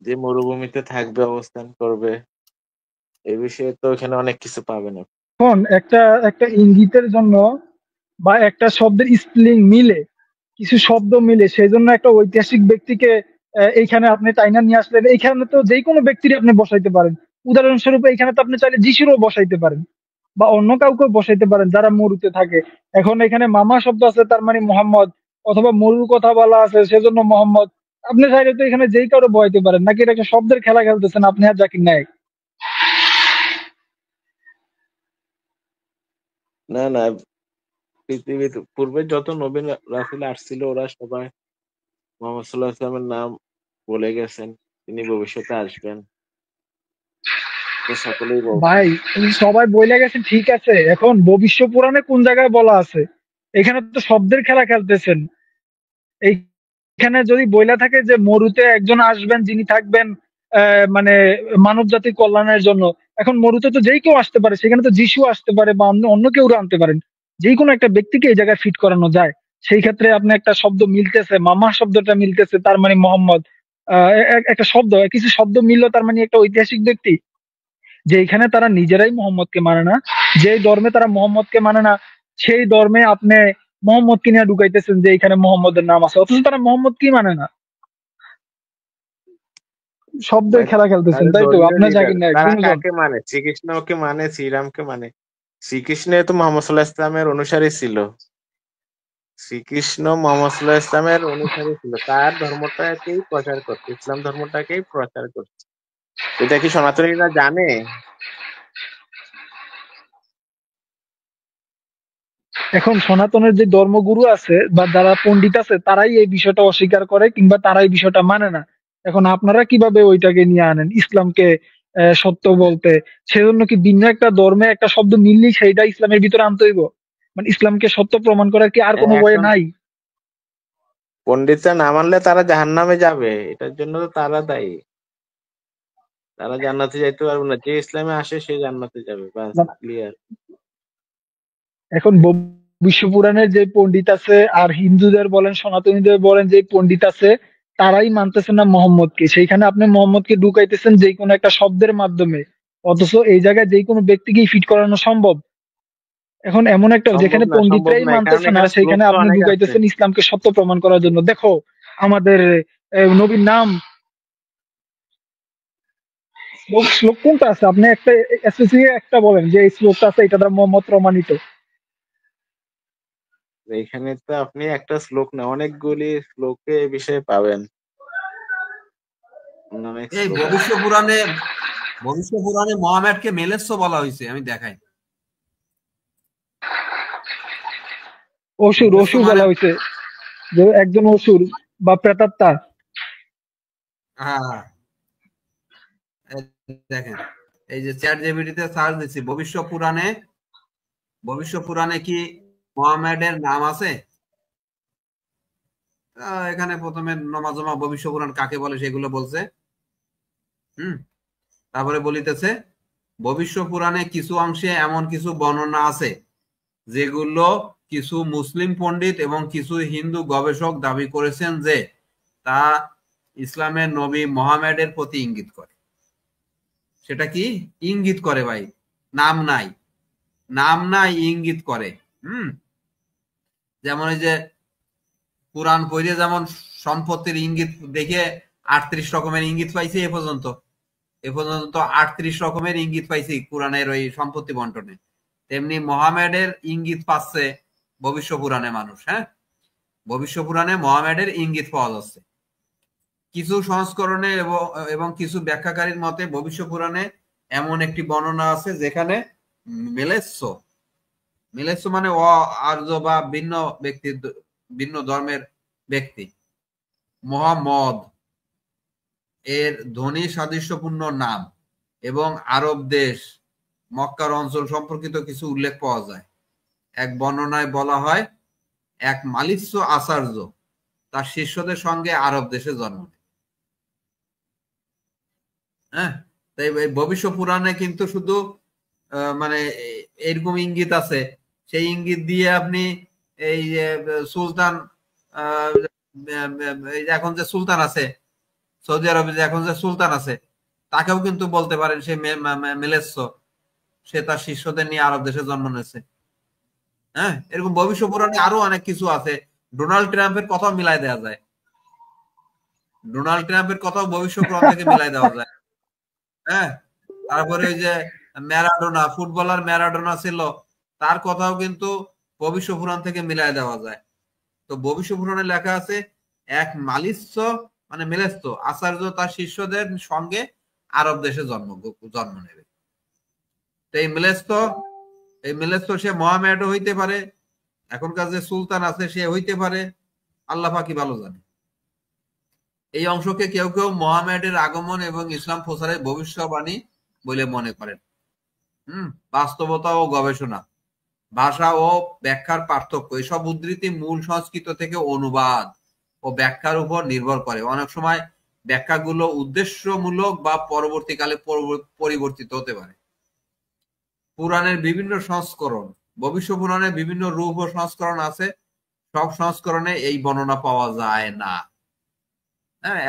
যে মরুভূমিতে থাকবে, অবস্থান করবে, এই বিষয়ে তো এখানে অনেক কিছু পাবেন। এখন একটা ইঙ্গিতের জন্য বা একটা শব্দের স্পেলিং মিলে, কিছু শব্দ মিলে, সেই জন্য একটা ঐতিহাসিক ব্যক্তিকে এইখানে আপনি টাইনা নিয়ে আসলেন। এইখানে তো যে কোনো ব্যক্তির আপনি বসাইতে পারেন। উদাহরণস্বরূপ এইখানে তো আপনি চাইলে যিশুরও বসাইতে পারেন বা অন্য কাউকে বসাইতে পারেন যারা মরুতে থাকে। এখন এখানে মামা শব্দ আছে, তার মানে মোহাম্মদ, অথবা মরুর কথা বলা আছে সেজন্য মোহাম্মদ। আপনি চাইলে তো এখানে যেই কারো বসাইতে পারেন, নাকি এটা একটা শব্দের খেলা খেলতেছেন আপনি আর জাকির নায়েক? না না, পৃথিবীতে পূর্বে যত নবী রাসূল আসছিল, ওরা সবাই মুহাম্মদ সাল্লাল্লাহু আলাইহি ওয়াসাল্লামের নাম বলে গেছেন, তিনি ভবিষ্যতে আসবেন, তো সকলেই ভাই সবাই বইলে গেছেন ঠিক আছে, এখন ভবিষ্য পুরাণে কোন জায়গায় বলা আছে? এখানে তো শব্দের খেলা খেলতেছেন। এইখানে যদি বইলা থাকে যে মরুতে একজন আসবেন যিনি থাকবেন মানে মানব জাতির কল্যাণের জন্য, এখন মরুতে তো যেই কেউ আসতে পারে, সেখানে তো যিশু আসতে পারে বা অন্য কেউ আনতে পারেন। যে কোনো একটা ব্যক্তিকে এই জায়গায় ফিট করানো যায়। সেই ক্ষেত্রে আপনি একটা শব্দ মিলতেছে, মামা শব্দটা মিলতেছে, তার মানে মোহাম্মদ। একটা শব্দ, কিছু শব্দ মিললো, তার মানে একটা ঐতিহাসিক ব্যক্তি। যে এখানে তারা নিজেরাই মোহাম্মদকে মানে না, যে ধর্মে তারা মোহাম্মদকে মানে না, সেই ধর্মে আপনি মোহাম্মদকে নিয়ে ঢুকাইতেছেন যে এখানে মোহাম্মদের নাম আছে, অথচ তারা মোহাম্মদ কি মানে না। শব্দের খেলা খেলতেছেন, তাদের তাই তো? ধর্মীয় আপনার লিডার জাকির নায়েক তারা গুণজন। কাকে মানে? শ্রীকৃষ্ণকে মানে, শ্রীরামকে মানে? শ্রীকৃষ্ণ তো মোহাম্মদ সাল্লাল্লাহু আলাইহি ইসলামের অনুসারী ছিল। শ্রীকৃষ্ণ মোহাম্মদ সাল্লাল্লাহু আলাইহি ইসলামের অনুসারী ছিল, তার ধর্মটাকেই প্রচার করছে, ইসলাম ধর্মটাকেই প্রচার করছে। এটা কি সনাতনীরা জানে? এখন সনাতনের যে ধর্মগুরু আছে বা যারা পণ্ডিত আছে, তারাই এই বিষয়টা অস্বীকার করে কিংবা তারাই বিষয়টা মানে না। এখন আপনারা কিভাবে ওইটাকে নিয়ে আনেন ইসলামকে সত্য বলতে? সেজন্য কি ভিন্ন একটা ধর্মে একটা শব্দ মিললেই সেইটা ইসলামের ভিতরে আনতে হইব? মানে ইসলামকে সত্য প্রমাণ করার কি আর কোনো বই এখন নাই? পণ্ডিতরা না মানলে তারা জাহান্নামে যাবে, এটার জন্য তো তারা দায়ী। তারা জান্নাতে যাইতে পারবে না, যে ইসলামে আসে সে জান্নাতে যাবে, বাস ক্লিয়ার। এখন বিশ্ব পুরাণের যে পণ্ডিত আছে, আর হিন্দুদের বলেন সনাতনীদের বলেন যে পণ্ডিত আছে, তারাই মানতেছে না মোহাম্মদকে। সেইখানে আপনি মোহাম্মদকে ঢুকাইতেছেন যে কোনো একটা শব্দের মাধ্যমে, অথচ এই জায়গায় যে কোনো ব্যক্তিকেই ফিট করানো সম্ভব। এখন এমন একটা সম্ভব যেখানে না, সম্ভব পণ্ডিতরাই না, কারণ মানতেছে না, এখানে শ্লোক সেখানে তো আপনি অনেক আছে। ঢুকাইতেছেন ইসলামকে সত্য প্রমাণ করার জন্য। দেখো আমাদের নবীর নাম, শ্লোক কোনটা আছে? আপনি একটা একটা বলেন যে এই শ্লোকটা আছে, এটা দ্বারা মোহাম্মদ প্রমাণিত। এখানে তো আপনি একটা শ্লোক না, অনেকগুলি শ্লোকে এই বিষয়ে পাবেন। অনেক এই শ্লোক আছে। ভবিষ্য পুরাণে মোহাম্মদকে মেলেচ্ছ বলা হয়েছে, আমি দেখাই। অসুর বলা হয়েছে, যে একজন অসুর বা প্রেতাত্মা। হ্যাঁ, দেখেন, এই যে চ্যাট জিপিটিতে সার্চ দিচ্ছি ভবিষ্য পুরাণে কি মোহাম্মদের নাম আছে? এখানে প্রথমে নমাজমা ভবিষ্য পুরাণ কাকে বলে সেগুলো বলছে। তারপরে বলিতেছে ভবিষ্য পুরাণে কিছু অংশে এমন কিছু বর্ণনা আছে যেগুলো কিছু মুসলিম পণ্ডিত এবং কিছু হিন্দু গবেষক দাবি করেছেন যে তা ইসলামের নবী মোহাম্মদের প্রতি ইঙ্গিত করে। সেটা কি ইঙ্গিত করে ভাই? নাম নাই ইঙ্গিত করে। যেমন এই যে কোরআন পড়ে যেমন সম্পত্তির ইঙ্গিত দেখে 38 রকমের ইঙ্গিত পাইছে, এ পর্যন্ত 38 রকমের ইঙ্গিত পাইছি কোরআনের ওই সম্পত্তি বন্টনে, তেমনি মোহাম্মদের ইঙ্গিত পাচ্ছে ভবিষ্য পুরাণে মানুষ। ভবিষ্য পুরাণে মোহাম্মদের ইঙ্গিত পাওয়া যাচ্ছে। কিছু সংস্করণে এবং কিছু ব্যাখ্যাকারীর মতে ভবিষ্য পুরাণে এমন একটি বর্ণনা আছে যেখানে মিলেচ্ছ মানে আর্য বা ভিন্ন ধর্মের ব্যক্তি মোহাম্মদ এর ধ্বনি সাদৃশ্যপূর্ণ নাম এবং আরব দেশ মক্কার অঞ্চল সম্পর্কিত কিছু উল্লেখ পাওয়া যায়। এক বর্ণনায় বলা হয় এক মালিস্য আচার্য তার শিষ্যদের সঙ্গে আরব দেশে জন্ম নেয়। তাই ভবিষ্য পুরাণে কিন্তু শুধু মানে এরকম ইঙ্গিত আছে, সেই ইঙ্গিত দিয়ে আপনি এই সুলতান এখন যে সুলতান আছে সৌদি আরবে, যে এখন যে সুলতান আছে তাকেও কিন্তু বলতে পারেন সে মিলেচ্ছ, সে তার শিষ্যদের নিয়ে আরব দেশে জন্ম নিয়েছে। এরকম ভবিষ্য পুরাণে আরো অনেক কিছু আছে। ডোনাল্ড ট্রাম্পের কথাও মিলাই দেওয়া যায়, ডোনাল্ড ট্রাম্পের কথাও ভবিষ্য পুরাণ থেকে মিলাই দেওয়া যায়। তারপরে ওই যে ম্যারাডোনা, ফুটবলার ম্যারাডোনা ছিল, তার কথাও কিন্তু ভবিষ্য পুরাণ থেকে মিলাই দেওয়া যায়। তো ভবিষ্য পুরাণে লেখা আছে এক মালিস্য মানে মিলেস্ত আচার্য তার শিষ্যদের সঙ্গে আরব দেশে জন্ম নেবে। তো এই মিলেস্ত সে মোহাম্মদও হইতে পারে, এখনকার যে সুলতান আছে সে হইতে পারে, আল্লাহ পাকি ভালো জানে। এই অংশকে কেউ কেউ মোহাম্মদের আগমন এবং ইসলাম প্রচারের ভবিষ্যবাণী বলে মনে করেন। বাস্তবতা ও গবেষণা, ভাষা ও ব্যাখ্যার পার্থক্য, এসব উদ্ধৃতি মূল সংস্কৃত থেকে অনুবাদ ও ব্যাখ্যার উপর নির্ভর করে। অনেক সময় ব্যাখ্যাগুলো উদ্দেশ্যমূলক বা পরবর্তীকালে পরিবর্তিত হতে পারে। পুরাণের বিভিন্ন সংস্করণ, ভবিষ্য পুরাণের বিভিন্ন রূপ ও সংস্করণ আছে। সব সংস্করণে এই বর্ণনা পাওয়া যায় না।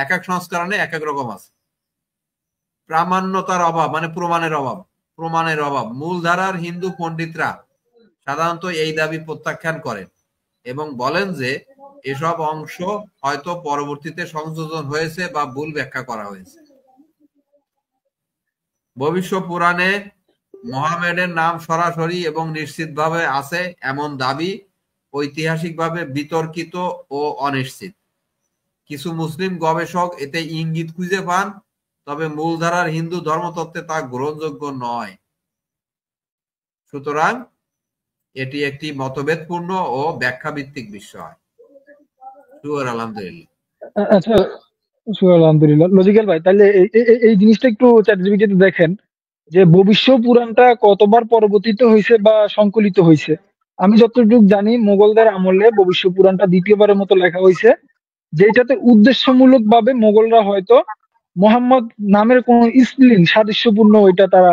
এক এক সংস্করণে এক এক রকম আছে। প্রামাণ্যতার অভাব মানে প্রমাণের অভাব। মূলধারার হিন্দু পণ্ডিতরা সাধারণত এই দাবি প্রত্যাখ্যান করেন এবং বলেন যে এসব অংশ হয়তো পরবর্তীতে সংযোজন হয়েছে বা ভুল ব্যাখ্যা করা হয়েছে। ভবিষ্য পুরাণে মোহাম্মদের নাম সরাসরি এবং নিশ্চিতভাবে আছে এমন দাবি ঐতিহাসিকভাবে বিতর্কিত ও অনিশ্চিত। কিছু মুসলিম গবেষক এতে ইঙ্গিত খুঁজে পান, তবে মূলধারার হিন্দু ধর্মতত্ত্বে তা গ্রহণযোগ্য নয়। সুতরাং এটি একটি মতভেদপূর্ণ ও ব্যাখ্যা ভিত্তিক বিষয়। আলহামদুলিল্লাহ। আচ্ছা, আলহামদুলিল্লাহ। লজিক্যাল ভাই, তাহলে এই জিনিসটা একটু চ্যাটজিপিটিতে দেখেন যে ভবিষ্য পুরাণটা কতবার পরিবর্তিত হয়েছে বা সংকলিত হয়েছে। আমি যতটুকু জানি মোগলদের আমলে ভবিষ্য পুরাণটা দ্বিতীয়বারের মতো লেখা হয়েছে, যেটাতে উদ্দেশ্যমূলক ভাবে মোগলরা হয়তো মোহাম্মদ নামের কোন স্ত্রীলিঙ্গ সাদৃশ্যপূর্ণ ওইটা তারা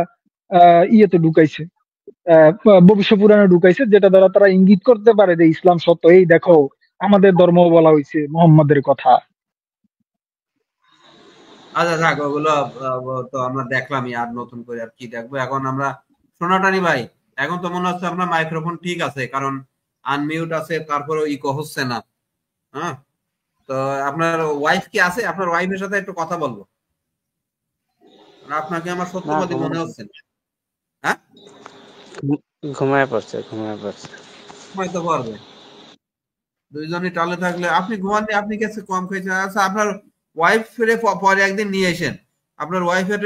ইয়েতে ঢুকাইছে, ভবিষ্য পুরাণে ঢুকাইছে, যেটা দ্বারা তারা ইঙ্গিত করতে পারে যে ইসলাম সত্য, এই দেখো আমাদের ধর্ম বলা হয়েছে মোহাম্মদের কথা। আচ্ছা থাক, ওগুলো তো আমরা দেখলামই, আর নতুন করে আর কি দেখবো। এখন আমরা সোনাটানি ভাই, এখন তো মনে হচ্ছে আপনার মাইক্রোফোন ঠিক আছে, কারণ আনমিউট আছে, তারপরে ইকো হচ্ছে না। তো আপনার ওয়াইফ কি আছে? আপনার ওয়াইফের সাথে একটু কথা বলবো। আপনাকে আমার সত্যবাদী মনে হচ্ছে না। ঘুমায় পড়ছে। ঘুমাইতে পারবে, দুইজনই টালে থাকলে। আপনি ঘুমাননি, আপনি কাছে কম খাইছেন। আচ্ছা, আপনার ওয়াইফ ফিরে পরে একদিন নিয়ে এসেন, আপনার ওয়াইফের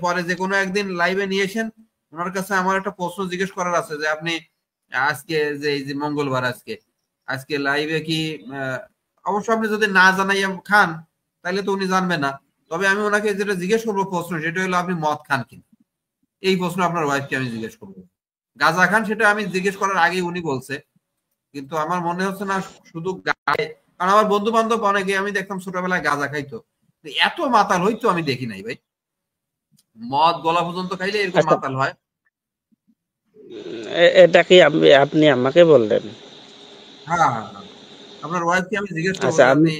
পরে যে কোনো একদিন লাইভে নিয়ে এসেন। ওনার কাছে আমার একটা প্রশ্ন জিজ্ঞেস করার আছে যে আপনি আজকে যে এই যে মঙ্গলবার, আজকে লাইভে কি, অবশ্য আপনি যদি না জানাই খান তাহলে তো উনি জানবে না, তবে আমি ওনাকে যেটা জিজ্ঞেস করবো প্রশ্ন, সেটা হলো আপনি মদ খান কিনা। এই প্রশ্ন আপনার ওয়াইফকে আমি জিজ্ঞেস করবো। গাঁজা খান সেটা আমি জিজ্ঞেস করার আগে উনি বলছে কিন্তু আমার মনে হচ্ছে না শুধু গায়ে, কারণ আমার বন্ধু বান্ধব অনেকে আমি দেখতাম ছোটবেলায় গাঁজা খাইতো, এত মাতাল হইতো আমি দেখি নাই ভাই। মদ গলা পর্যন্ত খাইলে এরকম আচ্ছা, মাতাল হয়। এটা কি আপনি আমাকে বললেন? হ্যাঁ, আপনার ওয়াইফকে আমি জিজ্ঞেস করবো আচ্ছা, যে আপনি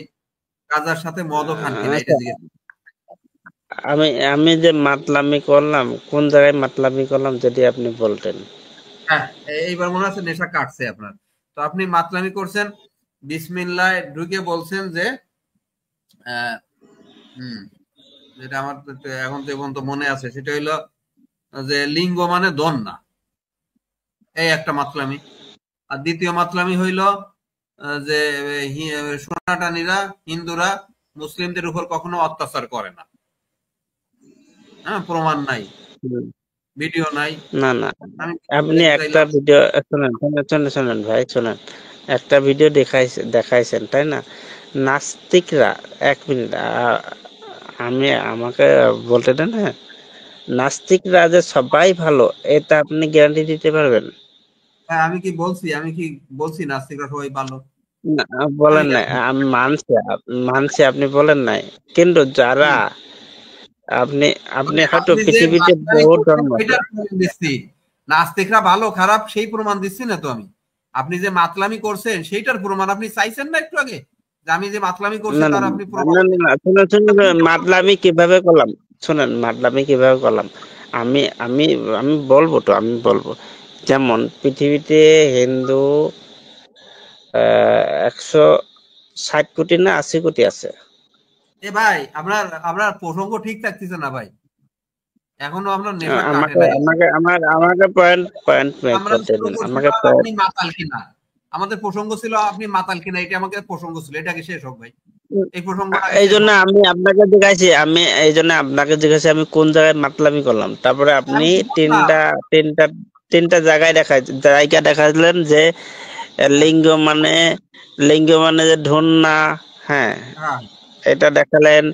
গাঁজার সাথে মদও খান কিনা, এটা আচ্ছা, জিজ্ঞেস। আমি যে মাতলামি করলাম, কোন জায়গায় মাতলামি করলাম যদি আপনি বলতেন। হ্যাঁ, এইবার মনে হচ্ছে নেশা কাটছে আপনার। তো আপনি মাতলামি করছেন, বিসমিল্লাহ ঢুকে বলছেন যে যেটা আমার এখন পর্যন্ত মনে আছে, সেটা হইলো যে লিঙ্গ মানে দন না, এই একটা মাতলামি। আর দ্বিতীয় মাতলামি হইল যে সনাতনীরা, হিন্দুরা মুসলিমদের উপর কখনো অত্যাচার করে না। হ্যাঁ, প্রমাণ নাই, ভিডিও নাই। না না, আপনি একটা ভিডিও শোনেন ভাই, শোনেন, একটা ভিডিও দেখাইছেন তাই না? নাস্তিকরা, 1 মিনিট আমাকে বলতে দেন। হ্যাঁ, নাস্তিকরা যে সবাই ভালো, এটা আপনি গ্যারান্টি দিতে পারবেন? হ্যাঁ, আমি কি বলছি নাস্তিকরা সবাই ভালো? না, বলেন নাই, আমি মানছি আপনি বলেন নাই, কিন্তু যারা আপনি হয়তো পৃথিবীতে বহু ধর্ম আছে। নাস্তিকরা ভালো খারাপ সেই প্রমাণ দিচ্ছি না তো আমি। আপনি যে মাতলামি করছেন সেইটার প্রমাণ আপনি চাইছেন না একটু আগে, যে আমি যে মাতলামি করছি তার আপনি প্রমাণ। শুনুন, মাতলামি কিভাবে করলাম শুনেন, মাতলামি কিভাবে করলাম আমি আমি আমি বলবো, যেমন পৃথিবীতে হিন্দু 160 কোটি না 80 কোটি আছে। এ ভাই, আপনার প্রসঙ্গ ঠিক থাকতেছে না ভাই, এখনো আপনার নেশা কাটে নাই। আমাকে পয়েন্ট মেক করতে দেন, আমাকে আপনি মাতাল কিনা, আমাদের প্রসঙ্গ ছিল আপনি মাতাল কিনা, এটা আমাকে প্রসঙ্গ ছিল, এটাকে শেষ হোক ভাই। এই প্রসঙ্গ এই জন্য আমি আপনাকে জিজ্ঞাসি আমি কোন জায়গায় মাতলামি করলাম, তারপরে আপনি তিনটা জায়গায় দেখাইলেন যে লিঙ্গ মানে যে ধন না। হ্যাঁ, এটা দেখালেন।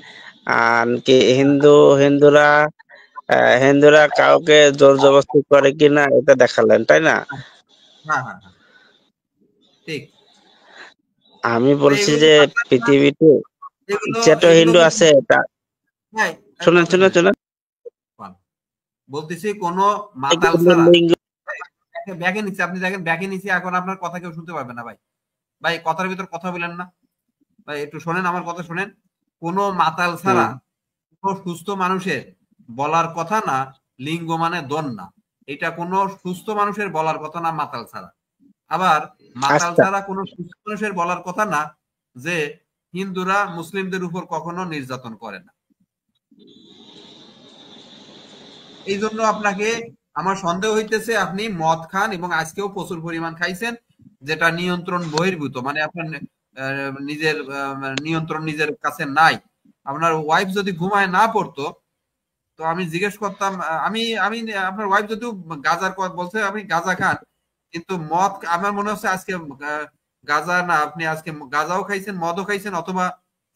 আর কি হিন্দুরা কাউকে জোর জবরদস্তি করে কিনা এটা দেখালেন, তাই না? ঠিক। আমি বলছি যে পৃথিবীতে যত হিন্দু আছে, শুনেন বলতেছি কোন মাতাল ছাড়া ব্যাগে নিচে, আপনি দেখেন ব্যাগে নিচে, এখন আপনার কথা কেউ শুনতে পারবে না ভাই। ভাই কথার ভিতর কথা বলেন না ভাই, একটু শোনেন আমার কথা, শোনেন। কোন মাতাল ছাড়া কোন সুস্থ মানুষের বলার কথা না লিঙ্গ মানে দন না, এটা কোন সুস্থ মানুষের বলার কথা না মাতাল ছাড়া। আবার মাতাল ছাড়া কোন সুস্থ মানুষের বলার কথা না যে হিন্দুরা মুসলিমদের উপর কখনো নির্যাতন করে না। এই জন্য আপনাকে আমার সন্দেহ হইতেছে আপনি মদ খান এবং আজকেও প্রচুর পরিমাণ খাইছেন, যেটা নিয়ন্ত্রণ বহির্ভূত, মানে আপনার নিজের নিয়ন্ত্রণ নিজের কাছে নাই। আপনার ওয়াইফ যদি ঘুমায় না পড়তো তো আমি জিজ্ঞেস করতাম, আমি আপনার ওয়াইফ যদি গাঁজার কথা বলছে, আপনি গাঁজা খান, কিন্তু মদ আমার মনে হচ্ছে আজকে গাঁজা না, আপনি আজকে গাঁজাও খাইছেন, মদও খাইছেন, অথবা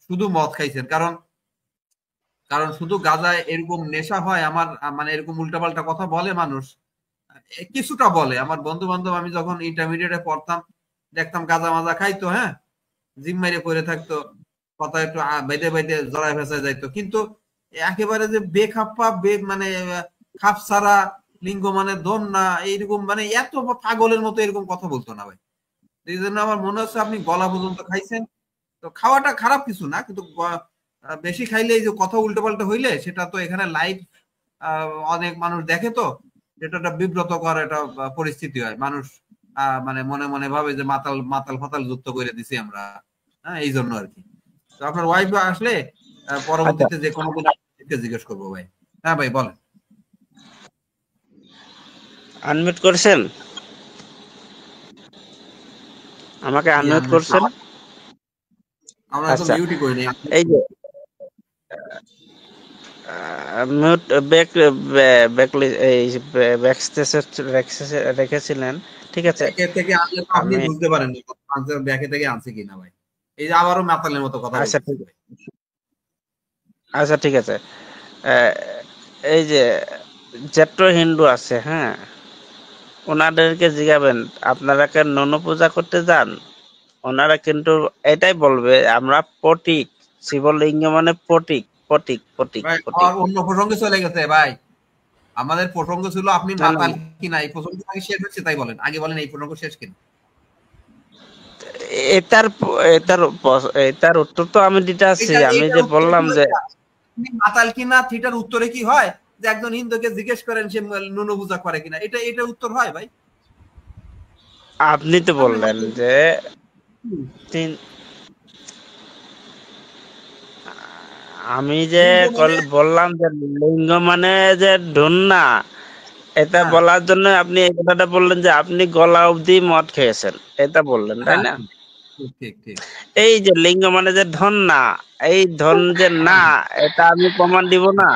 শুধু মদ খাইছেন। কারণ শুধু গাঁজায় এরকম নেশা হয়, আমার মানে এরকম উল্টাপাল্টা কথা বলে মানুষ, কিছুটা বলে। আমার বন্ধু বান্ধব আমি যখন ইন্টারমিডিয়েটে পড়তাম দেখতাম গাঁজা মাজা খাইতো, হ্যাঁ, জিম মেরে পড়ে থাকতো, কথা একটু বাইতে বাইতে জড়ায় ফেঁসা যাইতো, কিন্তু একেবারে যে বেখাপ্পা মানে খাপ ছাড়া লিঙ্গ মানে দম না, এইরকম মানে এত পাগলের মতো এরকম কথা বলতো না ভাই। এই জন্য আমার মনে হচ্ছে আপনি গলা পর্যন্ত খাইছেন। তো খাওয়াটা খারাপ কিছু না, কিন্তু বেশি খাইলে এই যে কথা উল্টোপাল্টা হইলে সেটা তো এখানে লাইভ অনেক মানুষ দেখে, তো এটা একটা বিব্রতকর একটা পরিস্থিতি হয়। মানুষ মানে মনে মনে ভাবে যে মাতাল ফাতাল যুক্ত করে দিছি আমরা, হ্যাঁ, এই জন্য আর কি। তো আপনার ওয়াইফ আসলে পরবর্তীতে যে কোনো দিন জিজ্ঞেস করবো ভাই। হ্যাঁ ভাই বলেন। আনমিউট করেছেন? আমাকে আনমিউট করছেন? আচ্ছা, এই যে মিউট রেখেছিলেন, ঠিক আছে? থেকে আপনি বুঝতে পারেন ব্যাকে থেকে আনছে কিনা ভাই, এই যে আবারও মাতালের মতো কথা। আচ্ছা ঠিক আছে, এই যে যত হিন্দু আছে, হ্যাঁ, ওনাদেরকে জিজ্ঞাবেন আপনারা কেন নন পূজা করতে যান, ওনারা কিন্তু এটাই বলবে আমরা পটিক, শিবলিঙ্গ মানে পটিক পটিক পটিক ভাই পটিক। অন্য প্রসঙ্গে চলে গেছে ভাই, আমাদের প্রসঙ্গ ছিল আপনি না, না, মাতাল কিনা, এই প্রসঙ্গ আগে শেষ হচ্ছে তাই বলেন, আগে বলেন এই প্রসঙ্গ শেষ কিনা। এটার এটার এটার উত্তর তো আমি দিতে আসছি, আমি যে বললাম যে মাতাল কিনা থিটার উত্তরে কি হয় যে একজন হিন্দুকে জিজ্ঞেস করেন সে নুন পূজা করে কিনা, এটা উত্তর হয় ভাই? আপনি তো বললেন যে আমি যে বললাম যে লিঙ্গ মানে যে ঢুন্না, এটা বলার জন্য আপনি এই কথাটা বললেন যে আপনি গলা অবধি মদ খেয়েছেন, এটা বললেন তাই না? এই যে লিঙ্গ মানে যে ধন না, এই ধন যে না, এটা আমি প্রমাণ দিব না?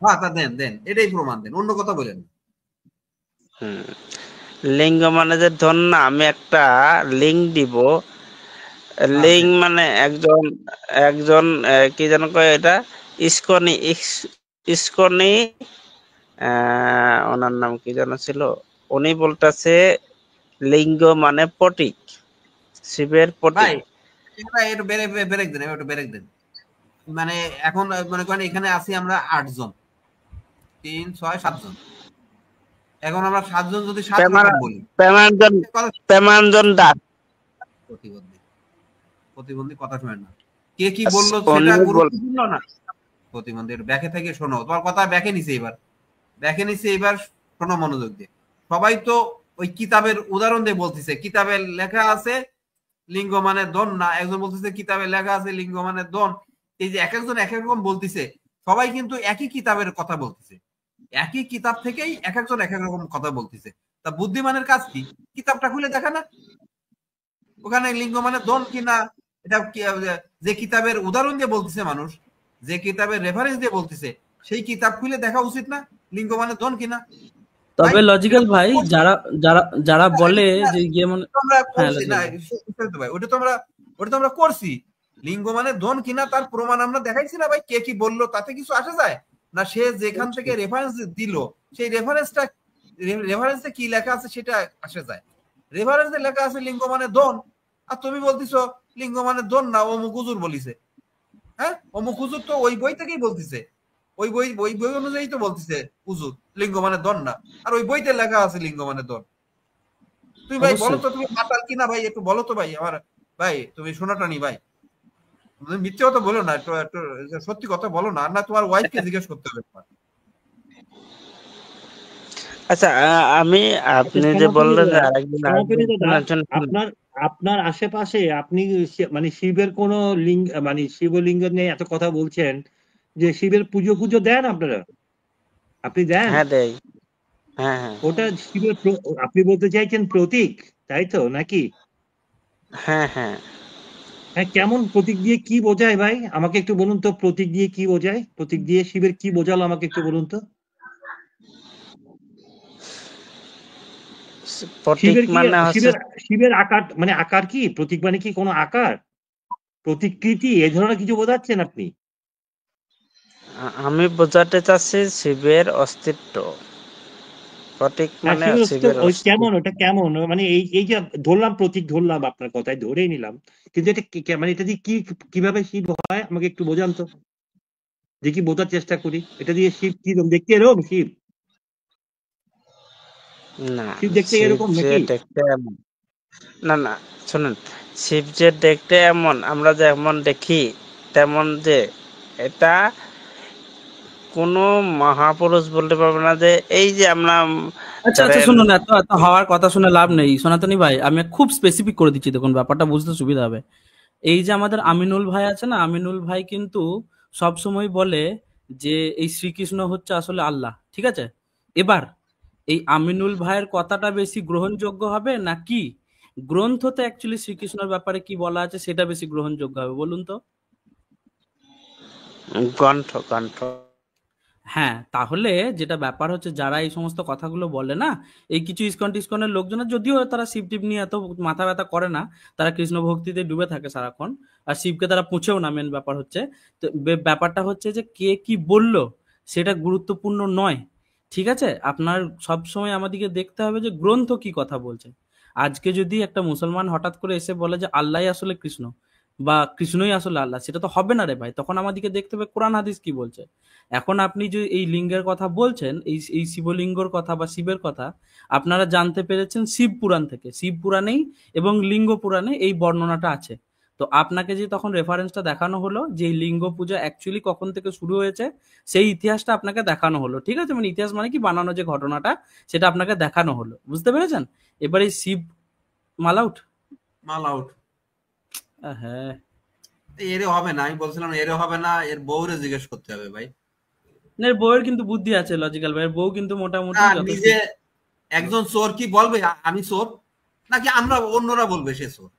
হ্যাঁ তা দেন দেন, এটাই প্রমাণ দেন, অন্য কথা বলেন। লিঙ্গ মানে যে ধন না, আমি একটা লিঙ্ক দিব। লিঙ্ক মানে একজন একজন কি যেন কয় এটা, ইস্কনি ইস্কনি ওনার নাম কি যেন ছিল, উনি বলতেছে লিঙ্গ মানে পটিক, শিবের পটিক। একটু ব্রেক দেন, একটু ব্রেক দেন। মানে এখন মনে করেন এখানে আছি আমরা 8 জন, 3 6 7 জন। এখন আমরা 7 জন যদি 7 রকম বলি, প্রেমাঞ্জন দাস প্রতিবন্ধী কথা শুনেন না, কে কি বললো সেটা গুরুত্বপূর্ণ না। প্রতিবন্ধী ব্যাকে থেকে শোনো, তোমার কথা ব্যাকে নিছে এবার শোনো মনোযোগ দিয়ে। সবাই তো ওই কিতাবের উদাহরণ দিয়ে বলতেছে, কিতাবে লেখা আছে লিঙ্গ মানে দন না, একজন বলতেছে কিতাবে লেখা আছে লিঙ্গ মানে দন। এই যে এক একজন এক এক রকম বলতেছে, সবাই কিন্তু একই কিতাবের কথা বলতেছে, একই কিতাব থেকেই এক একজন এক এক রকম কথা বলতেছে। তা বুদ্ধিমানের কাজ কি, কিতাবটা খুলে দেখা না ওখানে লিঙ্গ মানে দন কিনা, এটা যে কিতাবের উদাহরণ দিয়ে বলতেছে মানুষ, যে কিতাবের রেফারেন্স দিয়ে বলতেছে, সেই কিতাব খুলে দেখা উচিত না লিঙ্গ মানে দন কিনা? তবে লজিক্যাল ভাই যারা যারা যারা বলে যে ইয়ে মানে ওটা তো আমরা করছি, লিঙ্গ মানে দন কিনা তার প্রমাণ আমরা দেখাইছি না ভাই, কে কি বললো তাতে কিছু আসা যায় না? সে যেখান থেকে রেফারেন্স দিল সেই রেফারেন্সে কি লেখা আছে সেটা আসা যায়। রেফারেন্সে লেখা আছে লিঙ্গ মানে দন, আর তুমি বলতেছো লিঙ্গ মানে দন না, অমুক হুজুর বলিছে। হ্যাঁ, অমুক হুজুর তো ওই বই থেকেই বলতেছে, ওই বই অনুযায়ী তো বলতেছে হুজুর লিঙ্গ মানে দন না, আর ওই বইতে লেখা আছে লিঙ্গ মানে দন। তুই ভাই বলো তো, তুমি মাতাল কিনা ভাই, একটু বলো তো ভাই, আমার ভাই তুমি শোনাটানি ভাই, মিথ্যে কথা বলো না, একটু একটু সত্যি কথা বলো না, আর না তোমার ওয়াইফকে জিজ্ঞেস করতে হবে। আচ্ছা আমি আপনি যে বললেন আপনার আপনার আশেপাশে আপনি মানে শিবের কোন লিঙ্গ মানে শিবলিঙ্গ নিয়ে এত কথা বলছেন, যে শিবের পুজো দেন আপনারা? আপনি দেন? হ্যাঁ দেই। হ্যাঁ ওটা শিবের আপনি বলতে চাইছেন প্রতীক, তাই তো নাকি? হ্যাঁ হ্যাঁ হ্যাঁ, কেমন প্রতীক দিয়ে কি বোঝায় ভাই, আমাকে একটু বলুন তো, প্রতীক দিয়ে কি বোঝায়? প্রতীক দিয়ে শিবের কি বোঝালো আমাকে একটু বলুন তো। শিবের আকার মানে আকার কি? প্রতীক মানে কি কোনো আকার, প্রতিকৃতি এই ধরনের কিছু বোঝাচ্ছেন আপনি? আমি বোঝাতে চাচ্ছি শিবের অস্তিত্ব, প্রতীক মানে শিবের কেমন, ওটা কেমন মানে এই যে ধরলাম প্রতীক, ধরলাম আপনার কথায় ধরেই নিলাম, কিন্তু এটা মানে এটা দিয়ে কি কিভাবে শিব হয় আমাকে একটু বোঝান তো, দেখি বোঝার চেষ্টা করি। এটা দিয়ে শিব কি দেখতে এরকম? শিব না, দেখতে এরকম নাকি? না না শুনুন, শিব যে দেখতে এমন, আমরা যেমন দেখি তেমন, যে এটা কোন মহাপুরুষ বলতে পারবে না যে এই যে আমরা। আচ্ছা আচ্ছা শুনুন, এত হওয়ার কথা শুনে লাভ নেই সনাতনী ভাই, আমি খুব স্পেসিফিক করে দিচ্ছি, দেখুন ব্যাপারটা বুঝতে সুবিধা হবে। এই যে আমাদের আমিনুল ভাই আছে না, আমিনুল ভাই কিন্তু সব সময় বলে যে এই শ্রীকৃষ্ণ হচ্ছে আসলে আল্লাহ, ঠিক আছে? এবার এই আমিনুল ভাইয়ের কথাটা বেশি গ্রহণযোগ্য হবে নাকি গ্রন্থতে অ্যাকচুয়ালি শ্রীকৃষ্ণের ব্যাপারে কি বলা আছে সেটা বেশি গ্রহণযোগ্য হবে বলুন তো? গ্রন্থ। হ্যাঁ, তাহলে যেটা ব্যাপার হচ্ছে, যারা এই সমস্ত কথাগুলো বলে না, এই কিছু ইস্কনের লোকজনের, যদিও তারা শিব টিপ নিয়ে এত মাথা ব্যথা করে না, তারা কৃষ্ণ ভক্তিতে ডুবে থাকে সারাক্ষণ, আর শিবকে তারা পুছেও না। মেন ব্যাপার হচ্ছে, তো ব্যাপারটা হচ্ছে যে কে কি বলল সেটা গুরুত্বপূর্ণ নয়, ঠিক আছে, আপনার সবসময় আমাদেরকে দেখতে হবে যে গ্রন্থ কি কথা বলছে। আজকে যদি একটা মুসলমান হঠাৎ করে এসে বলে যে আল্লাহই আসলে কৃষ্ণ বা কৃষ্ণই আসলে আল্লাহ, সেটা তো হবে না রে ভাই। তখন আমাদেরকে দেখতে হবে কোরআন হাদিস কি বলছে। এখন আপনি যে এই লিঙ্গের কথা বলছেন, এই শিবলিঙ্গর কথা বা শিবের কথা আপনারা জানতে পেরেছেন শিব পুরাণ থেকে। শিব পুরাণেই এবং লিঙ্গ পুরাণে এই বর্ণনাটা আছে। তো আপনাকে যে তখন রেফারেন্সটা দেখানো হলো যে এই লিঙ্গ পূজা অ্যাকচুয়ালি কখন থেকে শুরু হয়েছে, সেই ইতিহাসটা আপনাকে দেখানো হলো। ঠিক আছে, মানে ইতিহাস মানে কি, বানানো যে ঘটনাটা সেটা আপনাকে দেখানো হলো। বুঝতে পেরেছেন? এবারে শিব মাল আউট। হ্যাঁ, এর হবে না, আমি বলছিলাম এর হবে না, এর বউরে জিজ্ঞেস করতে হবে ভাই। না, এর বউয়ের কিন্তু বুদ্ধি আছে লজিক্যাল ভাই, এর বউ কিন্তু মোটামুটি নিজে একজন চোর কি বলবে আমি চোর, নাকি আমরা অন্যরা বলবে সে চোর?